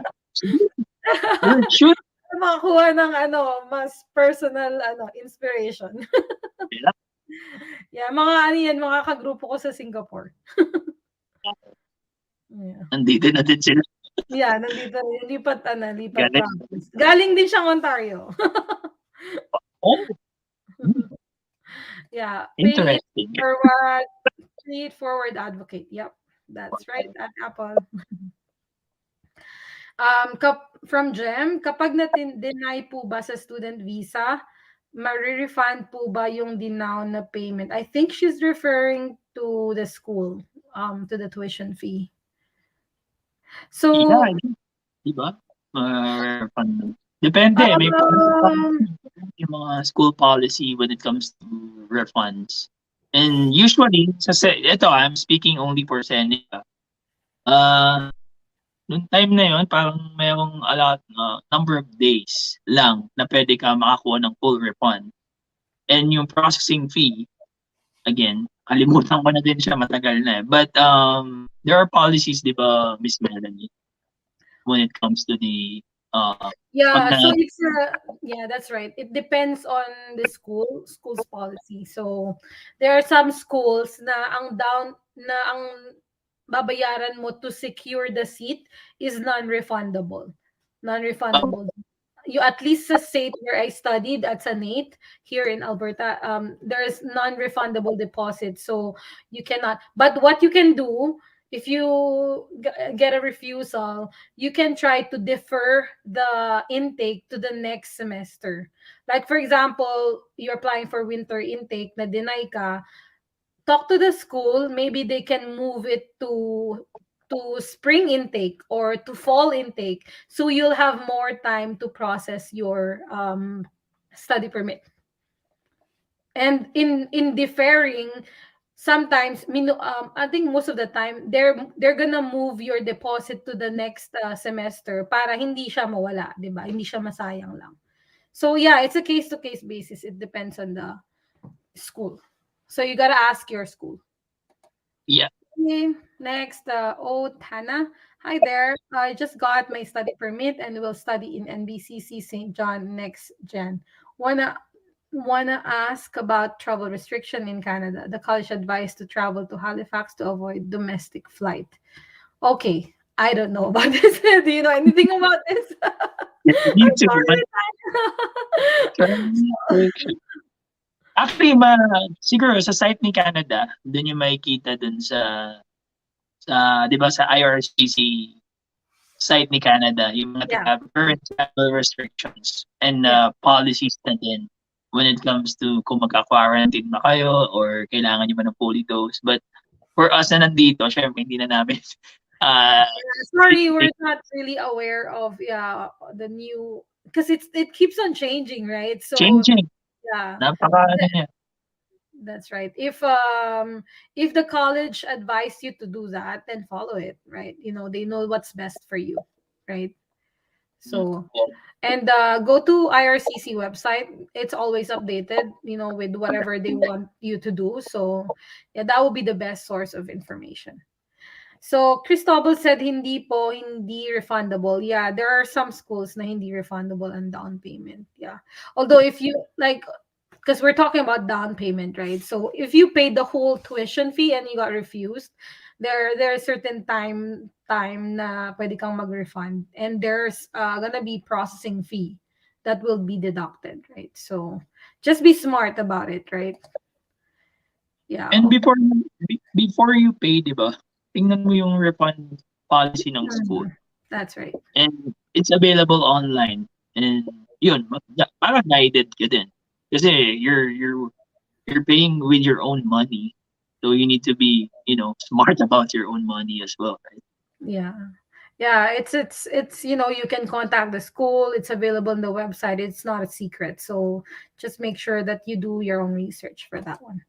Speaker 2: Yeah, shoot.
Speaker 1: Makakuha ng mas personal inspiration.
Speaker 2: Yeah.
Speaker 1: Yeah, mga ano yan, mga kagrupo ko sa Singapore. Yeah.
Speaker 2: Nandito na din sila.
Speaker 1: Yeah, nandito, lipat
Speaker 2: Galing.
Speaker 1: province. Galing din siyang Ontario.
Speaker 2: Oh,
Speaker 1: Yeah,
Speaker 2: interesting.
Speaker 1: pay it forward advocate. Yep. That's right at Apple. From Jem, kapag deny po ba sa student visa, refund po ba yung dinown na payment? I think she's referring to the school, to the tuition fee.
Speaker 2: Yeah,
Speaker 1: So,
Speaker 2: di ba? Refund. Depende, may
Speaker 1: um,
Speaker 2: yung mga school policy when it comes to refunds. And usually, ito, I'm speaking only for Seneca. Ah, nung time na yun, parang mayroong number of days lang na pwede ka makakuha ng full refund. And yung processing fee, again, kalimutan ko na din siya, matagal na eh. But there are policies, di ba, Miss Melanie, when it comes to the pag
Speaker 1: Yeah,
Speaker 2: na
Speaker 1: so it's yeah, that's right. It depends on the school's policy. So there are some schools na ang down na ang babayaran mo to secure the seat is non-refundable.
Speaker 2: oh,
Speaker 1: Non-refundable. You at least sa state where I studied at Sanate here in Alberta, there is non-refundable deposit. So you cannot. But what you can do if you get a refusal, you can try to defer the intake to the next semester. Like for example, you're applying for winter intake na deny ka, talk to the school, maybe they can move it to spring intake or to fall intake, so you'll have more time to process your study permit. And in deferring, sometimes I think most of the time they're gonna move your deposit to the next semester para hindi siya mawala, 'di ba? Hindi siya masayang lang. So yeah, it's a case to case basis. It depends on the school. So you gotta ask your school.
Speaker 2: yeah.
Speaker 1: Okay, next, Tana. Hi there. I just got my study permit and will study in NBCC St. John next Jan. Wanna wanna ask about travel restriction in Canada. The college advised to travel to Halifax to avoid domestic flight. Okay, I don't know about this. Do you know anything about this?
Speaker 2: Me
Speaker 1: I'm
Speaker 2: too.
Speaker 1: sorry.
Speaker 2: Transaction. Actually, siguro sa site ni Canada, dun yung makikita dun sa 'di ba sa IRCC site ni Canada, yung mga
Speaker 1: Yeah,
Speaker 2: current travel restrictions and
Speaker 1: yeah.
Speaker 2: policies na din when it comes to kung magka-quarantine ba kayo or kailangan niyo ba ng fully dose. But for us na nandito, syempre hindi na namin ah,
Speaker 1: Sorry, we're not really aware of the new, because it keeps on changing, right? So
Speaker 2: changing.
Speaker 1: yeah,
Speaker 2: Napaka-ano
Speaker 1: th-
Speaker 2: niya.
Speaker 1: that's right. If the college advised you to do that, then follow it, right? They know what's best for you, right?
Speaker 2: Mm.
Speaker 1: So and go to IRCC website. It's always updated, with whatever they want you to do. So yeah, that will be the best source of information. So, Cristobal said hindi refundable. Yeah, there are some schools na hindi refundable ang down payment. Yeah. Although if you like, because we're talking about down payment, right? So if you paid the whole tuition fee and you got refused, there's certain time na pwede kang mag-refund, and there's gonna be processing fee that will be deducted, right? So just be smart about it, right? Yeah.
Speaker 2: And before you pay, 'di ba? Tingnan mo yung refund policy ng school.
Speaker 1: Mhm. That's right.
Speaker 2: And it's available online. And yun, parang guided ka din. Kasi you're paying with your own money. So you need to be, smart about your own money as well, right?
Speaker 1: Yeah. Yeah, it's you can contact the school. It's available on the website. It's not a secret. So just make sure that you do your own research for that one.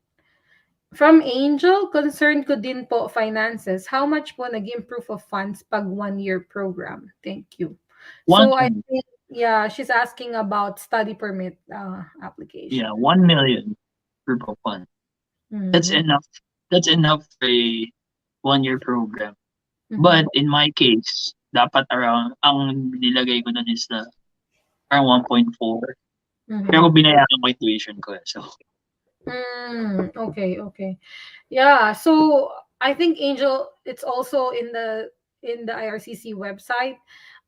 Speaker 1: From Angel, concerned ko din po finances. How much po naging proof of funds pag 1 year program? Thank you.
Speaker 2: One,
Speaker 1: So I think, yeah, she's asking about study permit
Speaker 2: yeah,
Speaker 1: application.
Speaker 2: 1 million per fund. That's
Speaker 1: Mm-hmm.
Speaker 2: enough. That's enough for a 1 year program.
Speaker 1: Mm-hmm.
Speaker 2: But in my case, dapat around, ang nilagay ko nun is around 1.4. Pero
Speaker 1: Mm-hmm.
Speaker 2: binayaran ko yung tuition ko. So,
Speaker 1: Okay, okay. Yeah, so I think Angel, it's also in the IRCC website.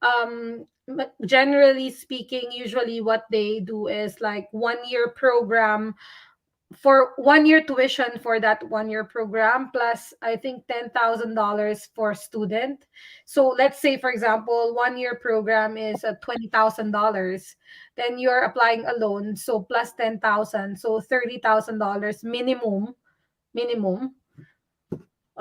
Speaker 1: But generally speaking, usually what they do is like 1 year program, for 1 year tuition for that 1 year program, plus I think $10,000 for student. So let's say, for example, 1 year program is $20,000, then you're applying a loan, so plus 10,000, so $30,000 minimum.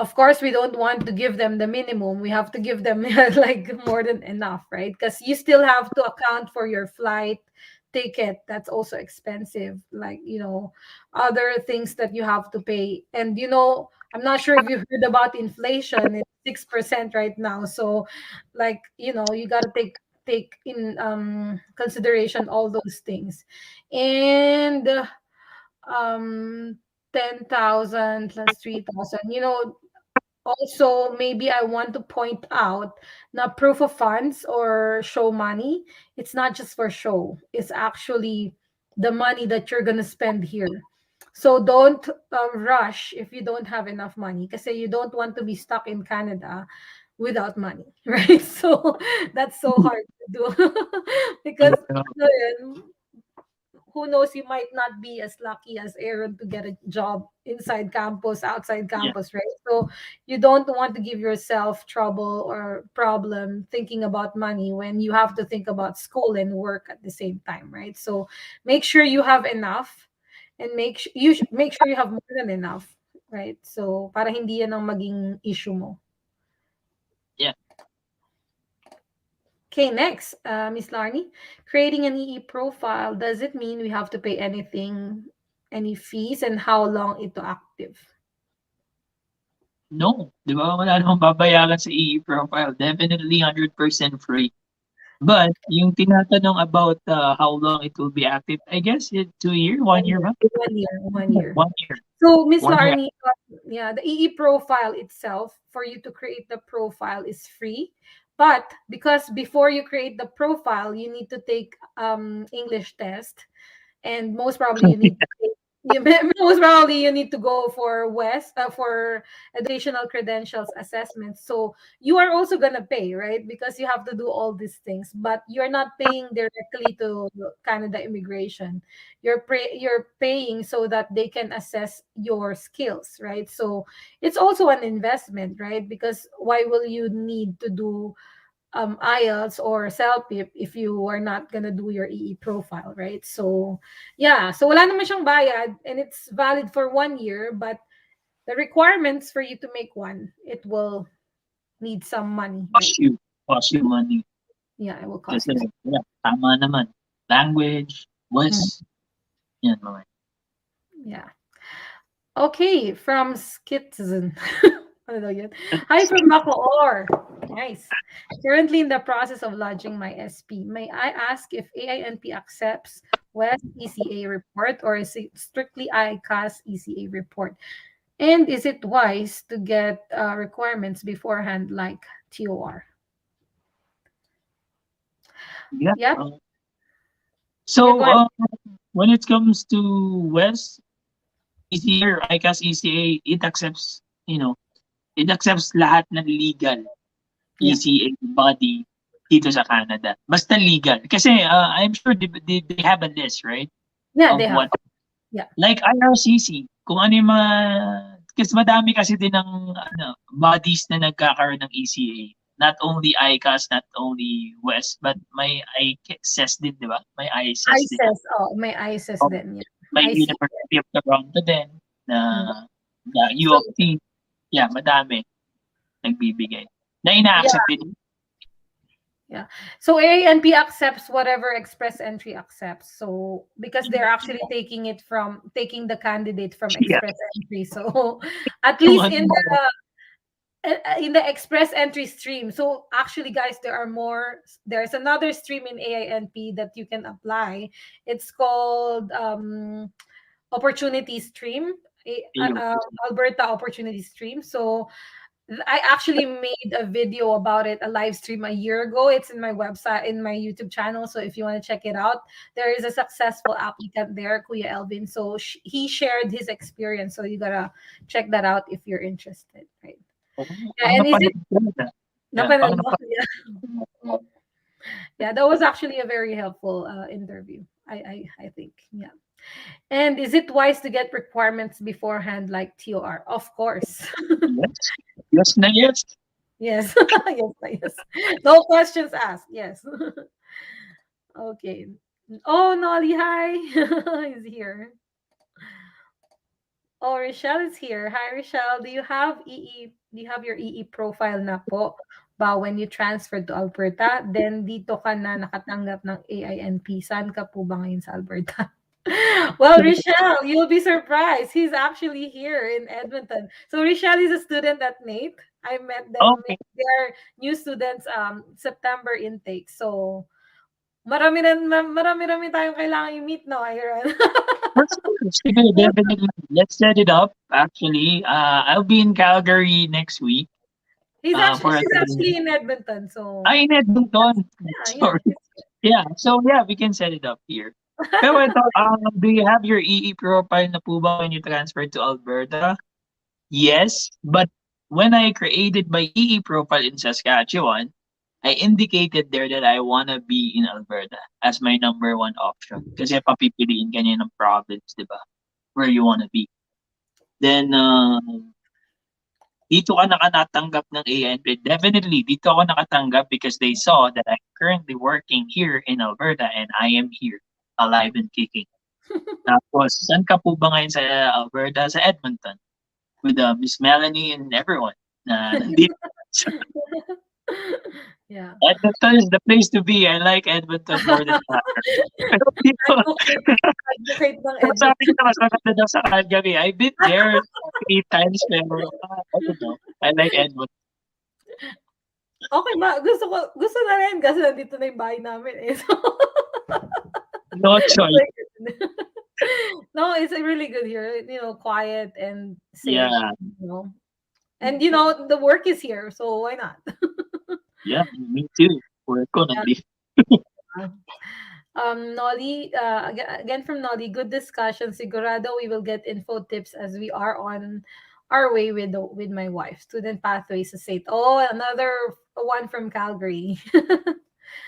Speaker 1: Of course, we don't want to give them the minimum. We have to give them like more than enough, right? Because you still have to account for your flight, ticket, that's also expensive, like, other things that you have to pay. And I'm not sure if you heard about inflation. It's 6% right now. So, like, you got to take in consideration all those things. And um 10,000 plus 3,000. Also, maybe I want to point out, na proof of funds or show money, it's not just for show. It's actually the money that you're gonna spend here. So don't rush if you don't have enough money, because you don't want to be stuck in Canada without money, right? So that's so hard to do because ayun, who knows, you might not be as lucky as Aaron to get a job inside campus, outside
Speaker 2: Yeah.
Speaker 1: campus, right? So you don't want to give yourself trouble or problem thinking about money when you have to think about school and work at the same time, right? So make sure you have enough, and make sure you have more than enough, right? So para hindi yan ang maging issue mo.
Speaker 2: Yeah.
Speaker 1: Okay, next, Miss Larnie, creating an EE profile, does it mean we have to pay anything, any fees, and how long ito active?
Speaker 2: No, 'di ba wala namang babayaran sa EE profile, definitely 100% free. But yung tinatanong about, how long it will be active, I guess 2 year, 1 year ba?
Speaker 1: 1 year, 1 year.
Speaker 2: 1 year,
Speaker 1: So, Miss
Speaker 2: 1 year.
Speaker 1: Larnie, yeah, the EE profile itself, for you to create the profile is free. But because before you create the profile, you need to take English test, and most probably most probably you need to go for for educational credentials assessments. So you are also gonna pay, right? Because you have to do all these things, but you're not paying directly to Canada Immigration. You're paying so that they can assess your skills, right? So it's also an investment, right? Because why will you need to do IELTS or CELPIP if you are not gonna do your EE profile, right? So, yeah. So, wala naman siyang bayad, and it's valid for 1 year, but the requirements for you to make one, it will need some money, right?
Speaker 2: Cost you, cost you money
Speaker 1: Yeah, it will
Speaker 2: kasi
Speaker 1: cost you.
Speaker 2: yeah, tama naman. Language,
Speaker 1: Mm,
Speaker 2: was, yan mga
Speaker 1: yeah. Okay, from Skitizen. Ano daw yun? Hi from Bacoor. Nice. Currently in the process of lodging my SP. May I ask if AINP accepts West ECA report, or is it strictly ICAS ECA report? And is it wise to get requirements beforehand like TOR?
Speaker 2: yeah.
Speaker 1: Yep. Yeah,
Speaker 2: So,
Speaker 1: go ahead.
Speaker 2: when it comes to West, ECA or ICAS ECA, it accepts lahat ng legal
Speaker 1: Yeah.
Speaker 2: ECA body dito sa Canada. Basta legal. Kasi, I'm sure they have a list, right?
Speaker 1: Yeah,
Speaker 2: Of
Speaker 1: they have.
Speaker 2: what,
Speaker 1: Yeah.
Speaker 2: like IRCC, kung ano yung mga, kasi madami kasi din ng bodies na nagkakaroon ng ECA. Not only ICAS, not only West, but may ICES din, di ba? May ICES din.
Speaker 1: ISIS. Oh, may ISIS
Speaker 2: Oh,
Speaker 1: then.
Speaker 2: may
Speaker 1: Yeah. IC.
Speaker 2: University of Toronto din na,
Speaker 1: Mm.
Speaker 2: U
Speaker 1: So,
Speaker 2: of T. Yeah, madami nagbibigay. Na
Speaker 1: yeah.
Speaker 2: ina-accept din.
Speaker 1: Yeah. So ANP accepts whatever Express Entry accepts. So because they're actually taking the candidate from
Speaker 2: Yeah.
Speaker 1: Express Entry. So at
Speaker 2: Yung
Speaker 1: least
Speaker 2: ano,
Speaker 1: in the Express Entry stream. So actually, guys, there's another stream in AINP that you can apply. It's called Opportunity Stream.
Speaker 2: yung
Speaker 1: Alberta Opportunity Stream. So I actually made a video about it, a live stream a year ago. It's in my website, in my YouTube channel. So if you want to check it out, there is a successful applicant there, Kuya Elvin. So he shared his experience. So you gotta check that out if you're interested, right? Yeah,
Speaker 2: parang
Speaker 1: and is it
Speaker 2: napanood ko na. Yeah,
Speaker 1: napanood
Speaker 2: parang
Speaker 1: mo? Yeah,
Speaker 2: napanood.
Speaker 1: yeah, that was actually a very helpful interview. I think, yeah. And is it wise to get requirements beforehand like TOR? Of course.
Speaker 2: Yes. Yes na yes.
Speaker 1: Yes. Yes, yes. No questions asked. Yes. Okay. Oh, Nolly, hi. He's here. Oh, Rochelle is here. Hi, Rochelle. Do you have EE? Do you have your EE profile na po? ba when you transfer to Alberta, then dito ka na nakatanggap ng AINP. Saan ka po ba ngayon sa Alberta? Well, Rochelle, you'll be surprised. He's actually here in Edmonton. So Rochelle is a student at NAIT. I met them.
Speaker 2: Okay.
Speaker 1: They're new students, September intake. So marami tayong kailangan i-meet, no, Aaron?
Speaker 2: Sige, definitely. Let's set it up. Actually, I'll be in Calgary next week. For
Speaker 1: She's
Speaker 2: attending.
Speaker 1: actually in Edmonton. So
Speaker 2: In Edmonton.
Speaker 1: yeah, yeah.
Speaker 2: Sorry. Yeah. So yeah, we can set it up here. Pero ito, do you have your EE profile na po ba when you transfer to Alberta? Yes, but when I created my EE profile in Saskatchewan, I indicated there that I wanna be in Alberta as my number one option. Kasi papipiliin ka niya ng province, di ba? Where you wanna be. Then, dito ka nakanatanggap ng AINP. Definitely, dito ako nakatanggap because they saw that I'm currently working here in Alberta and I am here, alive and kicking. Tapos, saan ka po ba ngayon sa Alberta? Sa Edmonton. With Miss Melanie and everyone na nandito. So,
Speaker 1: Yeah.
Speaker 2: Edmonton is the place to be. I like Edmonton more than Calgary. Pero dito,
Speaker 1: Advocate ng
Speaker 2: sabi ko
Speaker 1: Edmonton.
Speaker 2: na mas maganda daw sa Calgary. I've been there 3 times pero I don't know. I like Edmonton.
Speaker 1: Okay ba? Gusto na rin kasi nandito na yung bahay namin eh. So,
Speaker 2: No choice.
Speaker 1: no, it's really good here. You know, quiet and safe.
Speaker 2: Yeah.
Speaker 1: You know, and you know the work is here, so why not?
Speaker 2: Yeah, me too. Work ko
Speaker 1: Yeah.
Speaker 2: nandito.
Speaker 1: Nolly, again from Nolly, good discussion. Sigurado we will get info tips as we are on our way with my wife. Student pathways to say, oh, another one from Calgary. So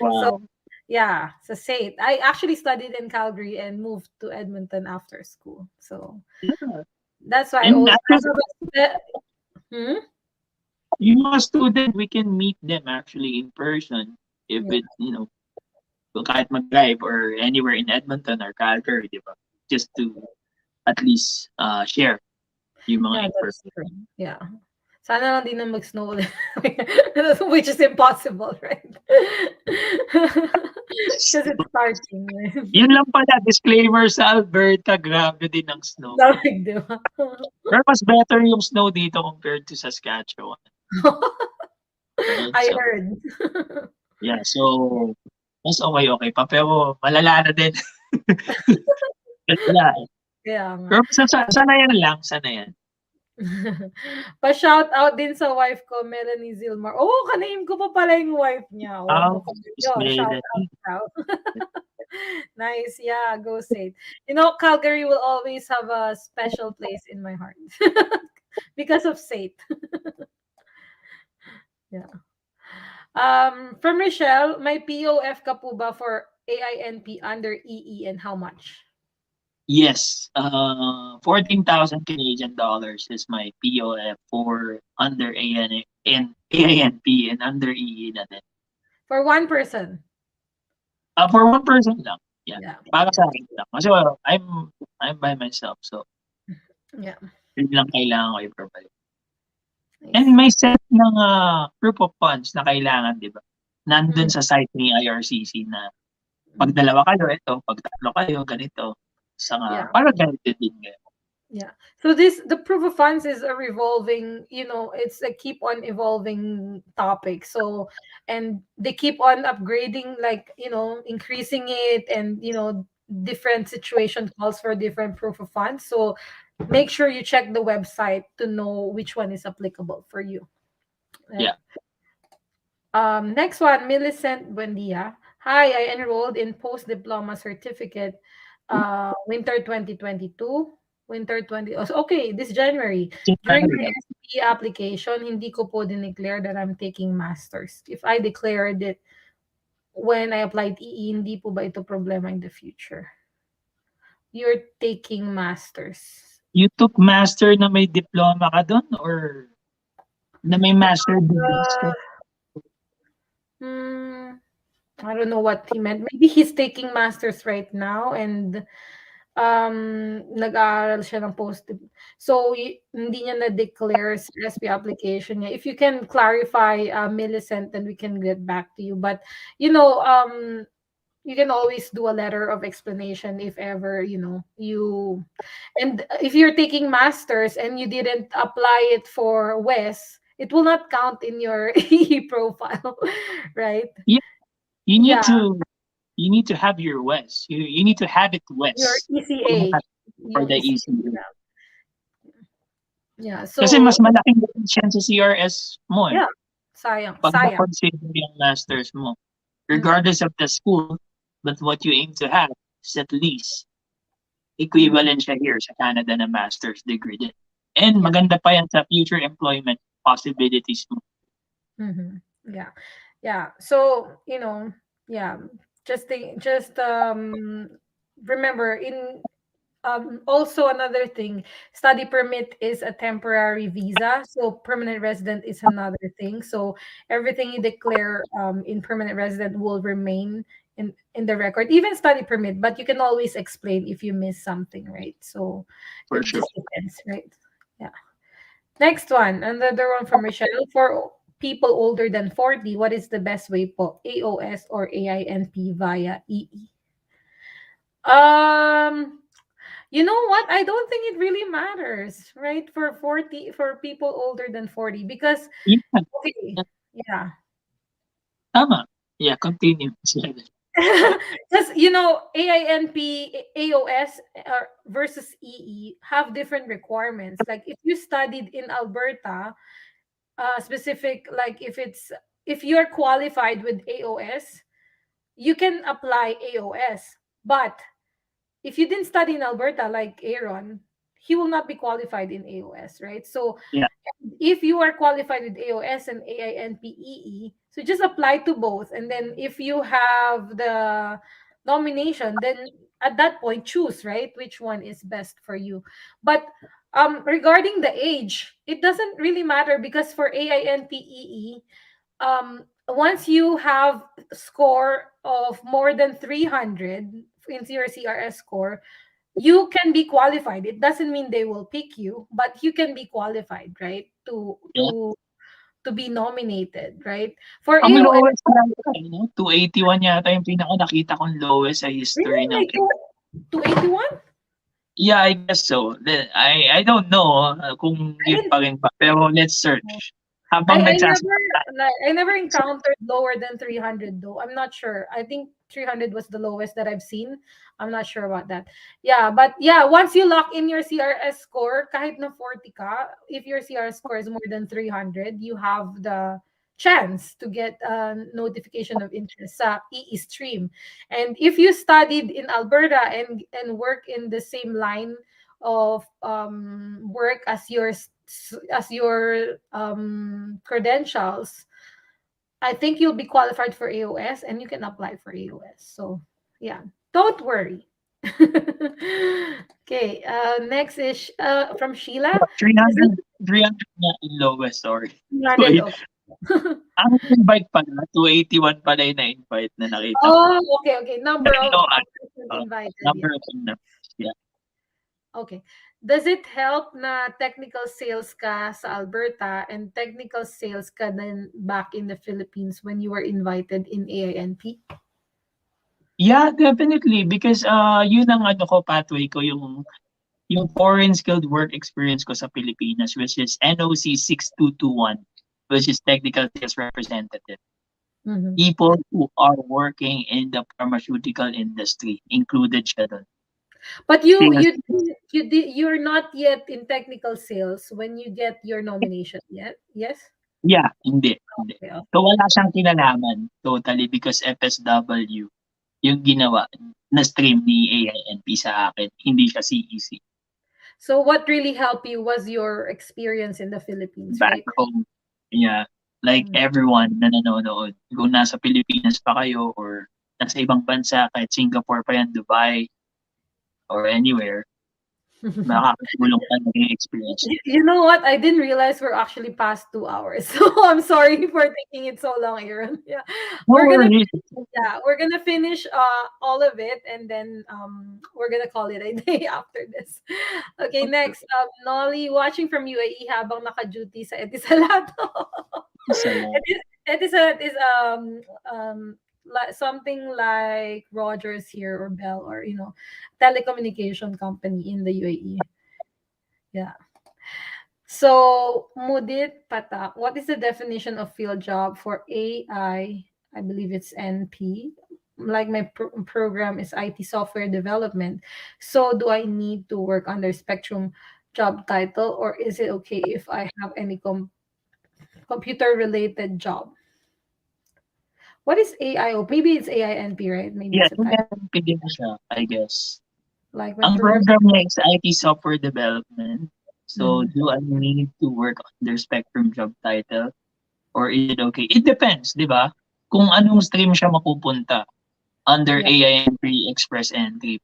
Speaker 2: Wow.
Speaker 1: yeah, so say I actually studied in Calgary and moved to Edmonton after school. So
Speaker 2: Yeah.
Speaker 1: that's why I
Speaker 2: And
Speaker 1: always I
Speaker 2: actually,
Speaker 1: have hmm?
Speaker 2: yung mga student, we can meet them actually in person if
Speaker 1: Yeah,
Speaker 2: it, kahit mag-drive or anywhere in Edmonton or Calgary, di ba? Just to at least share yung
Speaker 1: yeah,
Speaker 2: mga
Speaker 1: that's
Speaker 2: information.
Speaker 1: true. Yeah. Sana lang di na mag-snow ulit. Which is impossible, right? Because it's starting.
Speaker 2: Yun lang pala, disclaimer sa Alberta, grabe din ang snow.
Speaker 1: Lamig, di ba?
Speaker 2: Pero mas better yung snow dito compared to Saskatchewan. Right?
Speaker 1: I
Speaker 2: So,
Speaker 1: heard.
Speaker 2: yeah. So, mas okay pa. Pero malala na din. Wala.
Speaker 1: Kaya nga.
Speaker 2: Pero sana yan lang. Sana yan.
Speaker 1: Pa-shout out din sa wife ko, Melanie Zilmar. Oh, kaname ko pa pala yung wife niya. Oh,
Speaker 2: Miss
Speaker 1: shout
Speaker 2: Melanie.
Speaker 1: out. Nice. Yeah, go say it. You know, Calgary will always have a special place in my heart because of Sate. Yeah. From Michelle, may POF ka po ba for AINP under EE and how much?
Speaker 2: Yes. 14,000 Canadian dollars is my POF for under AINP and under EE na din.
Speaker 1: For one person.
Speaker 2: For one person lang. Yeah.
Speaker 1: Yeah.
Speaker 2: Para sa akin lang. Kasi I'm by myself. So,
Speaker 1: Yeah.
Speaker 2: yun lang kailangan ko i-provide.
Speaker 1: Nice.
Speaker 2: And may set ng proof of funds na kailangan, di ba? Nandun sa site ni IRCC na pag dalawa kayo, ito. Pag tatlo kayo, ganito.
Speaker 1: Yeah.
Speaker 2: Para ganito din kayo.
Speaker 1: Yeah. So the proof of funds is a revolving, you know, it's a keep on evolving topic. So, and they keep on upgrading, like, you know, increasing it, and, you know, different situation calls for different proof of funds. So make sure you check the website to know which one is applicable for you.
Speaker 2: Yeah.
Speaker 1: Next one, Millicent Buendia. Hi, I enrolled in post-diploma certificate winter 2022. Winter 20. Okay, this January. During my SPE application, hindi ko po dineclare that I'm taking masters. If I declared it when I applied EE, hindi po ba ito problema in the future? You're taking masters.
Speaker 2: You took master na may diploma ka doon or na may master degree?
Speaker 1: I don't know what he meant. Maybe he's taking masters right now, and nag-aaral siya ng post. So, hindi niya na-declare sa SP application niya. If you can clarify, Millicent, then we can get back to you. But, you know, you can always do a letter of explanation if ever, and if you're taking masters and you didn't apply it for Wes, it will not count in your EE profile, right?
Speaker 2: Yeah, you need
Speaker 1: Yeah,
Speaker 2: to you need to have your West. You need to have it
Speaker 1: your
Speaker 2: West
Speaker 1: ECA,
Speaker 2: for
Speaker 1: yung
Speaker 2: the
Speaker 1: ECA.
Speaker 2: ECU.
Speaker 1: Yeah,
Speaker 2: Kasi
Speaker 1: so
Speaker 2: mas malaking difference yan sa CRS mo eh.
Speaker 1: yeah, sayang,
Speaker 2: Pag
Speaker 1: sayang.
Speaker 2: na-consider yung masters mo.
Speaker 1: Mm,
Speaker 2: Regardless of the school, but what you aim to have is at least
Speaker 1: mm,
Speaker 2: equivalent siya here sa Canada na master's degree din. And
Speaker 1: yeah.
Speaker 2: maganda pa yan sa future employment possibilities mo.
Speaker 1: Mm-hmm. Yeah. Yeah. So, yeah, just remember, in also another thing, study permit is a temporary visa, so permanent resident is another thing. So everything you declare in permanent resident will remain in the record, even study permit, but you can always explain if you miss something, right? So
Speaker 2: For
Speaker 1: it
Speaker 2: sure.
Speaker 1: just depends, right? Yeah. Next one, another one from Michelle. For people older than 40, what is the best way po? AOS or AINP via EE? Um, you know what? I don't think it really matters, right? For people older than 40, because
Speaker 2: Yeah,
Speaker 1: okay, yeah.
Speaker 2: tama. Yeah, continue.
Speaker 1: Because AINP, AOS, versus EE have different requirements. Like if you studied in Alberta, specific, like if you're qualified with AOS, you can apply AOS. But if you didn't study in Alberta, like Aaron, he will not be qualified in AOS, right? So
Speaker 2: Yeah.
Speaker 1: if you are qualified with AOS and AINP EE, so just apply to both. And then if you have the nomination, then at that point choose, right, which one is best for you. But regarding the age, it doesn't really matter, because for AINP EE, once you have score of more than 300 in your CRS score, you can be qualified. It doesn't mean they will pick you, but you can be qualified, right? To
Speaker 2: Yeah.
Speaker 1: be nominated, right? For
Speaker 2: Ang
Speaker 1: AOS,
Speaker 2: lowest yata, 281 yata yung pinaka nakita kong lowest sa history
Speaker 1: really,
Speaker 2: ng.
Speaker 1: like 281?
Speaker 2: Yeah, I guess so. I don't know kung
Speaker 1: I
Speaker 2: yun
Speaker 1: didn't
Speaker 2: pa rin ba. Pero let's search. Habang
Speaker 1: I never
Speaker 2: nagsasalita tayo.
Speaker 1: like I never encountered lower than 300 though. I'm not sure. I think 300 was the lowest that I've seen. I'm not sure about that. Yeah, but yeah, once you lock in your CRS score, kahit na 40 ka, if your CRS score is more than 300, you have the chance to get a notification of interest sa EE stream. And if you studied in Alberta and work in the same line of work as your credentials, I think you'll be qualified for AOS and you can apply for AOS. So yeah, don't worry. Okay, next is from Sheila. Is it
Speaker 2: 300 na yung lowest, sorry.
Speaker 1: 300?
Speaker 2: Ang invite pala, 281 pala yung na-invite na nakita ko.
Speaker 1: Oh, okay, okay. Number
Speaker 2: Pero
Speaker 1: of person invited,
Speaker 2: number
Speaker 1: yeah.
Speaker 2: of members, yeah.
Speaker 1: Okay. Does it help na technical sales ka sa Alberta and technical sales ka then back in the Philippines when you were invited in AINP?
Speaker 2: Yeah, definitely because yun ang ano ko pathway ko yung foreign skilled work experience ko sa Pilipinas, which is NOC 6221, which is technical sales representative.
Speaker 1: Mhm.
Speaker 2: People who are working in the pharmaceutical industry included siya doon.
Speaker 1: But you
Speaker 2: Sales.
Speaker 1: you didn't- you did you're not yet in technical sales when you get your nomination yet? Yes?
Speaker 2: Yeah, hindi.
Speaker 1: Okay, okay.
Speaker 2: So wala siyang kinalaman totally because FSW yung ginawa na stream ni AINP sa akin, hindi siya CEC.
Speaker 1: So what really helped you was your experience in the Philippines,
Speaker 2: Back
Speaker 1: right?
Speaker 2: home, yeah, like
Speaker 1: Mm.
Speaker 2: everyone na nanonood, kung nasa Pilipinas pa kayo or nasa ibang bansa, kahit Singapore pa yan, Dubai, or anywhere, makakatulong talaga yung experience.
Speaker 1: You know what? I didn't realize we're actually past 2 hours. So I'm sorry for taking it so long, Aaron. Yeah.
Speaker 2: No
Speaker 1: We're gonna
Speaker 2: worries.
Speaker 1: we're gonna finish all of it, and then we're gonna call it a day after this. Okay, next, Nolly watching from UAE habang naka-duty sa Etisalat.
Speaker 2: Salamat.
Speaker 1: Etisalat is like something like Rogers here or Bell, or telecommunication company in the UAE. Yeah. So, Mudit Patak, what is the definition of field job for AI? I believe it's NP. Like my program is IT software development. So, do I need to work under Spectrum job title, or is it okay if I have any computer related job? What is AIO? Maybe it's AINP, right? Maybe
Speaker 2: Yeah,
Speaker 1: it's a type.
Speaker 2: NP din siya, I guess.
Speaker 1: Like my
Speaker 2: Ang
Speaker 1: program.
Speaker 2: program niya is IT software development. So,
Speaker 1: Mhm.
Speaker 2: do I need to work under Spectrum job title? Or is it okay? It depends, di ba? Kung anong stream siya mapupunta under
Speaker 1: Yeah.
Speaker 2: AINP Express Entry.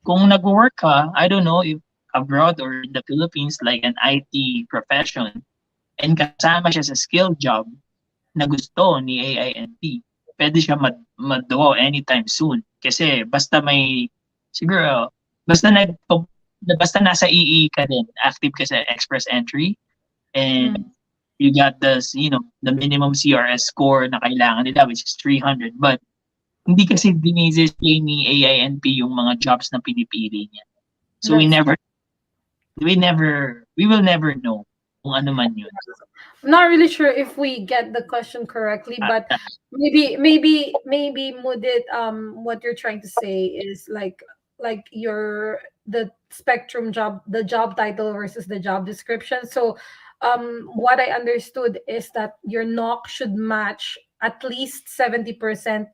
Speaker 2: Kung nag-work ka, I don't know if abroad or in the Philippines, like an IT profession, and kasama siya sa skill job na gusto ni AINP, pwede siya mag-draw anytime soon. Kasi siguro, basta nag, basta nasa EE ka din, active ka sa Express Entry, and
Speaker 1: Mm.
Speaker 2: you got the minimum CRS score na kailangan nila, which is 300. But hindi kasi dinidisplay ni AINP yung mga jobs na pinipili niya. So
Speaker 1: That's
Speaker 2: we will never know kung ano man yun.
Speaker 1: I'm not really sure if we get the question correctly, but
Speaker 2: Ah,
Speaker 1: maybe Mudit, what you're trying to say is like your the spectrum job, the job title versus the job description. So what I understood is that your knock should match at least 70%.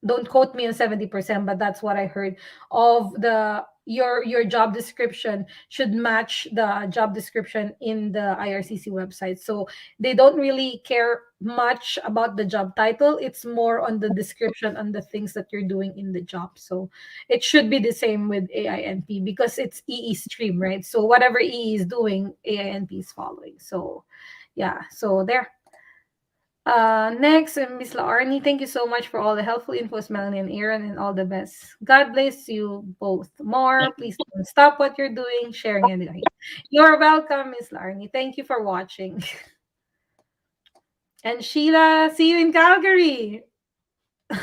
Speaker 1: Don't quote me on 70%, but that's what I heard of the your job description should match the job description in the IRCC website. So they don't really care much about the job title. It's more on the description, on the things that you're doing in the job. So it should be the same with AINP because it's EE stream, right? So whatever EE is doing, AINP is following. So yeah, so there. Next, Miss Laarni, thank you so much for all the helpful infos, Melanie and Aaron, and all the best. God bless you both. More, please don't stop what you're doing, sharing and light. You're welcome, Miss Laarni. Thank you for watching. And Sheila, see you in Calgary.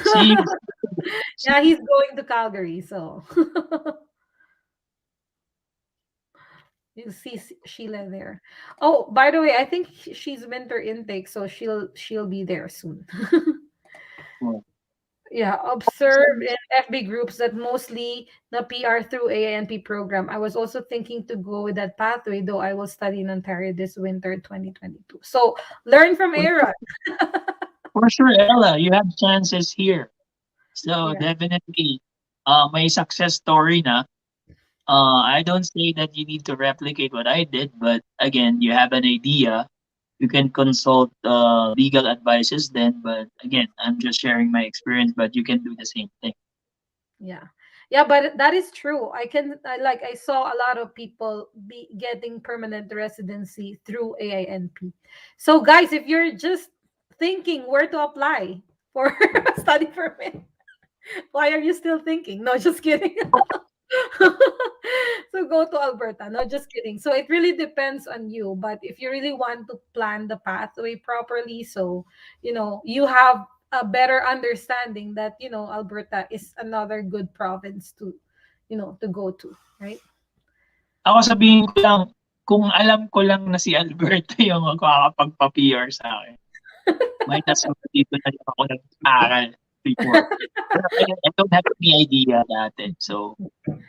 Speaker 2: see you.
Speaker 1: Yeah, he's going to Calgary, so you see Sheila there. Oh, by the way, I think she's winter intake, so she'll be there soon. Yeah, observe in FB groups that mostly the PR through ANP program. I was also thinking to go with that pathway, though I will study in Ontario this winter 2022. So learn from Aaron.
Speaker 2: For sure, Ella, you have chances here. So
Speaker 1: Yeah.
Speaker 2: definitely, may success story na. I don't say that you need to replicate what I did, but again, you have an idea. You can consult legal advices then, but again, I'm just sharing my experience, but you can do the same thing.
Speaker 1: Yeah. Yeah, but that is true. I saw a lot of people be getting permanent residency through AINP. So guys, if you're just thinking where to apply for study permit, why are you still thinking? No, just kidding. So go to Alberta. No, just kidding. So it really depends on you. But if you really want to plan the pathway properly, so you have a better understanding that Alberta is another good province to go to, right?
Speaker 2: Ako sabihin ko lang, kung alam ko lang na si Alberto yung makakapagpa-PR sa akin, might as well dito na lang ako nag-aral before. Pero again, I don't have any idea dati. So,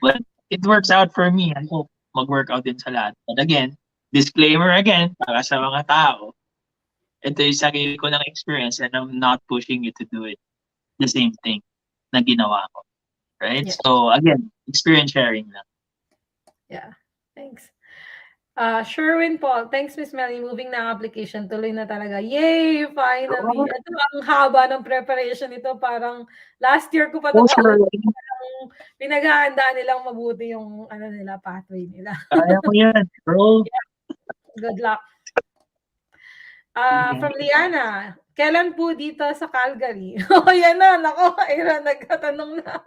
Speaker 2: but it works out for me. I hope mag-work out din sa lahat. But again, disclaimer again, para sa mga tao, ito yung sarili ko ng experience and I'm not pushing you to do it. The same thing na ginawa ko. Right?
Speaker 1: Yeah.
Speaker 2: So, again, experience sharing lang.
Speaker 1: Yeah. Thanks. Sherwin Paul, thanks Miss Melly. Moving na ang application, tuloy na talaga. Yay! Finally!
Speaker 2: Oh,
Speaker 1: Ito ang haba ng preparation nito. Parang last year ko pa ito
Speaker 2: sure.
Speaker 1: pinaghahandaan nilang mabuti yung ano nila, pathway nila.
Speaker 2: Kaya ko yan, bro.
Speaker 1: Yeah, good luck.
Speaker 2: Yeah.
Speaker 1: From Liana, kailan po dito sa Calgary? Oh, yan na, nako, Ira, nagtatanong na.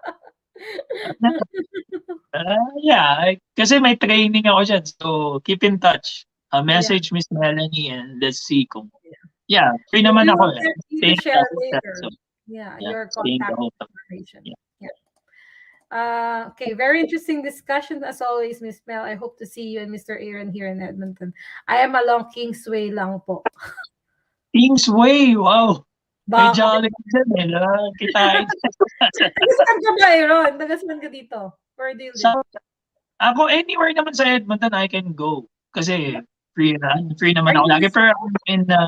Speaker 2: Yeah, kasi may training ako diyan, so keep in touch.
Speaker 1: Yeah.
Speaker 2: Message Miss Melanie and let's see kung yeah, free
Speaker 1: So
Speaker 2: naman
Speaker 1: we
Speaker 2: ako,
Speaker 1: will
Speaker 2: eh.
Speaker 1: get you to
Speaker 2: Staying in the
Speaker 1: share
Speaker 2: hotel, so
Speaker 1: later. Yeah,
Speaker 2: yeah,
Speaker 1: your
Speaker 2: staying in the
Speaker 1: contact
Speaker 2: hotel.
Speaker 1: information.
Speaker 2: Yeah.
Speaker 1: Yeah. Okay, very interesting discussion as always, Miss Mel. I hope to see you and Mr. Aaron here in Edmonton. I am along Kingsway lang po.
Speaker 2: Kingsway, wow! May
Speaker 1: Baka.
Speaker 2: Jollibee diyan, eh, 'no, kitain.
Speaker 1: Taga saan ka ba, Aaron? Taga saan ka dito? Where do you live?
Speaker 2: Sa ako anywhere naman sa Edmonton I can go, kasi free naman
Speaker 1: Are
Speaker 2: ako
Speaker 1: you in
Speaker 2: lagi,
Speaker 1: the
Speaker 2: pero
Speaker 1: south?
Speaker 2: I'm in the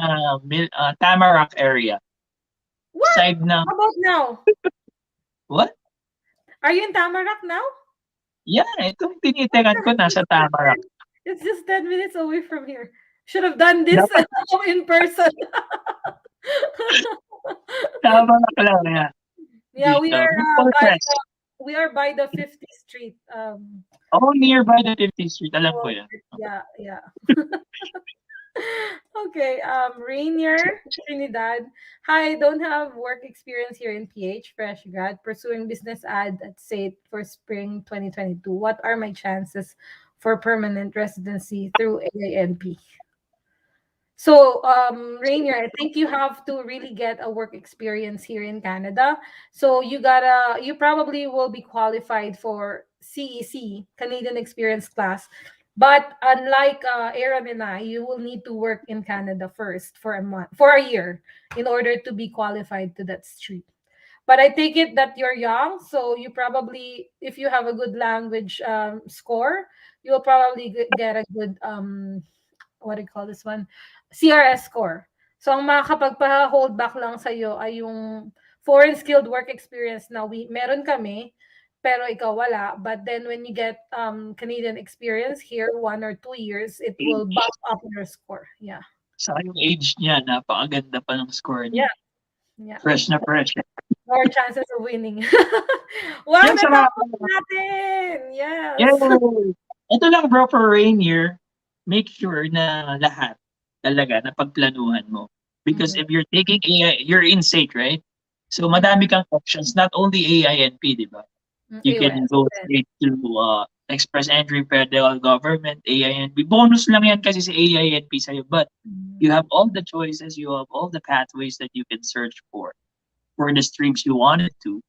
Speaker 2: Tamarack area,
Speaker 1: What?
Speaker 2: side ng
Speaker 1: How about now?
Speaker 2: what?
Speaker 1: Are you in Tamarack now?
Speaker 2: Yeah, itong
Speaker 1: What
Speaker 2: tinitirahan
Speaker 1: the
Speaker 2: ko
Speaker 1: heck is
Speaker 2: nasa Tamarack.
Speaker 1: that? It's just 10 minutes away from here. Should have done this
Speaker 2: Dapat
Speaker 1: in person.
Speaker 2: Tamarack lang, yeah,
Speaker 1: Yeah,
Speaker 2: dito. Maple Crest.
Speaker 1: we are by the 50th Street.
Speaker 2: Oh, nearby the 50th Street, alam ko yan.
Speaker 1: Yeah, yeah. Okay, Rainier, Trinidad. Hi, don't have work experience here in PH, fresh grad, pursuing business ad at SAIT for spring 2022. What are my chances for permanent residency through AINP? So, Rainier, I think you have to really get a work experience here in Canada. So you probably will be qualified for CEC, Canadian Experience Class. But unlike Aaron and I, you will need to work in Canada first for a month, for a year, in order to be qualified to that street. But I take it that you're young, so you probably, if you have a good language score, you'll probably get a good what do you call this one? CRS score. So, ang makakapagpa-hold back lang sa'yo ay yung foreign skilled work experience na meron kami, pero ikaw wala. But then when you get Canadian experience here, 1 or 2 years, it will
Speaker 2: Age.
Speaker 1: bump up your score. Yeah.
Speaker 2: Saka yung age niya, napakaganda pa ng score niya.
Speaker 1: Yeah. Yeah.
Speaker 2: Fresh na fresh.
Speaker 1: More chances of winning. Wow,
Speaker 2: Yan, saka,
Speaker 1: natapos natin! Yes.
Speaker 2: yay! Ito lang bro, for Rainier, make sure na lahat talaga napagplanuhan mo. Because if you're taking AI, you're in SAIT, right? So madami kang options, not only AINP, di ba? You can
Speaker 1: AOS.
Speaker 2: go straight to Express Entry Federal Government, AINP. Bonus lang yan kasi sa AINP sa'yo. But you have all the choices, you have all the pathways that you can search for the streams you wanted to.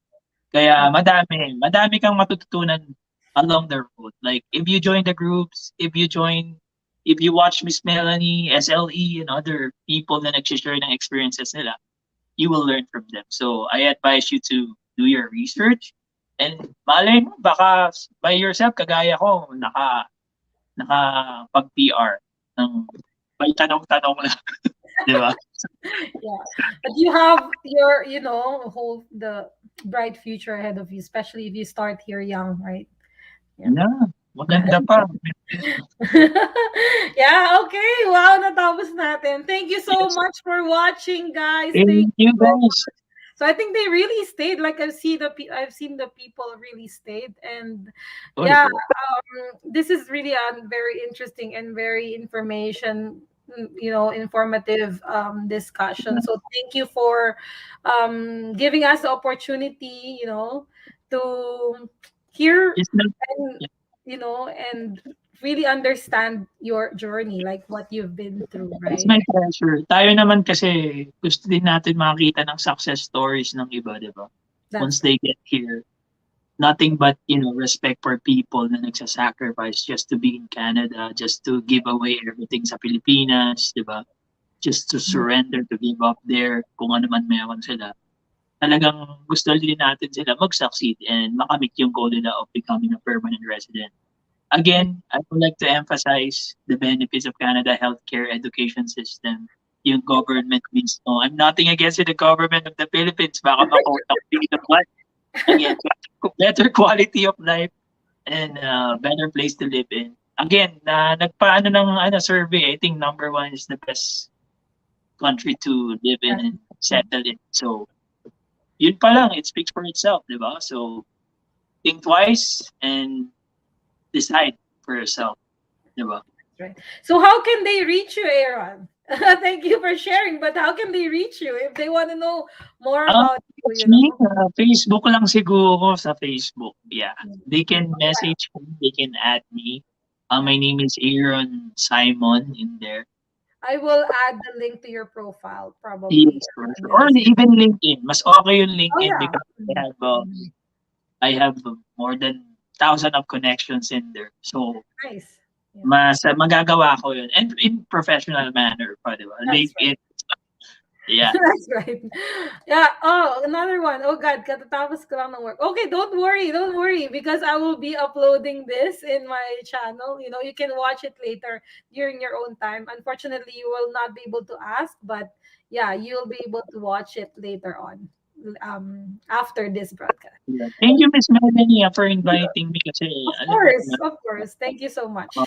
Speaker 2: Kaya madami kang matututunan along the road. Like if you join the groups, if you watch Miss Melanie, SLE, and other people na nag-share ng experiences nila, you will learn from them. So I advise you to do your research, and malay mo, baka by yourself, kagaya ko, pag-PR ng may tanong-tanong lang, di ba?
Speaker 1: Yeah, but you have your, whole the bright future ahead of you, especially if you start here young, right?
Speaker 2: Yeah, maganda pa.
Speaker 1: Yeah, okay. Wow, natapos natin. Thank you so
Speaker 2: Yes.
Speaker 1: much for watching, guys. Thank
Speaker 2: Thank
Speaker 1: you
Speaker 2: you
Speaker 1: so
Speaker 2: guys.
Speaker 1: much. So I think they really stayed. Like I've seen the people really stayed, and
Speaker 2: Oy,
Speaker 1: yeah,
Speaker 2: bro.
Speaker 1: this is really a very interesting and very informative discussion. So thank you for giving us the opportunity, to hear
Speaker 2: It's not,
Speaker 1: and and really understand your journey, like what you've been through,
Speaker 2: it's
Speaker 1: right?
Speaker 2: my pleasure. Tayo naman kasi gusto din natin makita ng success stories ng iba, di ba?
Speaker 1: That's
Speaker 2: Once they get here, nothing but, respect for people na nagsasacrifice just to be in Canada, just to give away everything sa Pilipinas, di ba? Just to surrender, to give up there, kung ano man meron sila. Talagang gusto din natin sila mag-succeed and makamit yung goal nila of becoming a permanent resident. Again, I would like to emphasize the benefits of Canada healthcare education system. Yung government means no. I'm nothing against the government of the Philippines. Baka ma-quote ako dito. But again, better quality of life and better place to live in. Again, nagpaano ng survey, I think number one is the best country to live in and settle in. So, yun pa lang, it speaks for itself, di ba? So, think twice and decide for yourself, di ba?
Speaker 1: Right. So how can they reach you, Aaron? Thank you for sharing. But how can they reach you if they want to know more
Speaker 2: Ah,
Speaker 1: about you?
Speaker 2: that's me, Facebook lang siguro sa Facebook, yeah.
Speaker 1: Mm.
Speaker 2: They can message me, they can add me.
Speaker 1: Yeah.
Speaker 2: My name is Aaron Simon in there.
Speaker 1: I will add the link to your profile probably
Speaker 2: Yes, for
Speaker 1: in
Speaker 2: sure.
Speaker 1: the
Speaker 2: Or
Speaker 1: description.
Speaker 2: even LinkedIn. Mas okay yung
Speaker 1: Oh
Speaker 2: LinkedIn
Speaker 1: yeah.
Speaker 2: because
Speaker 1: Mhm. Mhm.
Speaker 2: I have more than thousand of connections in there. So
Speaker 1: Nice. Yeah.
Speaker 2: mas magagawa ko yun. And in professional manner pa, di ba?
Speaker 1: That's right.
Speaker 2: LinkedIn, yeah.
Speaker 1: That's right. Yeah. Oh, another one. Oh God, katatapos ko lang ng work. Okay, don't worry, because I will be uploading this in my channel. You can watch it later during your own time. Unfortunately, you will not be able to ask, but yeah, you'll be able to watch it later on, after this broadcast.
Speaker 2: Yeah. Thank you, Miss Melanie, for inviting me kasi
Speaker 1: Of
Speaker 2: alam mo
Speaker 1: course,
Speaker 2: naman,
Speaker 1: of course. Thank you so much.
Speaker 2: uh,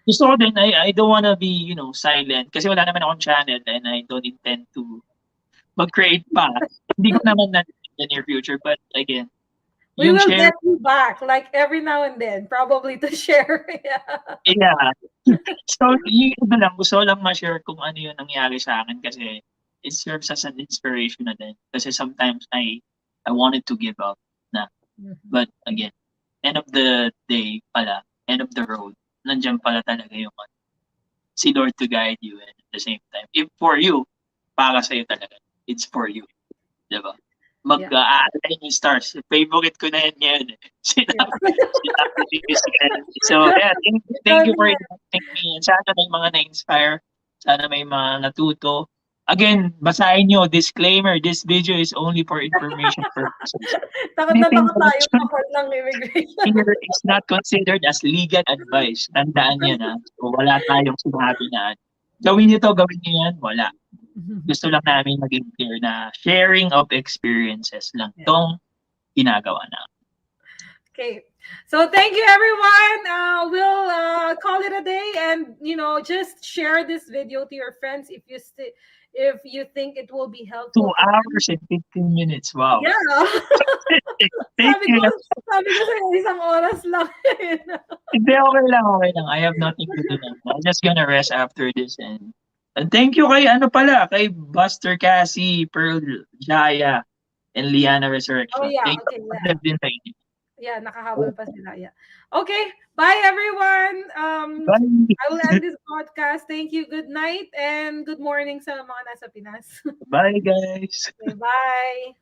Speaker 2: gusto ko din, I don't wanna be, silent kasi wala naman akong channel and I don't intend to mag-create pa. Hindi ko naman na in the near future, but again,
Speaker 1: We
Speaker 2: yung
Speaker 1: will
Speaker 2: share,
Speaker 1: get you back, like every now and then, probably to share. Yeah.
Speaker 2: yeah. So, yung iba lang, gusto ko lang ma-share kung ano yung nangyari sa akin kasi it serves as an inspiration na din. Kasi sometimes I wanted to give up na.
Speaker 1: Mhm.
Speaker 2: But again, end of the day pala, end of the road, nandiyan pala talaga yung si Lord to guide you and at the same time, if for you, para sa'yo talaga. It's for you. 'Di ba?
Speaker 1: Yeah.
Speaker 2: Mag-a-align yung stars. Favorite ko na yan ngayon, eh.
Speaker 1: Yeah.
Speaker 2: Sinabi ni Miss Karen. So, yeah, thank you for inviting me. And sana may mga na-inspire. Sana may mga natuto. Again, basahin nyo, disclaimer, this video is only for information purposes.
Speaker 1: Takot na
Speaker 2: Anything
Speaker 1: takot tayo
Speaker 2: mentioned
Speaker 1: kapag ng immigration.
Speaker 2: here is not considered as legal advice. Tandaan yan, ha. So, wala tayong sinabi na gawin nyo to, gawin nyo yan. Wala. Gusto lang namin maging clear na sharing of experiences lang
Speaker 1: Yeah.
Speaker 2: tong ginagawa na.
Speaker 1: Okay. So thank you, everyone. We'll call it a day, and just share this video to your friends if you think it will be
Speaker 2: Two
Speaker 1: helpful to them.
Speaker 2: hours and 15 minutes. Wow.
Speaker 1: Yeah.
Speaker 2: Thank
Speaker 1: sabi ko,
Speaker 2: you.
Speaker 1: sabi ko sa'yo, isang oras lang.
Speaker 2: Hindi, okay lang, okay lang. I have nothing to do now. I'm just gonna rest after this and thank you kay ano pala, kay Buster Cassie, Pearl Jaya, and Liana
Speaker 1: Oh
Speaker 2: Resurrection.
Speaker 1: yeah.
Speaker 2: Thank you.
Speaker 1: Okay. Yeah.
Speaker 2: Congrats din sa inyo.
Speaker 1: Yeah. Nakahabol pa sila. Yeah. Okay. Bye, everyone.
Speaker 2: Bye.
Speaker 1: I will end this podcast. Thank you. Good night and good morning sa mga nasa Pinas.
Speaker 2: Bye, guys.
Speaker 1: Okay, bye.